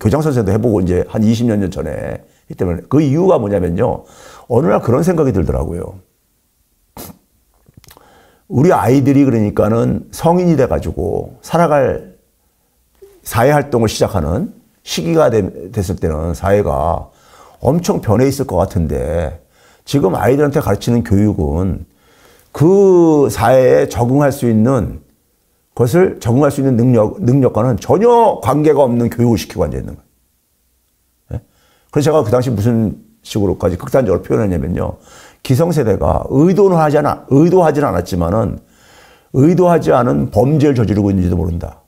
교장 선생도 해보고 이제 한 20년 전에 했기 때문에 그 이유가 뭐냐면요. 어느 날 그런 생각이 들더라고요. 우리 아이들이 그러니까는 성인이 돼가지고 살아갈 사회활동을 시작하는 시기가 됐을 때는 사회가 엄청 변해 있을 것 같은데 지금 아이들한테 가르치는 교육은 그 사회에 적응할 수 있는 능력과는 전혀 관계가 없는 교육을 시키고 앉아있는 거예요. 네? 그래서 제가 그 당시 무슨 식으로까지 극단적으로 표현했냐면요. 기성세대가 의도하진 않았지만은 의도하지 않은 범죄를 저지르고 있는지도 모른다.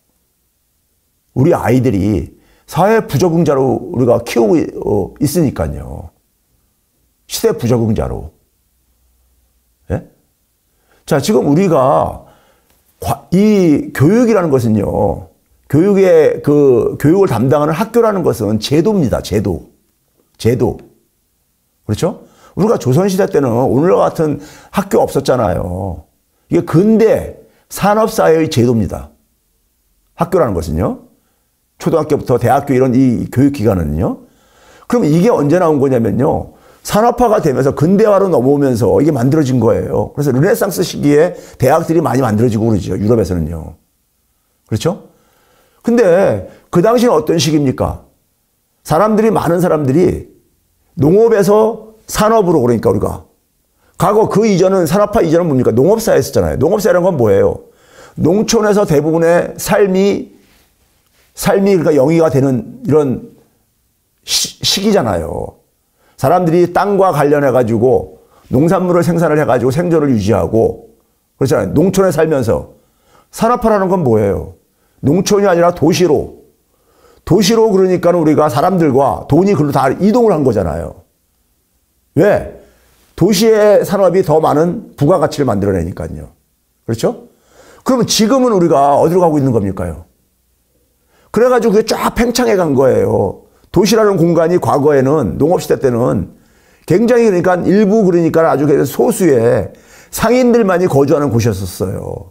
우리 아이들이 사회 부적응자로 우리가 키우고 있으니까요. 시대 부적응자로. 예? 자, 지금 우리가 이 교육이라는 것은요. 교육을 담당하는 학교라는 것은 제도입니다. 제도. 그렇죠? 우리가 조선시대 때는 오늘과 같은 학교 없었잖아요. 이게 근대 산업사회의 제도입니다. 학교라는 것은요. 초등학교부터 대학교 이런 이 교육기관은요. 그럼 이게 언제 나온 거냐면요. 산업화가 되면서 근대화로 넘어오면서 이게 만들어진 거예요. 그래서 르네상스 시기에 대학들이 많이 만들어지고 그러죠. 유럽에서는요. 그렇죠? 근데 그 당시는 어떤 시기입니까? 많은 사람들이 농업에서 산업으로 그러니까 우리가 과거 그 이전은 산업화 이전은 뭡니까? 농업사회였잖아요. 농업사회라는 건 뭐예요? 농촌에서 대부분의 삶이 그러니까 영위가 되는 이런 시기잖아요. 사람들이 땅과 관련해가지고 농산물을 생산을 해가지고 생존을 유지하고 그렇잖아요. 농촌에 살면서 산업화라는 건 뭐예요? 농촌이 아니라 도시로 그러니까 우리가 사람들과 돈이 글로 다 이동을 한 거잖아요. 왜? 도시의 산업이 더 많은 부가가치를 만들어내니까요. 그렇죠? 그러면 지금은 우리가 어디로 가고 있는 겁니까요? 그래가지고 그게 쫙 팽창해 간 거예요. 도시라는 공간이 과거에는 농업시대 때는 굉장히 그러니까 일부 그러니까 아주 소수의 상인들만이 거주하는 곳이었었어요.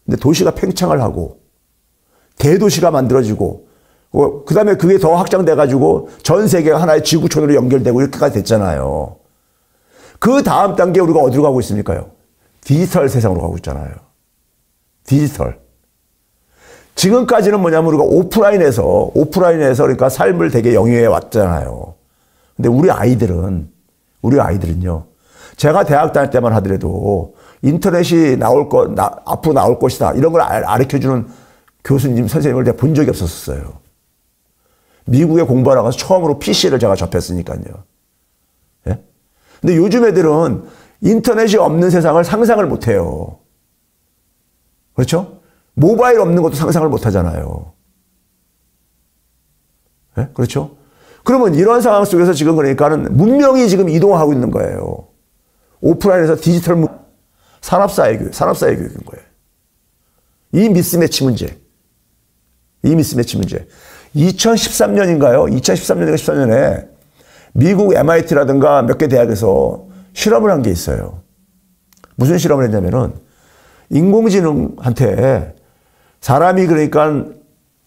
근데 도시가 팽창을 하고 대도시가 만들어지고 그 다음에 그게 더 확장돼가지고 전 세계가 하나의 지구촌으로 연결되고 이렇게까지 됐잖아요. 그 다음 단계 우리가 어디로 가고 있습니까요? 디지털 세상으로 가고 있잖아요. 디지털. 지금까지는 뭐냐면 우리가 오프라인에서 그러니까 삶을 되게 영위해 왔잖아요. 근데 우리 아이들은요. 제가 대학 다닐 때만 하더라도 인터넷이 앞으로 나올 것이다. 이런 걸 가르쳐주는 교수님, 선생님을 내가 본 적이 없었어요. 미국에 공부하러 가서 처음으로 PC를 제가 접했으니까요. 예? 근데 요즘 애들은 인터넷이 없는 세상을 상상을 못 해요. 그렇죠? 모바일 없는 것도 상상을 못 하잖아요. 예? 그렇죠? 그러면 이런 상황 속에서 지금 그러니까는 문명이 지금 이동하고 있는 거예요. 오프라인에서 디지털 산업사회 교육인 거예요. 이 미스매치 문제. 2013년인가요? 2013년인가 14년에 미국 MIT라든가 몇 개 대학에서 실험을 한 게 있어요. 무슨 실험을 했냐면은 인공지능한테 사람이 그러니까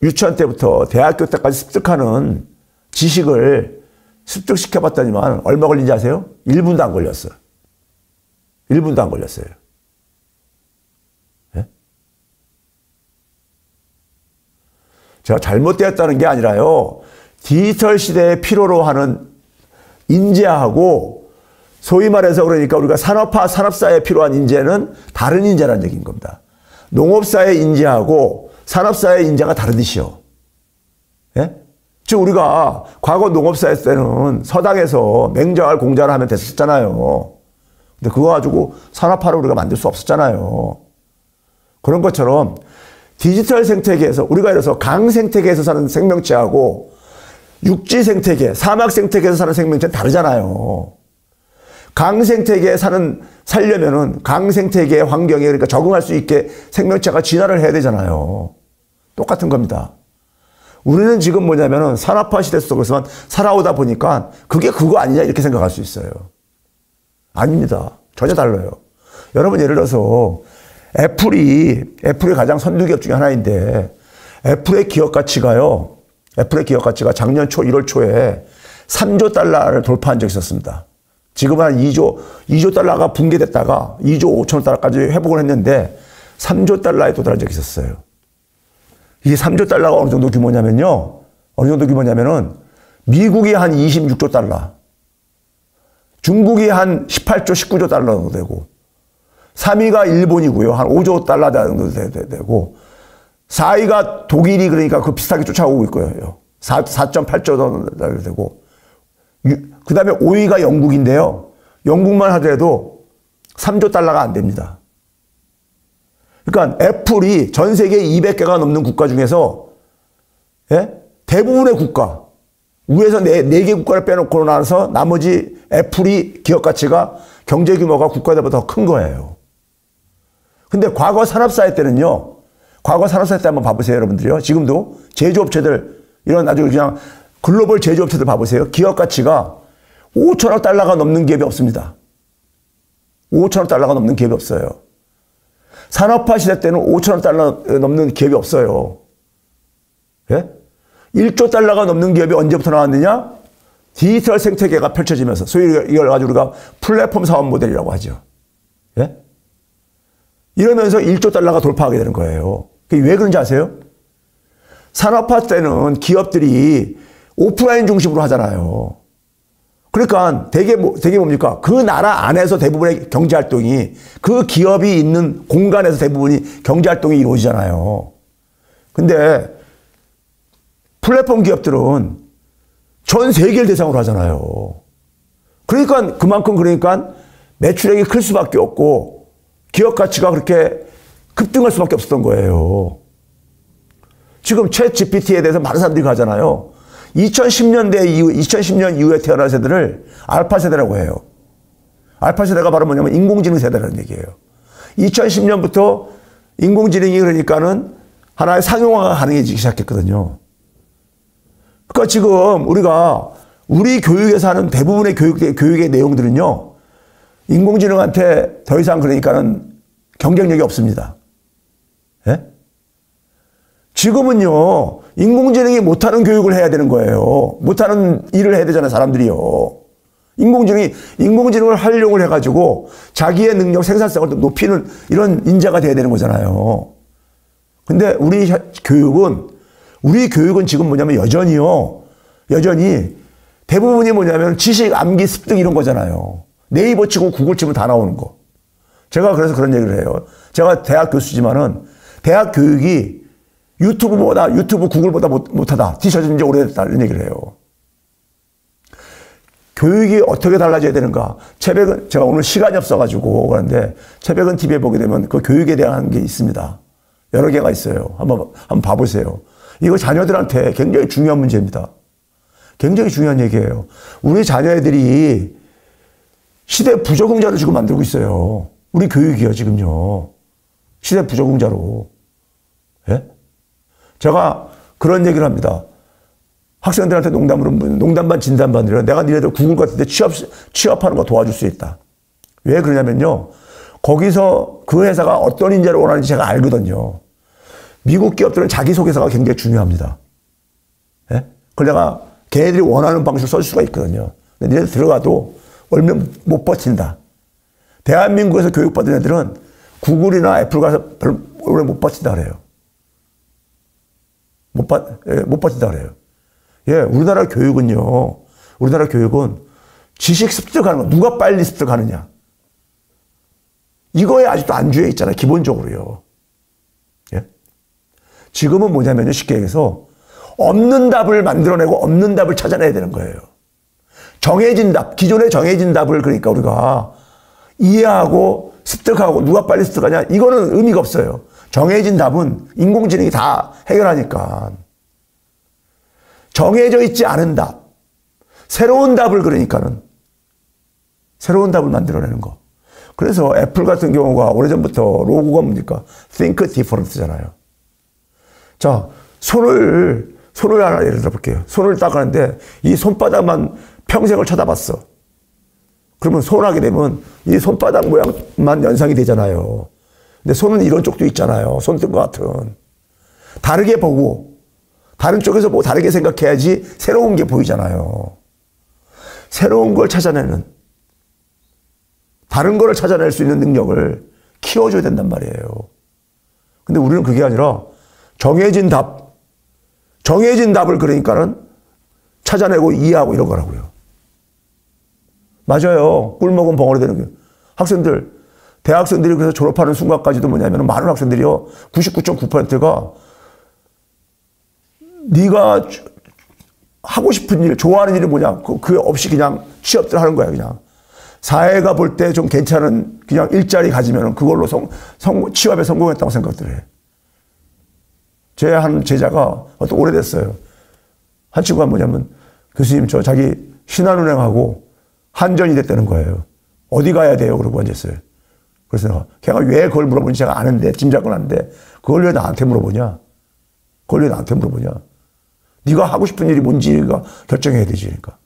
유치원 때부터 대학교 때까지 습득하는 지식을 습득시켜봤더니만 얼마 걸린지 아세요? 1분도 안 걸렸어요. 1분도 안 걸렸어요. 예? 제가 잘못되었다는 게 아니라요. 디지털 시대에 필요로 하는 인재하고 소위 말해서 그러니까 우리가 산업사회에 필요한 인재는 다른 인재라는 얘기인 겁니다. 농업사회 인재하고 산업사회 인재가 다르듯이요. 예? 즉 우리가 과거 농업사회 때는 서당에서 맹자할 공자를 하면 됐었잖아요. 근데 그거 가지고 산업화를 우리가 만들 수 없었잖아요. 그런 것처럼 디지털 생태계에서 우리가 예를 들어서 강 생태계에서 사는 생명체하고 육지 생태계, 사막 생태계에서 사는 생명체는 다르잖아요. 강 생태계에 살려면은 강 생태계의 환경에 그러니까 적응할 수 있게 생명체가 진화를 해야 되잖아요. 똑같은 겁니다. 우리는 지금 뭐냐면은 산업화 시대 속에서만 살아오다 보니까 그게 그거 아니냐 이렇게 생각할 수 있어요. 아닙니다. 전혀 달라요. 여러분 예를 들어서 애플이 가장 선두기업 중에 하나인데 애플의 기업 가치가 작년 1월 초에 3조 달러를 돌파한 적이 있었습니다. 지금은 한 2조 달러가 붕괴됐다가 2조 5천억 달러까지 회복을 했는데 3조 달러에 도달한 적이 있었어요. 이게 3조 달러가 어느 정도 규모냐면요. 미국이 한 26조 달러, 중국이 한 18조, 19조 달러 정도 되고 3위가 일본이고요. 한 5조 달러 정도 되고 4위가 독일이 그러니까 그 비슷하게 쫓아오고 있고요. 4.8조 정도 되고 그 다음에 5위가 영국인데요. 영국만 하더라도 3조 달러가 안 됩니다. 그러니까 애플이 전 세계 200개가 넘는 국가 중에서 대부분의 국가 위에서 4개 국가를 빼놓고 나서 나머지 애플이 기업 가치가 경제 규모가 국가대보다 더 큰 거예요. 근데 과거 산업사회 때는요. 과거 산업사회 때 한번 봐보세요. 여러분들이요. 지금도 제조업체들 이런 아주 그냥 글로벌 제조업체들 봐보세요. 기업 가치가 5천억 달러가 넘는 기업이 없습니다. 5천억 달러가 넘는 기업이 없어요. 산업화 시대 때는 5천억 달러 넘는 기업이 없어요. 예? 1조 달러가 넘는 기업이 언제부터 나왔느냐? 디지털 생태계가 펼쳐지면서, 소위 이걸 가지고 우리가 플랫폼 사업 모델이라고 하죠. 예? 이러면서 1조 달러가 돌파하게 되는 거예요. 왜 그런지 아세요? 산업화 때는 기업들이 오프라인 중심으로 하잖아요. 그러니까 되게 뭡니까? 그 나라 안에서 대부분의 경제활동이, 그 기업이 있는 공간에서 대부분이 경제활동이 이루어지잖아요. 근데 플랫폼 기업들은 전 세계를 대상으로 하잖아요. 그러니까 매출액이 클 수밖에 없고 기업 가치가 그렇게 급등할 수밖에 없었던 거예요. 지금 챗 GPT에 대해서 많은 사람들이 가잖아요. 2010년 이후에 태어난 세대를 알파 세대라고 해요. 알파 세대가 바로 뭐냐면 인공지능 세대라는 얘기예요. 2010년부터 인공지능이 그러니까는 하나의 상용화가 가능해지기 시작했거든요. 그러니까 지금 우리 교육에서 하는 대부분의 교육의 내용들은요, 인공지능한테 더 이상 그러니까는 경쟁력이 없습니다. 예? 지금은요, 인공지능이 못하는 교육을 해야 되는 거예요. 못하는 일을 해야 되잖아요, 사람들이요. 인공지능을 활용을 해가지고 자기의 능력, 생산성을 높이는 이런 인재가 돼야 되는 거잖아요. 근데 우리 교육은 지금 뭐냐면 여전히 대부분이 뭐냐면 지식, 암기, 습득 이런 거잖아요. 네이버 치고 구글 치면 다 나오는 거. 제가 그래서 그런 얘기를 해요. 제가 대학 교수지만은 대학 교육이 유튜브, 구글보다 못하다. 뒤처진 지 오래됐다. 이런 얘기를 해요. 교육이 어떻게 달라져야 되는가. 제가 오늘 시간이 없어가지고 그런데 최백은 TV에 보게 되면 그 교육에 대한 게 있습니다. 여러 개가 있어요. 한번 봐보세요. 이거 자녀들한테 굉장히 중요한 문제입니다. 굉장히 중요한 얘기예요. 우리 자녀애들이 시대 부적응자로 지금 만들고 있어요. 우리 교육이요, 지금요. 시대 부적응자로. 예? 제가 그런 얘기를 합니다. 학생들한테 농담반 진담반이라 내가 니네들 구글 같은 데 취업하는 거 도와줄 수 있다. 왜 그러냐면요. 거기서 그 회사가 어떤 인재를 원하는지 제가 알거든요. 미국 기업들은 자기소개서가 굉장히 중요합니다. 예? 그걸 내가 걔네들이 원하는 방식으로 쓸 수가 있거든요. 근데 니네들 들어가도 얼마 못 버틴다. 대한민국에서 교육받은 애들은 구글이나 애플 가서 별로 오래 못 버틴다 그래요. 못 버틴다 그래요. 예, 우리나라 교육은 지식 습득하는 거, 누가 빨리 습득하느냐. 이거에 아직도 안주해 있잖아요, 기본적으로요. 예? 지금은 뭐냐면요, 쉽게 얘기해서 없는 답을 만들어내고 없는 답을 찾아내야 되는 거예요. 정해진 답, 기존에 정해진 답을 그러니까 우리가 이해하고 습득하고 누가 빨리 습득하냐, 이거는 의미가 없어요. 정해진 답은 인공지능이 다 해결하니까. 정해져 있지 않은 답, 새로운 답을 만들어내는 거. 그래서 애플 같은 경우가 오래전부터 로고가 뭡니까? Think different잖아요. 자, 손을 하나 예를 들어볼게요. 손을 딱 하는데 이 손바닥만 평생을 쳐다봤어. 그러면 손하게 되면 이 손바닥 모양만 연상이 되잖아요. 근데 손은 이런 쪽도 있잖아요. 손등과 같은. 다르게 보고 다른 쪽에서 뭐 다르게 생각해야지 새로운 게 보이잖아요. 새로운 걸 찾아내는, 다른 거를 찾아낼 수 있는 능력을 키워줘야 된단 말이에요. 근데 우리는 그게 아니라 정해진 답을 그러니까는 찾아내고 이해하고 이런 거라고요. 맞아요. 꿀 먹은 벙어리 되는 게. 대학생들이 그래서 졸업하는 순간까지도 뭐냐면 많은 학생들이요. 99.9%가 네가 하고 싶은 일, 좋아하는 일이 뭐냐. 그 없이 그냥 취업들 하는 거야, 그냥. 사회가 볼 때 좀 괜찮은 그냥 일자리 가지면 그걸로 취업에 성공했다고 생각들 해. 제 한 제자가 또 오래됐어요. 한 친구가 뭐냐면 교수님 저 자기 신한은행하고 한전이 됐다는 거예요. 어디 가야 돼요? 그러고 앉았어요. 그래서 걔가 왜 그걸 물어보는지 제가 아는데, 짐작은 아는데 그걸 왜 나한테 물어보냐? 네가 하고 싶은 일이 뭔지가 결정해야 되지, 그러니까.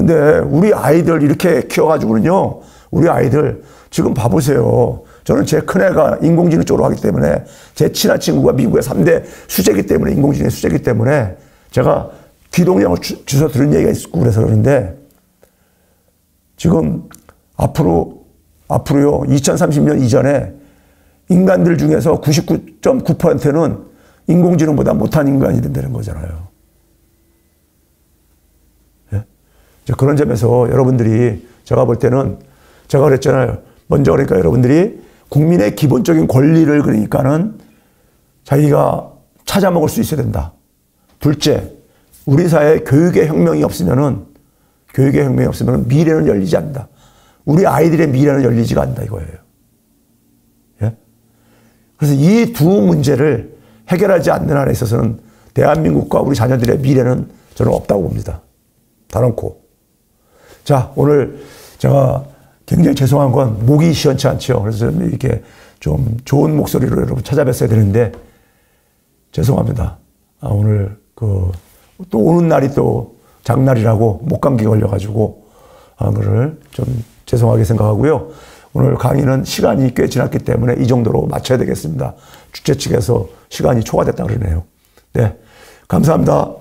근데 우리 아이들 이렇게 키워가지고는요, 우리 아이들 지금 봐보세요. 저는 제 큰애가 인공지능 쪽으로 하기 때문에 제 친한 친구가 미국의 3대 수재이기 때문에 인공지능의 수재이기 때문에 제가 귀동냥을 주워 들은 얘기가 있고 그래서 그러는데 지금 앞으로요 2030년 이전에 인간들 중에서 99.9%는 인공지능보다 못한 인간이 된다는 거잖아요. 예? 그런 점에서 여러분들이 제가 볼 때는 제가 그랬잖아요. 먼저 그러니까 여러분들이 국민의 기본적인 권리를 그러니까는 자기가 찾아먹을 수 있어야 된다. 둘째, 우리 사회에 교육의 혁명이 없으면은 미래는 열리지 않는다. 우리 아이들의 미래는 열리지가 않는다 이거예요. 예? 그래서 이 두 문제를 해결하지 않는 한에 있어서는 대한민국과 우리 자녀들의 미래는 저는 없다고 봅니다. 단언코. 자, 오늘 제가 굉장히 죄송한 건 목이 시원치 않죠. 그래서 좀 이렇게 좀 좋은 목소리로 여러분 찾아뵀어야 되는데 죄송합니다. 오늘 또 오는 날이 또 장날이라고 목감기 걸려가지고 오늘 좀 죄송하게 생각하고요. 오늘 강의는 시간이 꽤 지났기 때문에 이 정도로 마쳐야 되겠습니다. 주최 측에서 시간이 초과됐다 그러네요. 네, 감사합니다.